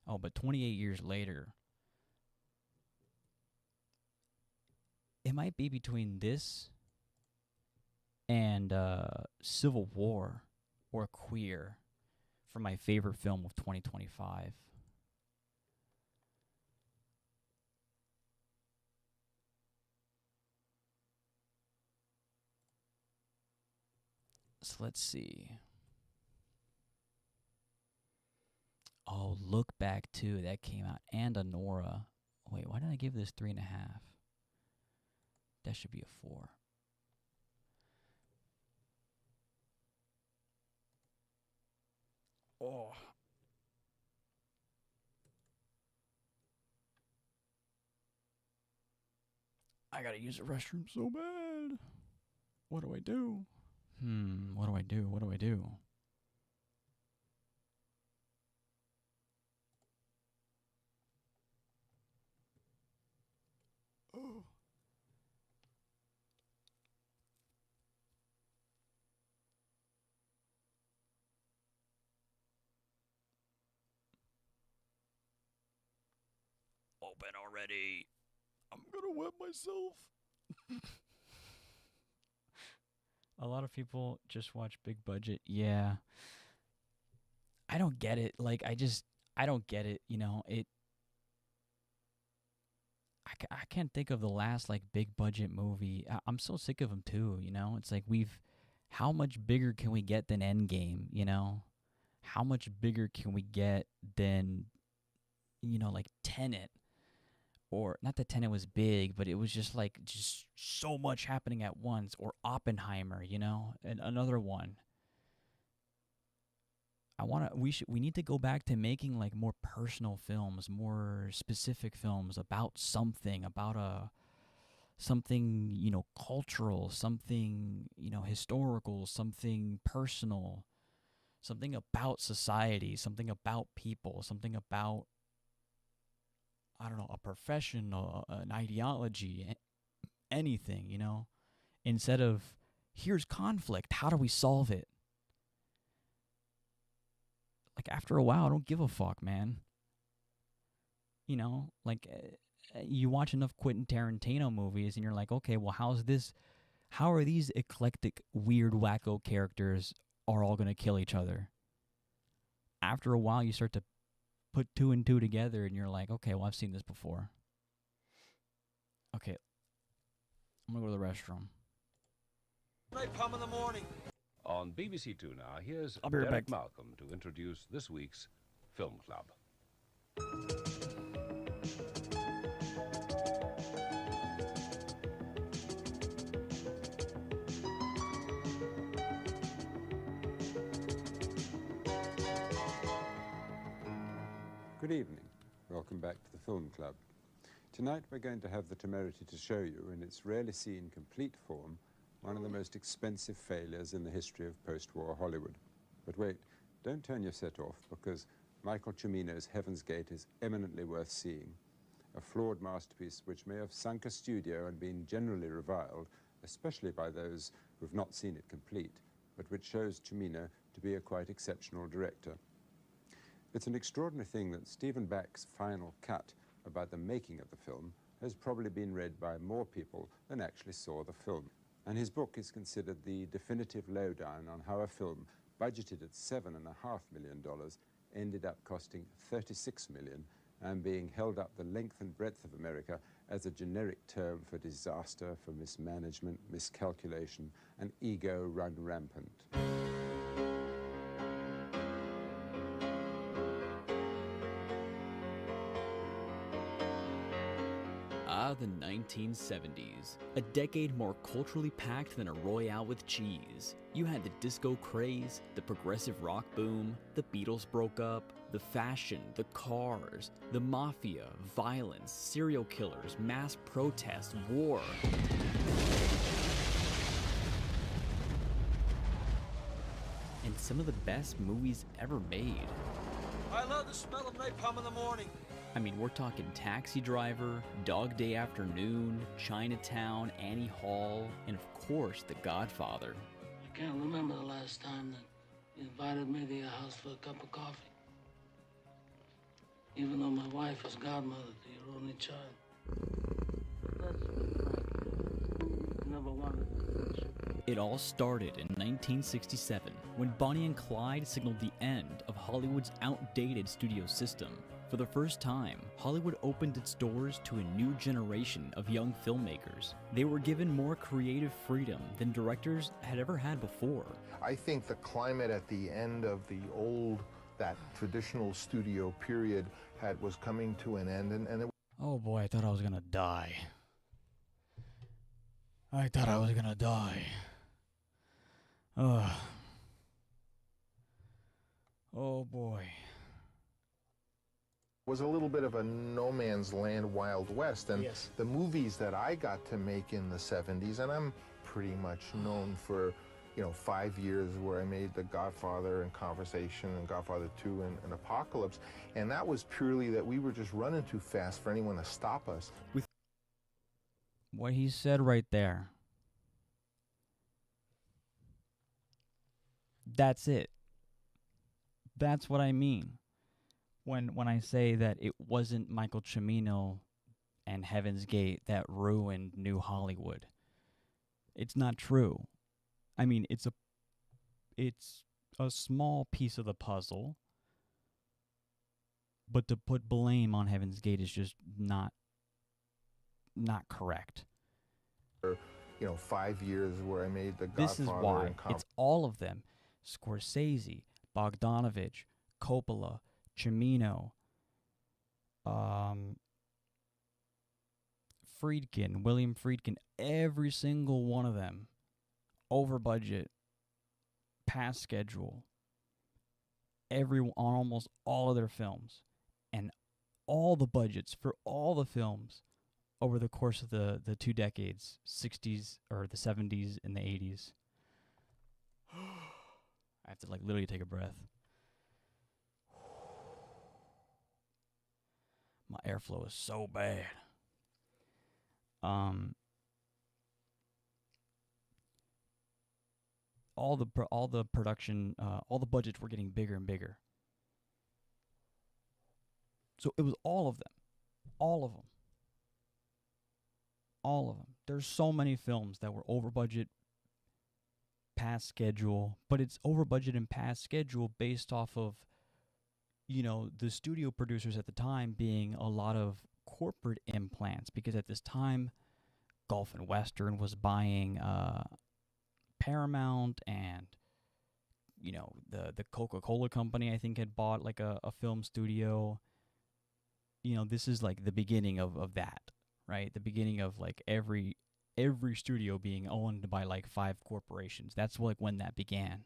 Oh, but 28 years later, it might be between this and Civil War or Queer for my favorite film of 2025. So let's see. Oh, Look Back 2, that came out. And Anora. Wait, why did I give this 3.5? That should be a 4. Oh. I gotta use the restroom so bad. What do I do? What do I do? What do I do? Oh. Open already. I'm gonna wet myself. A lot of people just watch big budget. Yeah. I don't get it. Like, I don't get it, you know. I can't think of the last, like, big budget movie. I'm so sick of them, too, you know. It's like how much bigger can we get than Endgame, you know? How much bigger can we get than, you know, like Tenet? Or, not that Tenet was big, but it was just so much happening at once. Or Oppenheimer, you know, and another one. We need to go back to making like more personal films, more specific films about something, something, you know, cultural, something, you know, historical, something personal, something about society, something about people, something about, I don't know, a profession, an ideology, anything, you know, instead of here's conflict, how do we solve it? Like, after a while, I don't give a fuck, man. You know, like, you watch enough Quentin Tarantino movies and you're like, okay, well, how are these eclectic, weird, wacko characters are all going to kill each other? After a while, you start to put 2 and 2 together and you're like, okay, well, I've seen this before. Okay, I'm going to go to the restroom. Napalm in the morning. On BBC Two now, here's Derek Malcolm to introduce this week's Film Club. Good evening. Welcome back to the Film Club. Tonight we're going to have the temerity to show you, in its rarely seen complete form, one of the most expensive failures in the history of post-war Hollywood. But wait, don't turn your set off, because Michael Cimino's Heaven's Gate is eminently worth seeing. A flawed masterpiece which may have sunk a studio and been generally reviled, especially by those who've not seen it complete, but which shows Cimino to be a quite exceptional director. It's an extraordinary thing that Stephen Back's final cut about the making of the film has probably been read by more people than actually saw the film. And his book is considered the definitive lowdown on how a film budgeted at $7.5 million ended up costing $36 million and being held up the length and breadth of America as a generic term for disaster, for mismanagement, miscalculation, and ego run rampant. The 1970s, a decade more culturally packed than a Royale with cheese. You had the disco craze, the progressive rock boom, the Beatles broke up, the fashion, the cars, the mafia, violence, serial killers, mass protest, war. And some of the best movies ever made. I love the smell of napalm in the morning. I mean, we're talking Taxi Driver, Dog Day Afternoon, Chinatown, Annie Hall, and of course, The Godfather. I can't remember the last time that you invited me to your house for a cup of coffee. Even though my wife is godmother to your only child. Let's be frank. I never wanted to. It all started in 1967, when Bonnie and Clyde signaled the end of Hollywood's outdated studio system. For the first time, Hollywood opened its doors to a new generation of young filmmakers. They were given more creative freedom than directors had ever had before. I think the climate at the end of that traditional studio period was coming to an end, and it... Oh boy, I thought I was gonna die. I thought I was gonna die. Ugh. Oh boy. Was a little bit of a no man's land Wild West, and yes. The movies that I got to make in the 70s, and I'm pretty much known for, 5 years where I made The Godfather and Conversation and Godfather 2 and Apocalypse, and that was purely that we were just running too fast for anyone to stop us. With what he said right there, that's it. That's what I mean. When I say that it wasn't Michael Cimino and Heaven's Gate that ruined New Hollywood, it's not true. I mean, it's a small piece of the puzzle, but to put blame on Heaven's Gate is just not correct. 5 years where I made The Godfather. This is why it's all of them: Scorsese, Bogdanovich, Coppola, Cimino, Friedkin, William Friedkin, every single one of them, over budget, past schedule, on almost all of their films, and all the budgets for all the films over the course of the 2 decades, 60s or the 70s and the 80s. I have to literally take a breath. My airflow is so bad. All the production, all the budgets were getting bigger and bigger. So it was all of them. All of them. All of them. There's so many films that were over budget, past schedule, but it's over budget and past schedule based off of, the studio producers at the time being a lot of corporate implants, because at this time, Gulf and Western was buying Paramount, and the Coca-Cola company I think had bought a film studio. This is the beginning of that, right? The beginning of every studio being owned by 5 corporations. That's when that began.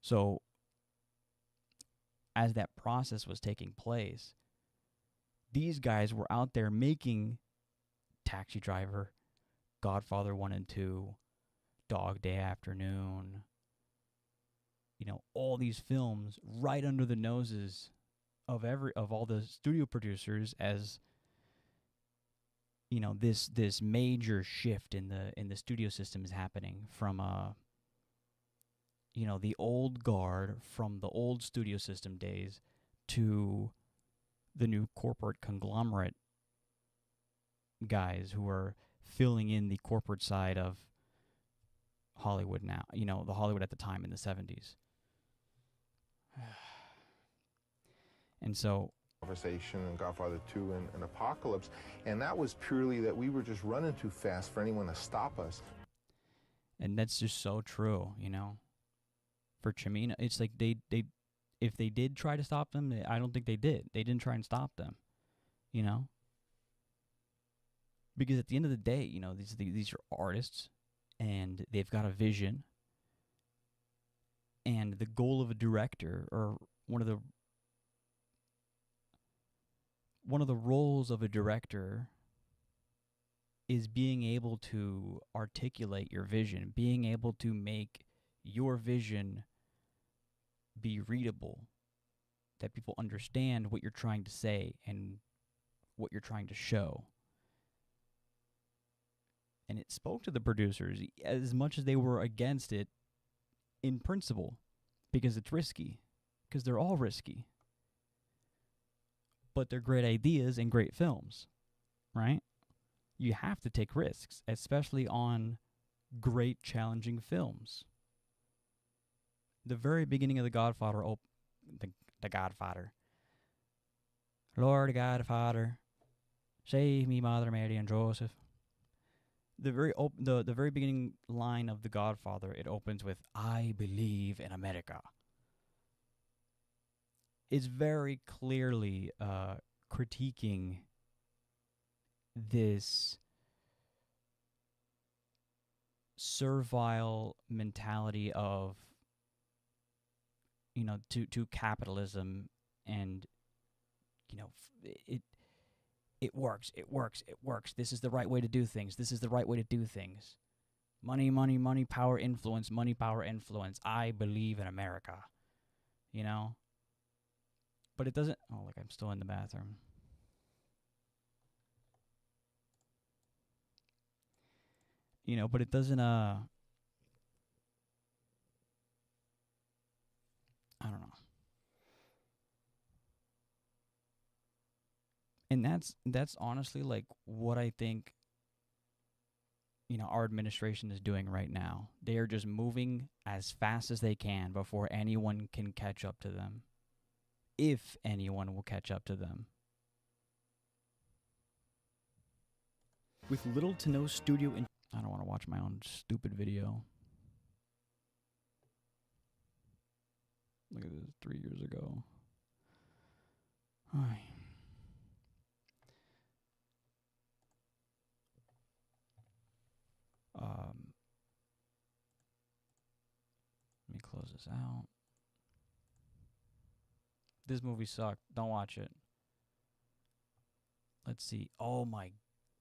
So as that process was taking place, these guys were out there making Taxi Driver, Godfather 1 and 2, Dog Day Afternoon, you know, all these films right under the noses of all the studio producers, as you know, this major shift in the studio system is happening from you know, the old guard, from the old studio system days to the new corporate conglomerate guys who are filling in the corporate side of Hollywood now, you know, the Hollywood at the time in the 70s. And so Conversation and Godfather 2 and Apocalypse, and that was purely that we were just running too fast for anyone to stop us. And that's just so true, you know. For Cimino, it's like they if they did try to stop them, I don't think they did. They didn't try and stop them, you know. Because at the end of the day, you know, these are artists, and they've got a vision. And the goal of a director, or one of the roles of a director, is being able to articulate your vision, being able to make your vision be readable, that people understand what you're trying to say and what you're trying to show. And it spoke to the producers as much as they were against it in principle, because it's risky, because they're all risky. But they're great ideas and great films, right? You have to take risks, especially on great, challenging films. The very beginning of The Godfather, the Godfather. Lord Godfather, save me, Mother Mary and Joseph. The very beginning line of The Godfather, it opens with, "I believe in America." It's very clearly critiquing this servile mentality of, you know, to capitalism, and, you know, it works. This is the right way to do things. Money, money, money, power, influence. Money, power, influence. I believe in America. You know? But it doesn't... Oh, look, I'm still in the bathroom. You know, but it doesn't, I don't know. And that's honestly, like, what I think, you know, our administration is doing right now. They are just moving as fast as they can before anyone can catch up to them. If anyone will catch up to them. With little to no studio... I don't want to watch my own stupid video. Look at this, 3 years ago. Hi. Let me close this out. This movie sucked. Don't watch it. Let's see. Oh my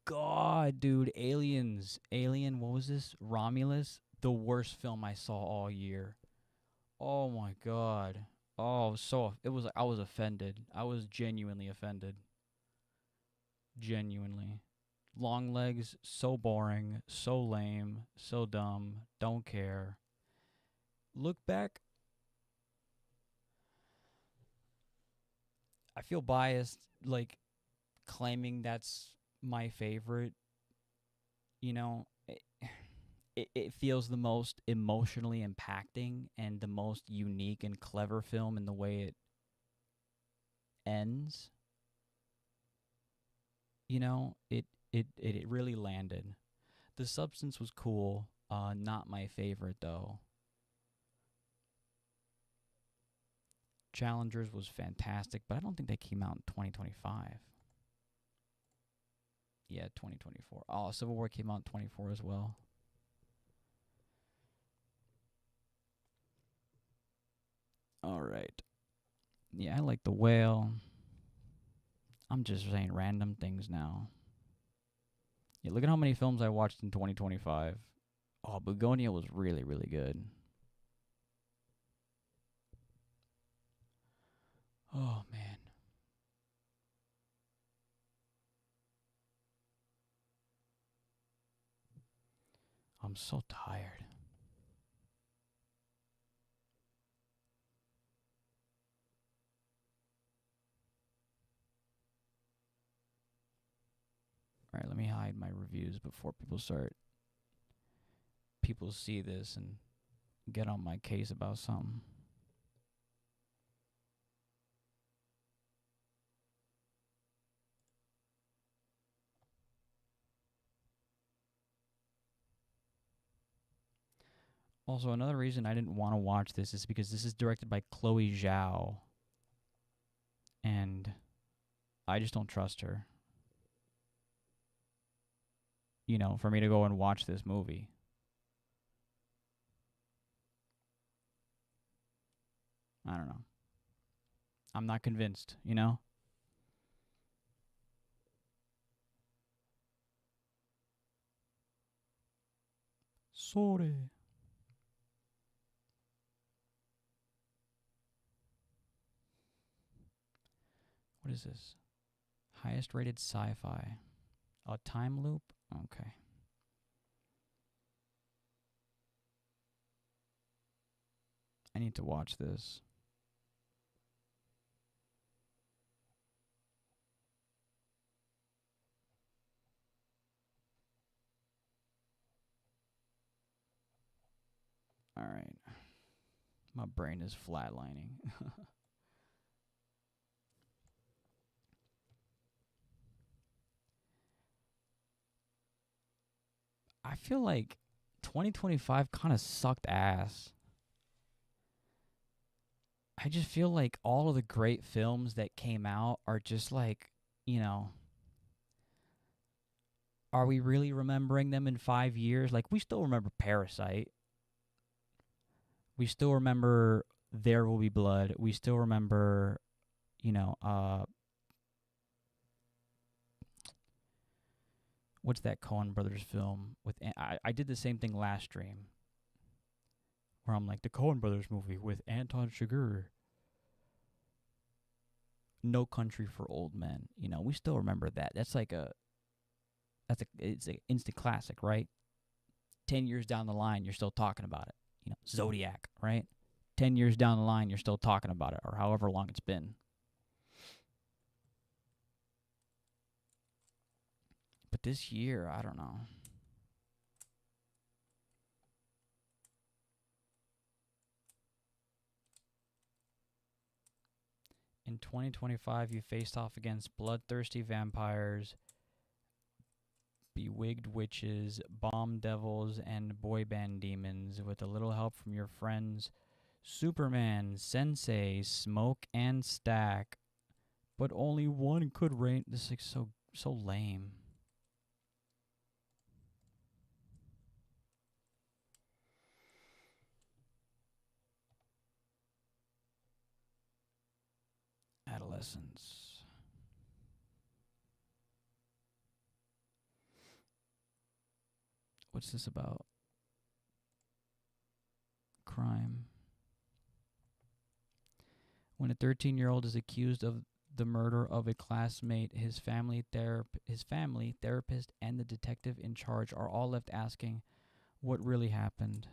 God, dude. Aliens. Alien, what was this? Romulus? The worst film I saw all year. Oh my God. Oh, I was offended. I was genuinely offended. Genuinely. Long legs, so boring, so lame, so dumb, don't care. Look back. I feel biased, like, claiming that's my favorite. You know, it feels the most emotionally impacting and the most unique and clever film in the way it ends. You know, it really landed. The substance was cool, not my favorite though. Challengers was fantastic, but I don't think they came out in 2025. Yeah, 2024. Oh, Civil War came out in 24 as well. All right. Yeah, I like The Whale. I'm just saying random things now. Yeah, look at how many films I watched in 2025. Oh, Begonia was really, really good. Oh, man. I'm so tired. All right, let me hide my reviews before people see this and get on my case about something. Also, another reason I didn't want to watch this is because this is directed by Chloe Zhao. And I just don't trust her. You know, for me to go and watch this movie. I don't know. I'm not convinced, you know? Sorry. What is this? Highest rated sci-fi. A time loop? Okay. I need to watch this. All right. My brain is flatlining. I feel like 2025 kind of sucked ass. I just feel like all of the great films that came out are just like, you know, are we really remembering them in 5 years? Like, we still remember Parasite. We still remember There Will Be Blood. We still remember, you know, what's that Coen Brothers film with? I did the same thing last stream, where I'm like, the Coen Brothers movie with Anton Chigurh. No Country for Old Men. You know, we still remember that. It's an instant classic, right? 10 years down the line, you're still talking about it. You know, Zodiac, right? 10 years down the line, you're still talking about it, or however long it's been. But this year, I don't know. In 2025, you faced off against bloodthirsty vampires, bewigged witches, bomb devils, and boy band demons with a little help from your friends Superman, Sensei, Smoke, and Stack. But only one could reign. This is like so lame. Adolescence. What's this about? Crime. When a 13-year-old is accused of the murder of a classmate, his family, therapist, and the detective in charge are all left asking what really happened.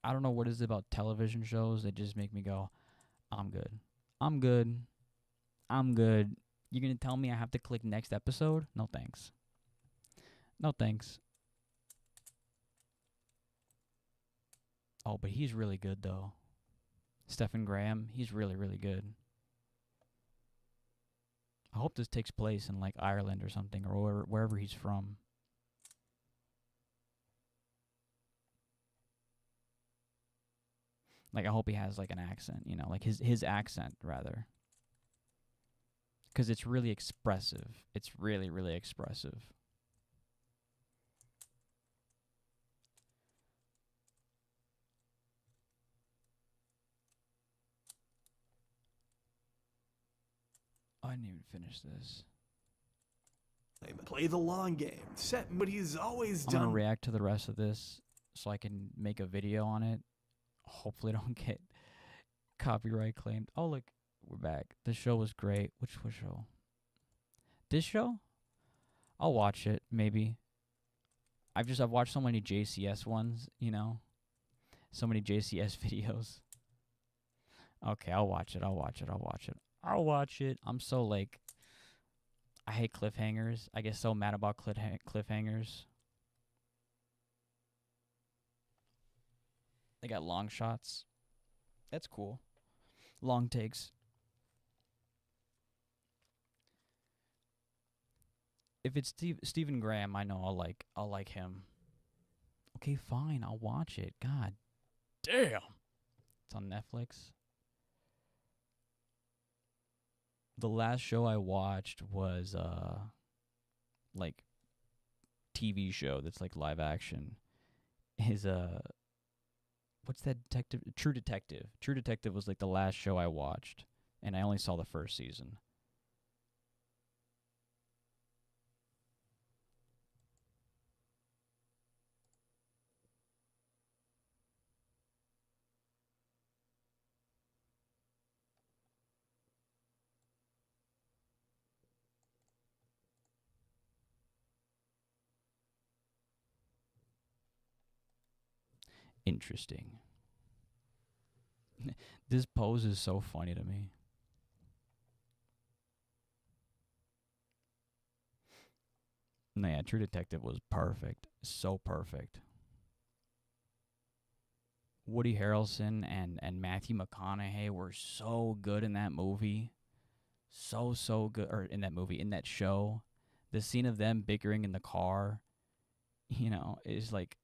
I don't know what it is about television shows that just make me go, I'm good. I'm good. I'm good. You're going to tell me I have to click next episode? No thanks. No thanks. Oh, but he's really good, though. Stephen Graham, he's really, really good. I hope this takes place in, like, Ireland or something, or wherever he's from. Like, I hope he has, like, an accent, you know, like his accent, rather. Because it's really expressive. It's really, really expressive. I didn't even finish this. Play the long game. Set what he's always I'm done. gonna react to the rest of this so I can make a video on it. Hopefully, I don't get copyright claimed. Oh, look, we're back. The show was great. Which show? This show? I'll watch it, maybe. I've watched so many JCS ones, you know? So many JCS videos. Okay, I'll watch it. I'm so, like, I hate cliffhangers. I get so mad about cliffhangers. They got long shots. That's cool. Long takes. If it's Stephen Graham, I know I'll like him. Okay, fine, I'll watch it. God damn. It's on Netflix. The last show I watched was like TV show that's like live action. Is what's that detective? True Detective. True Detective was like the last show I watched, and I only saw the first season. Interesting. This pose is so funny to me. No, yeah, True Detective was perfect. So perfect. Woody Harrelson and Matthew McConaughey were so good in that movie. So good. Or in that show. The scene of them bickering in the car, you know, is like,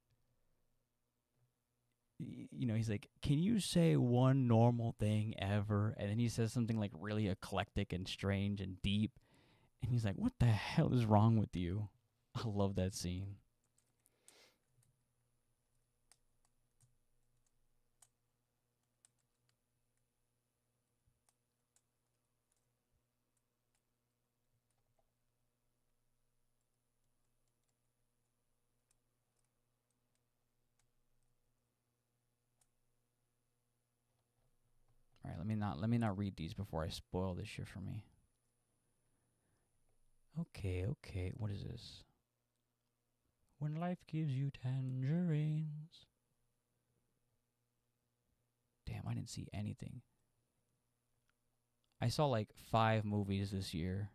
you know, he's like, can you say one normal thing ever? And then he says something like really eclectic and strange and deep. And he's like, what the hell is wrong with you? I love that scene. All right, let me not read these before I spoil this shit for me. Okay, what is this? When life gives you tangerines. Damn, I didn't see anything. I saw like 5 movies this year.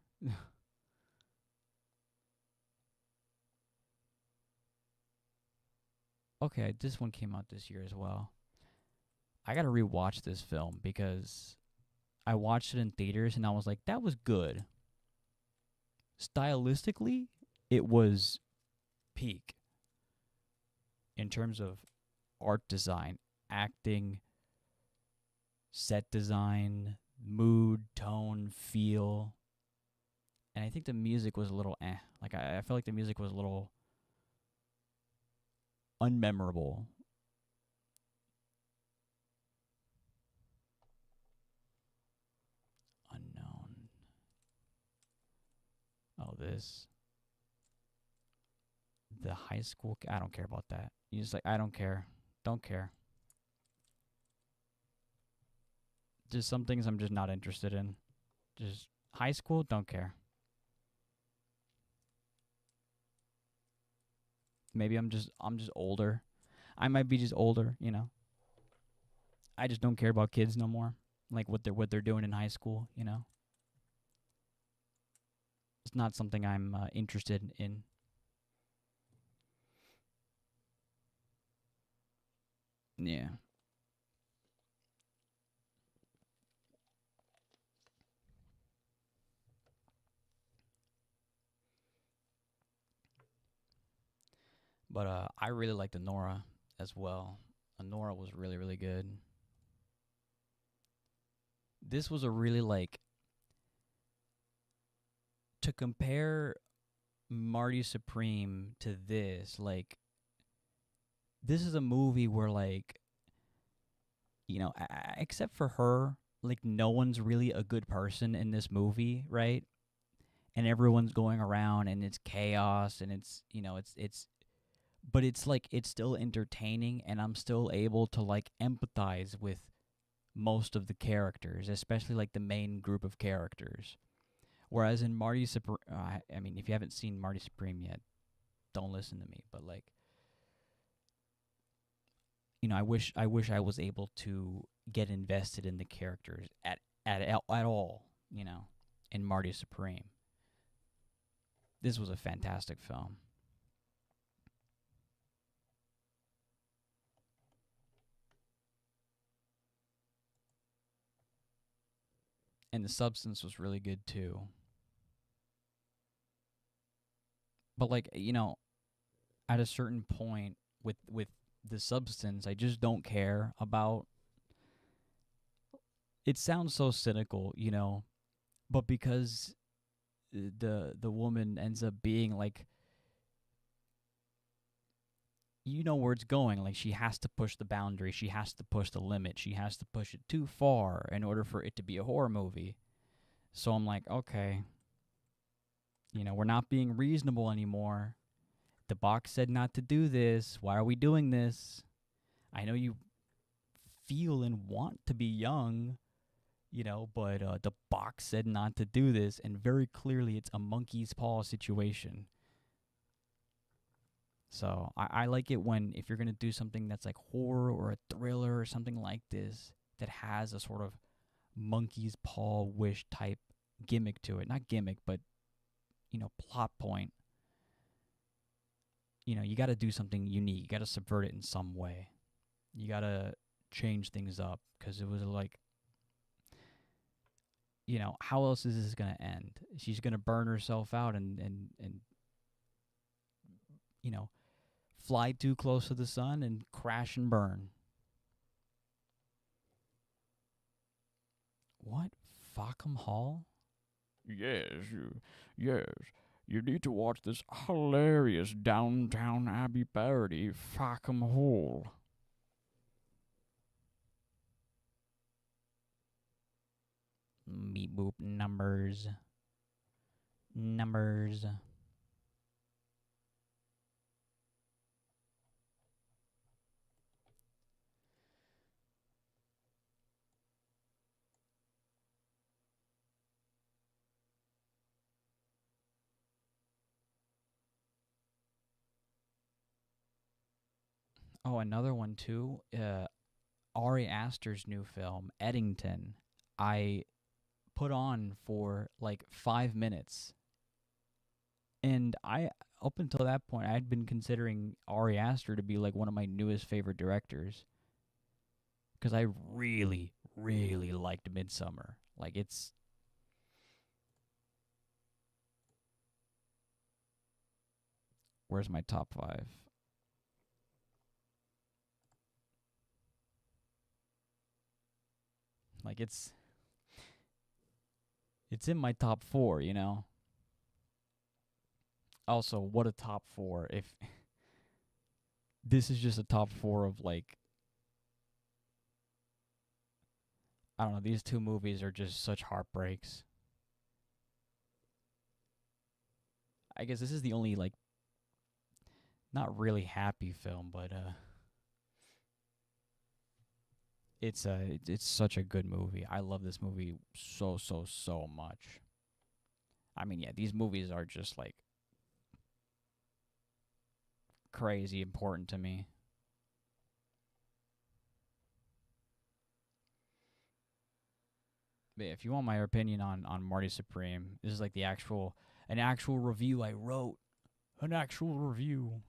Okay, this one came out this year as well. I gotta rewatch this film because I watched it in theaters and I was like, that was good. Stylistically, it was peak. In terms of art design, acting, set design, mood, tone, feel. And I think the music was a little Like, I felt like the music was a little unmemorable. Unknown. Oh, this. The high school. I don't care about that. You just like, I don't care. Don't care. Just some things I'm just not interested in. Just high school, don't care. Maybe I'm just older. I might be just older, you know. I just don't care about kids no more. Like what they're doing in high school, you know. It's not something I'm interested in. Yeah. But I really liked Nora as well. Nora was really, really good. This was a really, like, to compare Marty Supreme to this, like, this is a movie where, like, you know, except for her, like no one's really a good person in this movie, right? And everyone's going around and it's chaos and it's, you know, it's but it's like it's still entertaining and I'm still able to like empathize with most of the characters, especially like the main group of characters. Whereas in Marty Supreme, I mean, if you haven't seen Marty Supreme yet, don't listen to me. But like, you know, I wish I was able to get invested in the characters at all. You know, in Marty Supreme. This was a fantastic film. And the substance was really good too. But like, you know, at a certain point with the substance, I just don't care about. It sounds so cynical, you know, but because the woman ends up being like, you know where it's going. Like, she has to push the boundary. She has to push the limit. She has to push it too far in order for it to be a horror movie. So I'm like, okay, you know, we're not being reasonable anymore. The box said not to do this. Why are we doing this? I know you feel and want to be young, you know, but the box said not to do this, and very clearly it's a monkey's paw situation. So I like it when, if you're going to do something that's like horror or a thriller or something like this, that has a sort of monkey's paw wish type gimmick to it. Not gimmick, but, you know, plot point. You know, you got to do something unique. You got to subvert it in some way. You got to change things up, because it was like, you know, how else is this going to end? She's going to burn herself out and you know, fly too close to the sun and crash and burn. What? Fackham Hall? Yes, you need to watch this hilarious Downtown Abbey parody, Fackham Hall. Beep boop numbers. Oh, another one too. Ari Aster's new film, Eddington. I put on for like 5 minutes. And up until that point, I had been considering Ari Aster to be like one of my newest favorite directors. Because I really, really liked Midsommar. Like, it's... Where's my top 5? Like, it's in my top 4, you know? Also, what a top 4. If this is just a top 4 of, like, I don't know, these two movies are just such heartbreaks. I guess this is the only, like, not really happy film, but it's such a good movie. I love this movie so much. I mean, yeah, these movies are just like crazy important to me. But yeah, if you want my opinion on Marty Supreme, this is like an actual review I wrote. An actual review.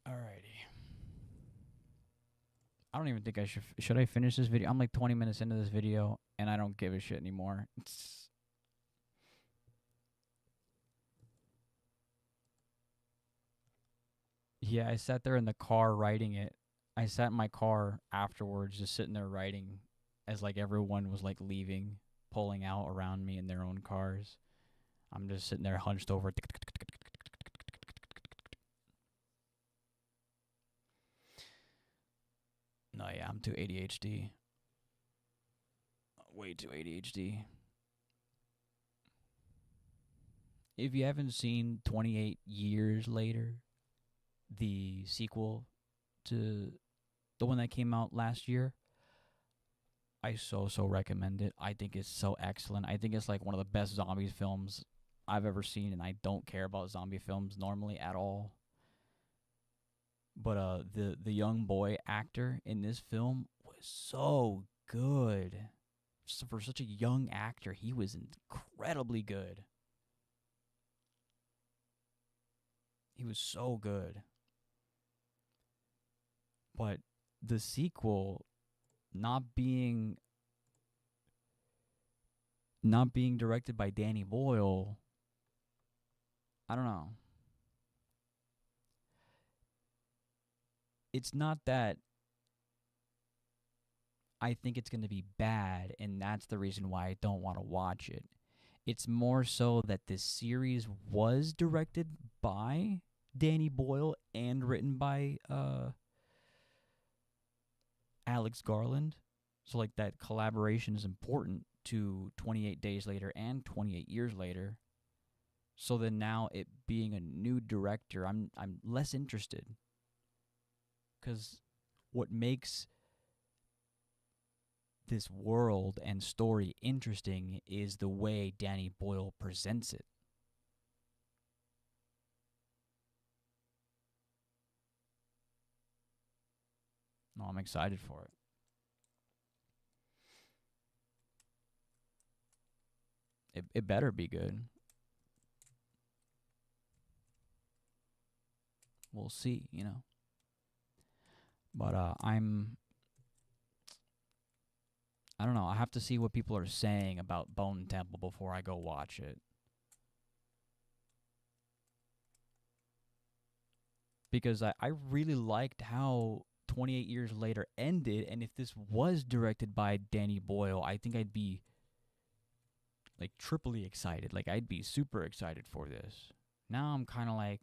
Alrighty. I don't even think I should I finish this video? I'm like 20 minutes into this video, and I don't give a shit anymore. Yeah, I sat there in the car writing it. I sat in my car afterwards, just sitting there writing as like everyone was like leaving. pulling out around me in their own cars. I'm just sitting there hunched over. No, yeah, I'm too ADHD. Way too ADHD. If you haven't seen 28 Years Later, the sequel to the one that came out last year, I so recommend it. I think it's so excellent. I think it's like one of the best zombie films I've ever seen, and I don't care about zombie films normally at all. But the young boy actor in this film was so good. So for such a young actor, he was incredibly good. He was so good. But the sequel not being directed by Danny Boyle, I don't know. It's not that I think it's going to be bad, and that's the reason why I don't want to watch it. It's more so that this series was directed by Danny Boyle and written by Alex Garland. So, like, that collaboration is important to 28 Days Later and 28 Years Later. So then now it being a new director, I'm less interested. Because what makes this world and story interesting is the way Danny Boyle presents it. No, I'm excited for it. It better be good. We'll see, you know. But I don't know. I have to see what people are saying about Bone Temple before I go watch it. Because I really liked how 28 Years Later ended, and if this was directed by Danny Boyle, I think I'd be like triply excited. Like, I'd be super excited for this. Now I'm kind of like,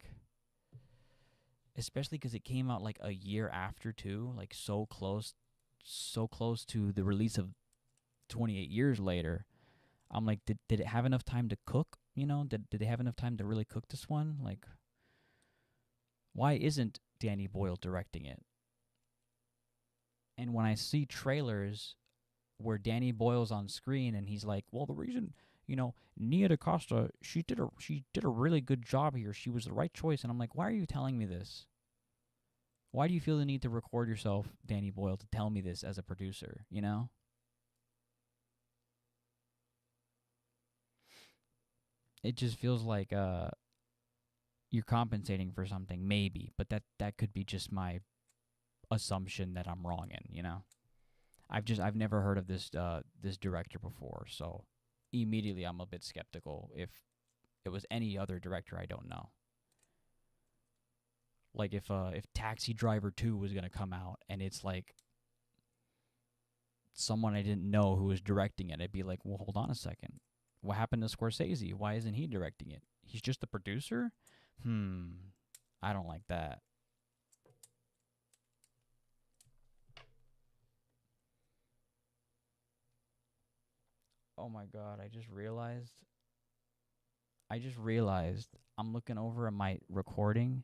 especially because it came out like a year after too, like so close to the release of 28 Years Later. I'm like, did it have enough time to cook? You know, did they have enough time to really cook this one? Like, why isn't Danny Boyle directing it? And when I see trailers where Danny Boyle's on screen and he's like, well, the reason, you know, Nia DaCosta, she did a really good job here. She was the right choice. And I'm like, why are you telling me this? Why do you feel the need to record yourself, Danny Boyle, to tell me this as a producer, you know? It just feels like you're compensating for something, maybe, but that could be just my assumption that I'm wrong in, you know? I've never heard of this this director before, so immediately I'm a bit skeptical if it was any other director I don't know. Like if Taxi Driver 2 was going to come out and it's like someone I didn't know who was directing it, I'd be like, well, hold on a second. What happened to Scorsese? Why isn't he directing it? He's just the producer? I don't like that. Oh my God, I just realized I'm looking over at my recording.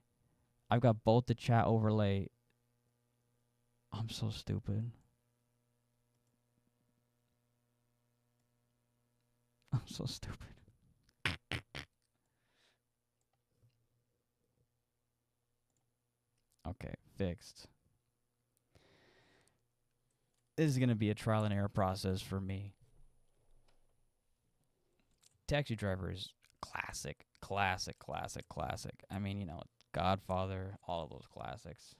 I've got both the chat overlay. I'm so stupid. I'm so stupid. Okay, fixed. This is going to be a trial and error process for me. Taxi Driver is classic. I mean, you know, Godfather, all of those classics.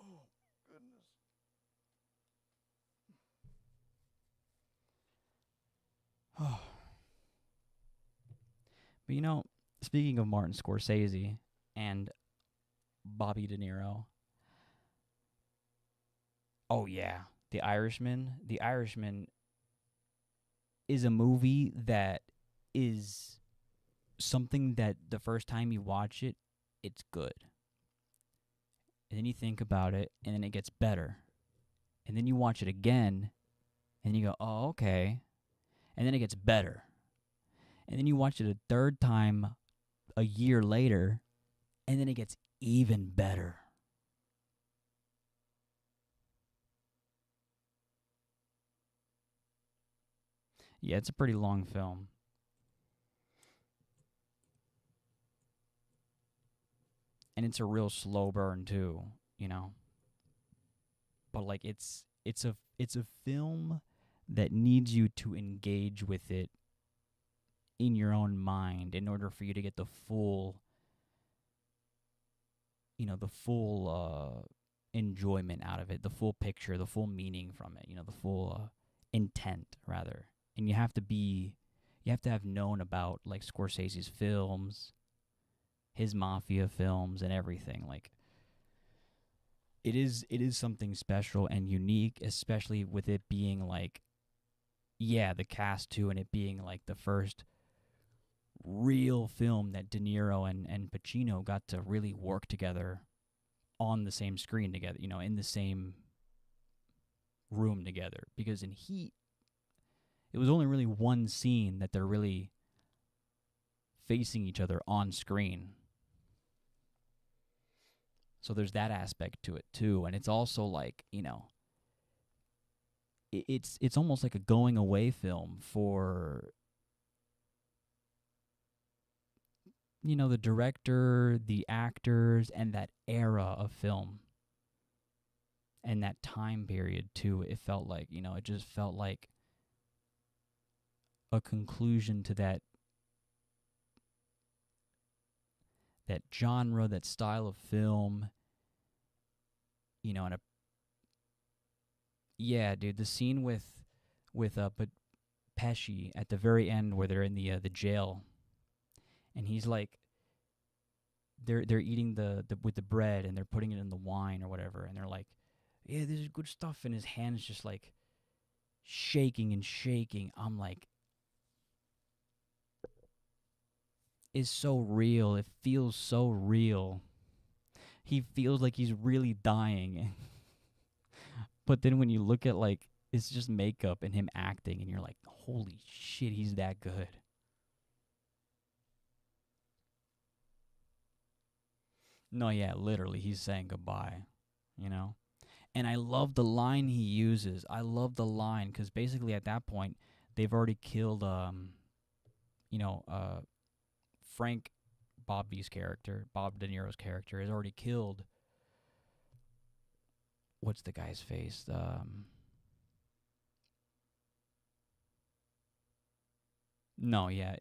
Oh, goodness. But you know, speaking of Martin Scorsese and Bobby De Niro. Oh yeah, The Irishman. The Irishman is a movie that is something that the first time you watch it, it's good. And then you think about it, and then it gets better. And then you watch it again, and you go, oh, okay. And then it gets better. And then you watch it a third time a year later, and then it gets even better. Yeah, it's a pretty long film. And it's a real slow burn too, you know. But like it's a film that needs you to engage with it in your own mind in order for you to get the full enjoyment out of it, the full picture, the full meaning from it, the full intent rather. And you have to have known about like Scorsese's films, his mafia films and everything. Like it is something special and unique, especially with it being like, yeah, the cast too, and it being like the first real film that De Niro and Pacino got to really work together on the same screen together, in the same room together. Because in Heat, it was only really one scene that they're really facing each other on screen. So there's that aspect to it too, and it's also like, it's almost like a going away film for the director, the actors, and that era of film. And that time period too. It felt like, it just felt like a conclusion to that genre, that style of film, and dude, the scene with Pesci at the very end where they're in the jail, and he's like, they're eating the with the bread and they're putting it in the wine or whatever, and they're like, yeah, this is good stuff, and his hand's just like shaking and shaking. I'm like, is so real. It feels so real. He feels like he's really dying. But then when you look at, like, it's just makeup and him acting, and you're like, holy shit, he's that good. No, yeah, literally, he's saying goodbye, And I love the line he uses. I love the line, because basically at that point, they've already killed, Frank, Bob De Niro's character, has already killed, what's the guy's face? No, yeah.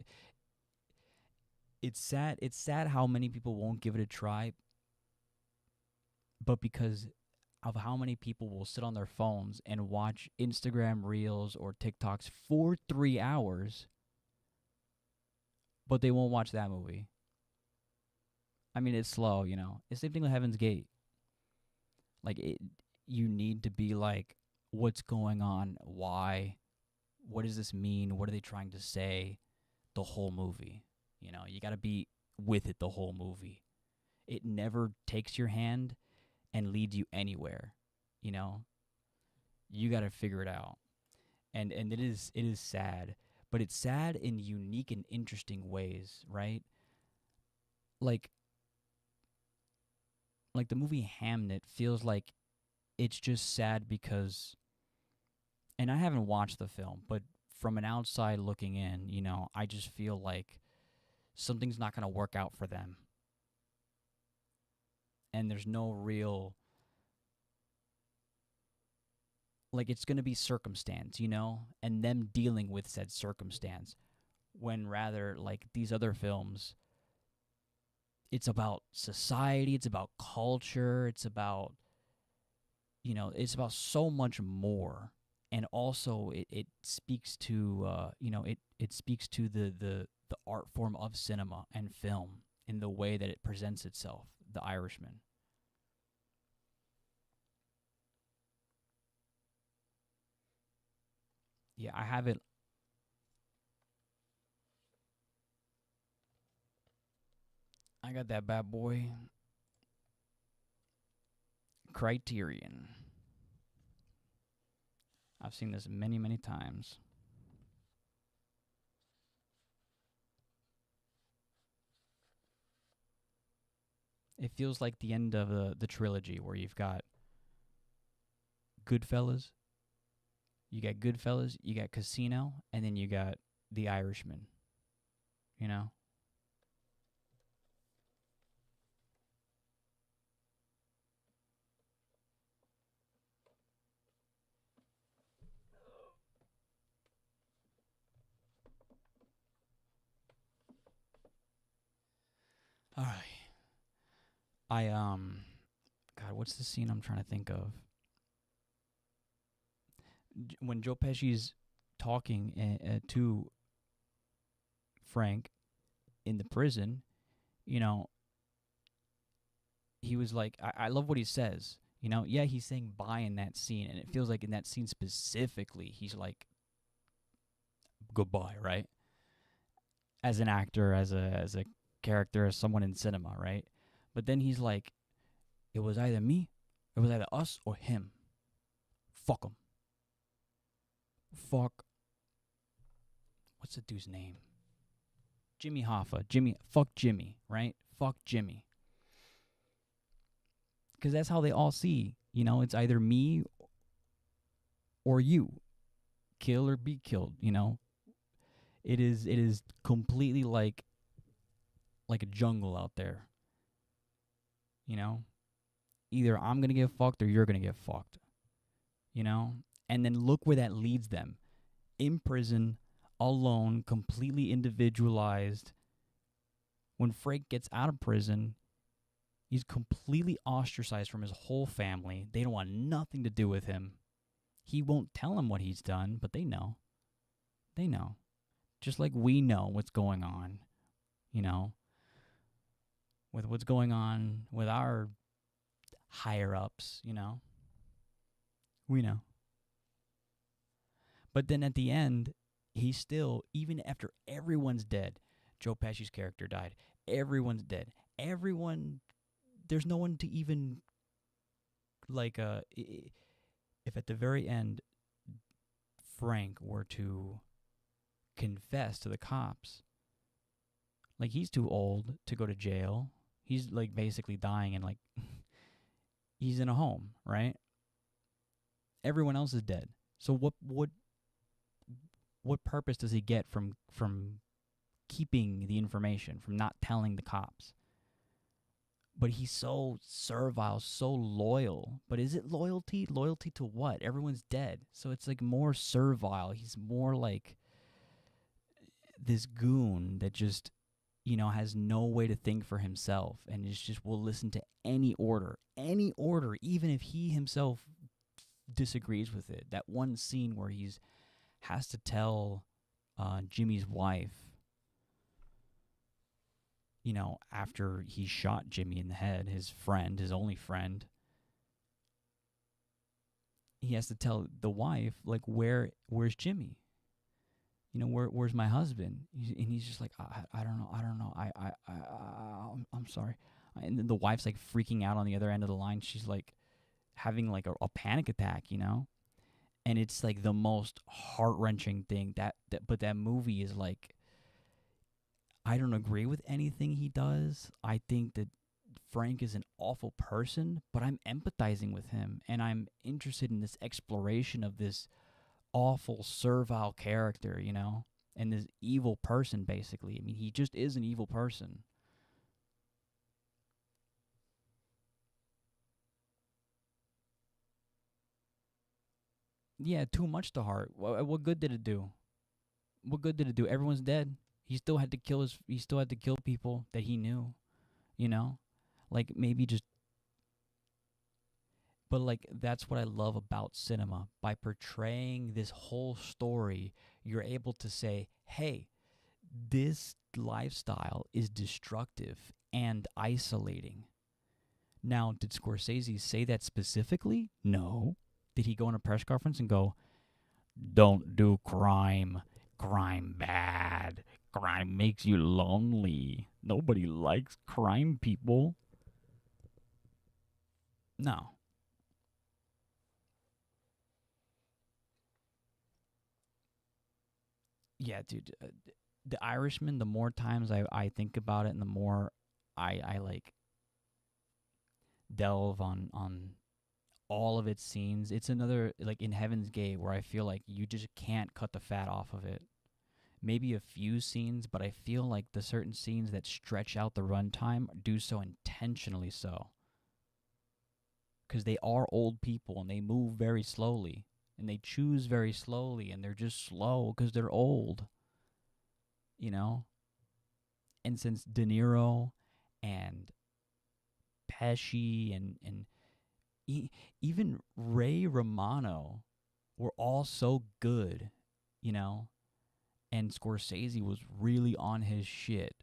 It's sad. It's sad how many people won't give it a try, but because of how many people will sit on their phones and watch Instagram Reels or TikToks for 3 hours, but they won't watch that movie. I mean, it's slow, It's the same thing with Heaven's Gate. Like, you need to be like, what's going on? Why? What does this mean? What are they trying to say? The whole movie. You got to be with it the whole movie. It never takes your hand and leads you anywhere. You got to figure it out. And it is sad, but it's sad in unique and interesting ways, right? Like the movie Hamnet feels like it's just sad because, and I haven't watched the film, but from an outside looking in, I just feel like something's not going to work out for them. And there's no real, like, it's going to be circumstance, and them dealing with said circumstance, when rather, like, these other films, it's about society, it's about culture, it's about, it's about so much more. And also it speaks to, it speaks to the art form of cinema and film in the way that it presents itself, The Irishman. Yeah, I have it. I got that bad boy. Criterion. I've seen this many, many times. It feels like the end of the trilogy where you've got Goodfellas, you got Casino, and then you got The Irishman. You know? All right. God, what's the scene I'm trying to think of? When Joe Pesci's talking to Frank in the prison, you know, he was like, I love what he says. You know, yeah, he's saying bye in that scene, and it feels like in that scene specifically, he's like, goodbye, right? As an actor, as a character, as someone in cinema, right? But then he's like, it was either me, it was either us or him. Fuck him. Fuck. What's the dude's name? Jimmy Hoffa. Fuck Jimmy, right? Fuck Jimmy. Because that's how they all see, you know, it's either me or you. Kill or be killed, you know. It is completely like a jungle out there. You know? Either I'm going to get fucked or you're going to get fucked. You know? And then look where that leads them. In prison, alone, completely individualized. When Frank gets out of prison, he's completely ostracized from his whole family. They don't want nothing to do with him. He won't tell them what he's done, but they know. They know. Just like we know what's going on, you know, with what's going on with our higher-ups, you know. We know. But then at the end, he's still, even after everyone's dead, Joe Pesci's character died, everyone's dead, there's no one to even, like, if at the very end, Frank were to confess to the cops, like, he's too old to go to jail. He's, like, basically dying and, like, he's in a home, right? Everyone else is dead. So what purpose does he get from keeping the information, from not telling the cops? But he's so servile, so loyal. But is it loyalty? Loyalty to what? Everyone's dead. So it's like more servile. He's more like this goon that just, you know, has no way to think for himself and just will listen to any order, even if he himself disagrees with it. That one scene where has to tell Jimmy's wife, you know, after he shot Jimmy in the head, his friend, his only friend, he has to tell the wife, like, where's Jimmy? You know, where's my husband? And he's just like, I don't know. I'm sorry. And then the wife's like freaking out on the other end of the line. She's like having like a panic attack, you know? And it's like the most heart-wrenching thing but that movie is like, I don't agree with anything he does. I think that Frank is an awful person, but I'm empathizing with him, and I'm interested in this exploration of this awful, servile character, you know, and this evil person, basically. I mean, he just is an evil person. Yeah, too much to heart. What good did it do? What good did it do? Everyone's dead. He still had to kill people that he knew, you know? Like, maybe just... But, like, that's what I love about cinema. By portraying this whole story, you're able to say, hey, this lifestyle is destructive and isolating. Now, did Scorsese say that specifically? No. Did he go in a press conference and go, "Don't do crime. Crime bad. Crime makes you lonely. Nobody likes crime people"? No. Yeah, dude. The Irishman, the more times I think about it and the more I like delve on all of its scenes, it's another, like in Heaven's Gate, where I feel like you just can't cut the fat off of it. Maybe a few scenes, but I feel like the certain scenes that stretch out the runtime do so intentionally so. Because they are old people and they move very slowly and they choose very slowly and they're just slow because they're old. You know? And since De Niro and Pesci and even Ray Romano were all so good, you know? And Scorsese was really on his shit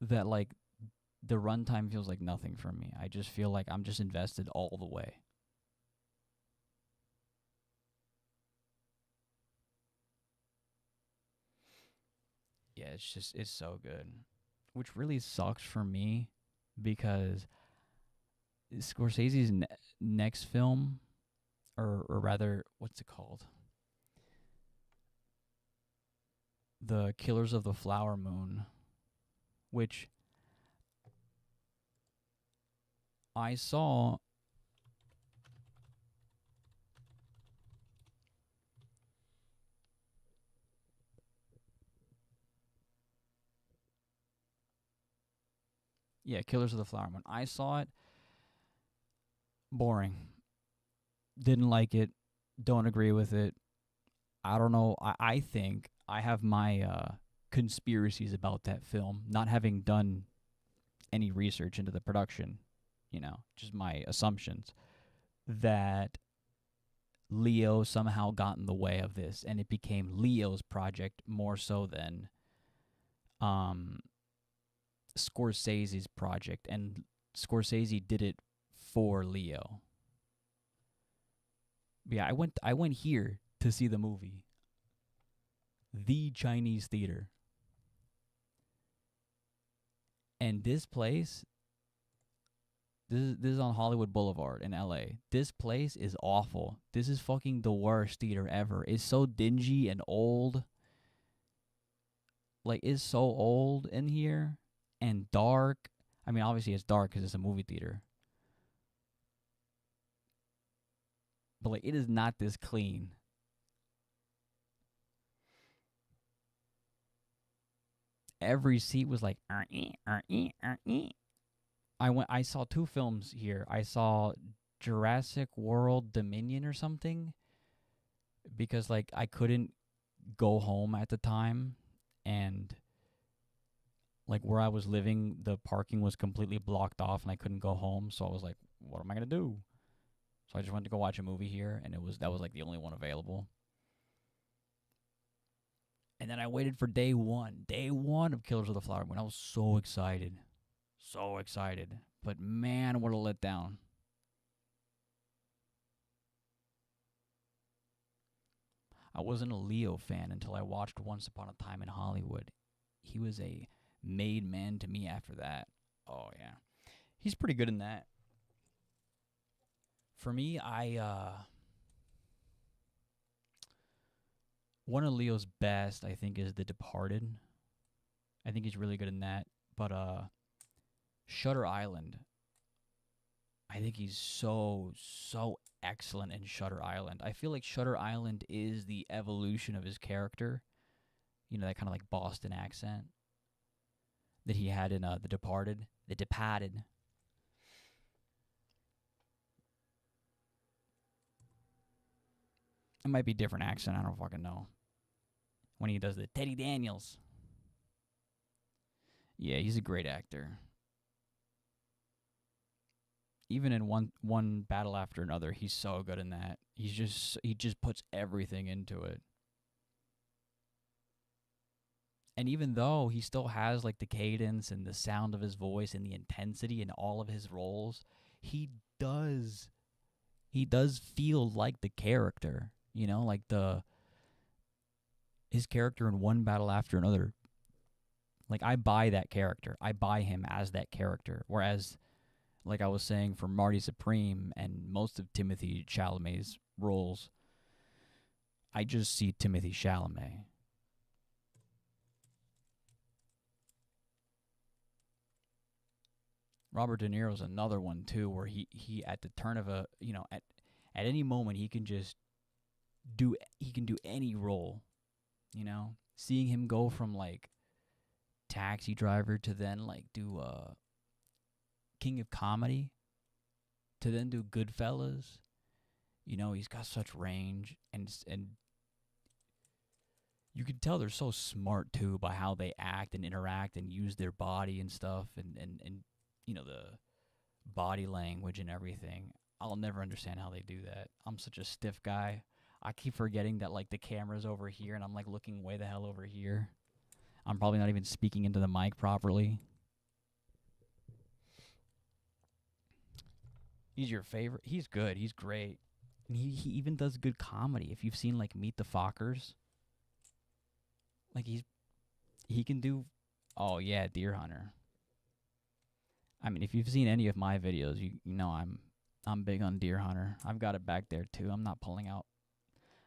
that, like, the runtime feels like nothing for me. I just feel like I'm just invested all the way. Yeah, it's so good. Which really sucks for me because Scorsese's next film, or rather, what's it called? The Killers of the Flower Moon, which I saw Killers of the Flower Moon. I saw it. Boring. Didn't like it. Don't agree with it. I don't know. I think I have my conspiracies about that film, not having done any research into the production, you know, just my assumptions, that Leo somehow got in the way of this, and it became Leo's project more so than Scorsese's project, and Scorsese did it for Leo. Yeah, I went here to see the movie. The Chinese Theater. And this place, this is on Hollywood Boulevard in LA. This place is awful. This is fucking the worst theater ever. It's so dingy and old. Like, it's so old in here and dark. I mean, obviously it's dark because it's a movie theater. But, like, it is not this clean. Every seat was like, I saw two films here. I saw Jurassic World Dominion or something, because, like, I couldn't go home at the time, and, like, where I was living, the parking was completely blocked off, and I couldn't go home, so I was like, what am I going to do? So I just went to go watch a movie here, and that was, like, the only one available. And then I waited for day one of Killers of the Flower Moon. I was so excited. So excited. But man, what a letdown. I wasn't a Leo fan until I watched Once Upon a Time in Hollywood. He was a made man to me after that. Oh, yeah. He's pretty good in that. For me, one of Leo's best, I think, is The Departed. I think he's really good in that. But Shutter Island, I think he's so excellent in Shutter Island. I feel like Shutter Island is the evolution of his character. You know, that kind of like Boston accent that he had in The Departed. The Departed. It might be a different accent. I don't fucking know. When he does the Teddy Daniels. Yeah, he's a great actor. Even in one battle after another, he's so good in that. He just puts everything into it. And even though he still has like the cadence and the sound of his voice and the intensity in all of his roles, he does feel like the character, you know, like his character in One Battle After Another. Like, I buy that character. I buy him as that character. Whereas, like I was saying, for Marty Supreme and most of Timothée Chalamet's roles, I just see Timothée Chalamet. Robert De Niro's another one too, where he at the turn of a, you know, at any moment he can do any role, you know. Seeing him go from like Taxi Driver to then like do King of Comedy to then do Goodfellas, you know, he's got such range, and you can tell they're so smart too by how they act and interact and use their body and stuff, and you know, the body language and everything. I'll never understand how they do that. I'm such a stiff guy. I keep forgetting that like the camera's over here and I'm like looking way the hell over here. I'm probably not even speaking into the mic properly. He's your favorite? He's good. He's great. And he even does good comedy. If you've seen like Meet the Fockers, like he can do, oh yeah, Deer Hunter. I mean, if you've seen any of my videos, you know I'm big on Deer Hunter. I've got it back there too. I'm not pulling out.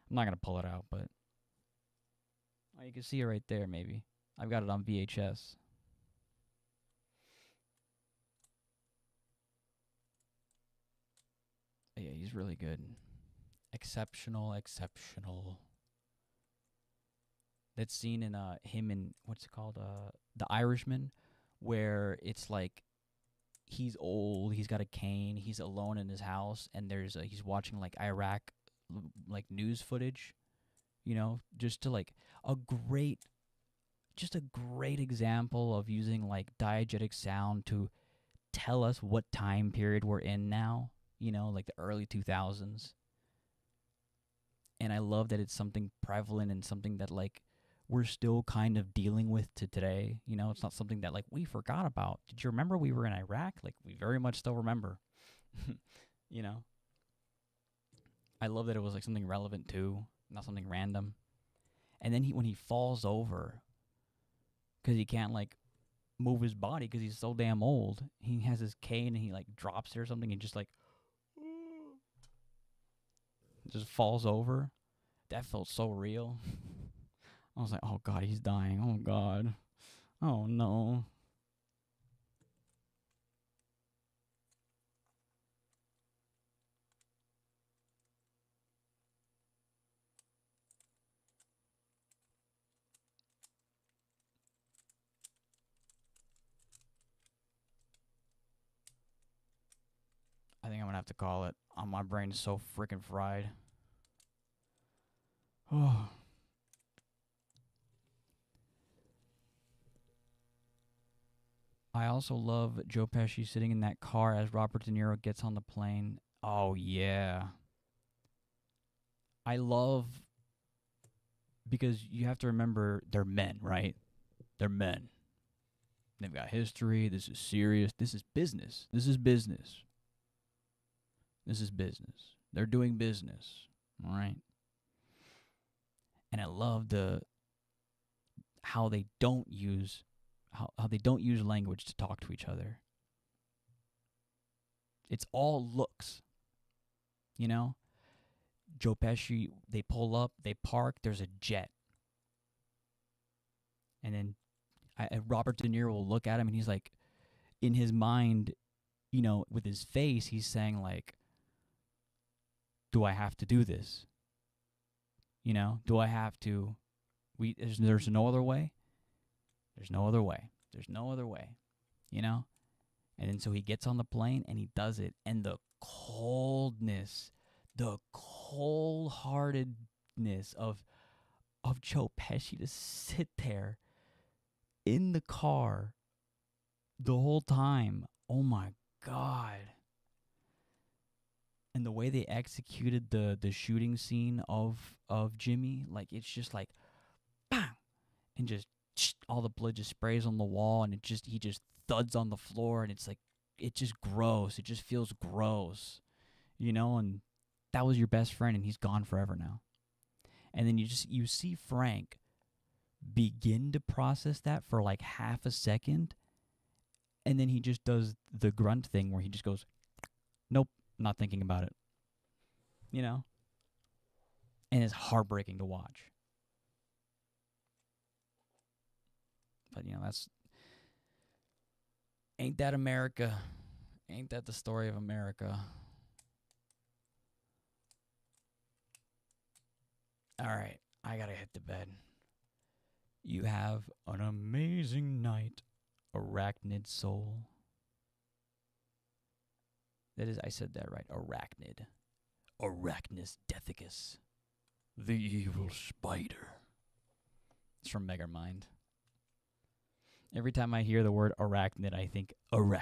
I'm not gonna pull it out, but oh, you can see it right there. Maybe I've got it on VHS. But yeah, he's really good. Exceptional. That scene in him in what's it called? The Irishman, where it's like he's old, he's got a cane, he's alone in his house, and there's he's watching like Iraq like news footage, you know, just to like a great example of using like diegetic sound to tell us what time period we're in now, you know, like the early 2000s. And I love that it's something prevalent and something that like we're still kind of dealing with to today. You know, it's not something that like we forgot about. Did you remember we were in Iraq? Like, we very much still remember. You know, I love that it was like something relevant too, not something random. And then when he falls over, because he can't like move his body because he's so damn old, he has his cane and he like drops it or something and just like just falls over. That felt so real. I was like, oh God, he's dying. Oh God. Oh no. I think I'm gonna have to call it. My brain is so freaking fried. Oh. I also love Joe Pesci sitting in that car as Robert De Niro gets on the plane. Oh, yeah. I love... Because you have to remember, they're men, right? They're men. They've got history. This is serious. This is business. This is business. This is business. They're doing business, all right? And I love how they don't use... How they don't use language to talk to each other. It's all looks. You know? Joe Pesci, they pull up, they park, there's a jet. And then Robert De Niro will look at him and he's like, in his mind, you know, with his face, he's saying like, do I have to do this? You know, do I have to? There's no other way. There's no other way. There's no other way, you know? And then so he gets on the plane and he does it. And the coldness, the cold-heartedness of Joe Pesci to sit there in the car the whole time. Oh my God. And the way they executed the shooting scene of Jimmy, like it's just like, bang, and just all the blood just sprays on the wall, and he just thuds on the floor, and it's like, it just gross. It just feels gross, and that was your best friend, and he's gone forever now. And then you see Frank begin to process that for like half a second, and then he just does the grunt thing where he just goes, nope, not thinking about it. And it's heartbreaking to watch. But, ain't that America? Ain't that the story of America? All right, I gotta hit the bed. You have an amazing night, arachnid soul. That is, I said that right, arachnid. Arachnus Deathicus. The evil spider. It's from Megamind. Every time I hear the word arachnid, I think arachnid.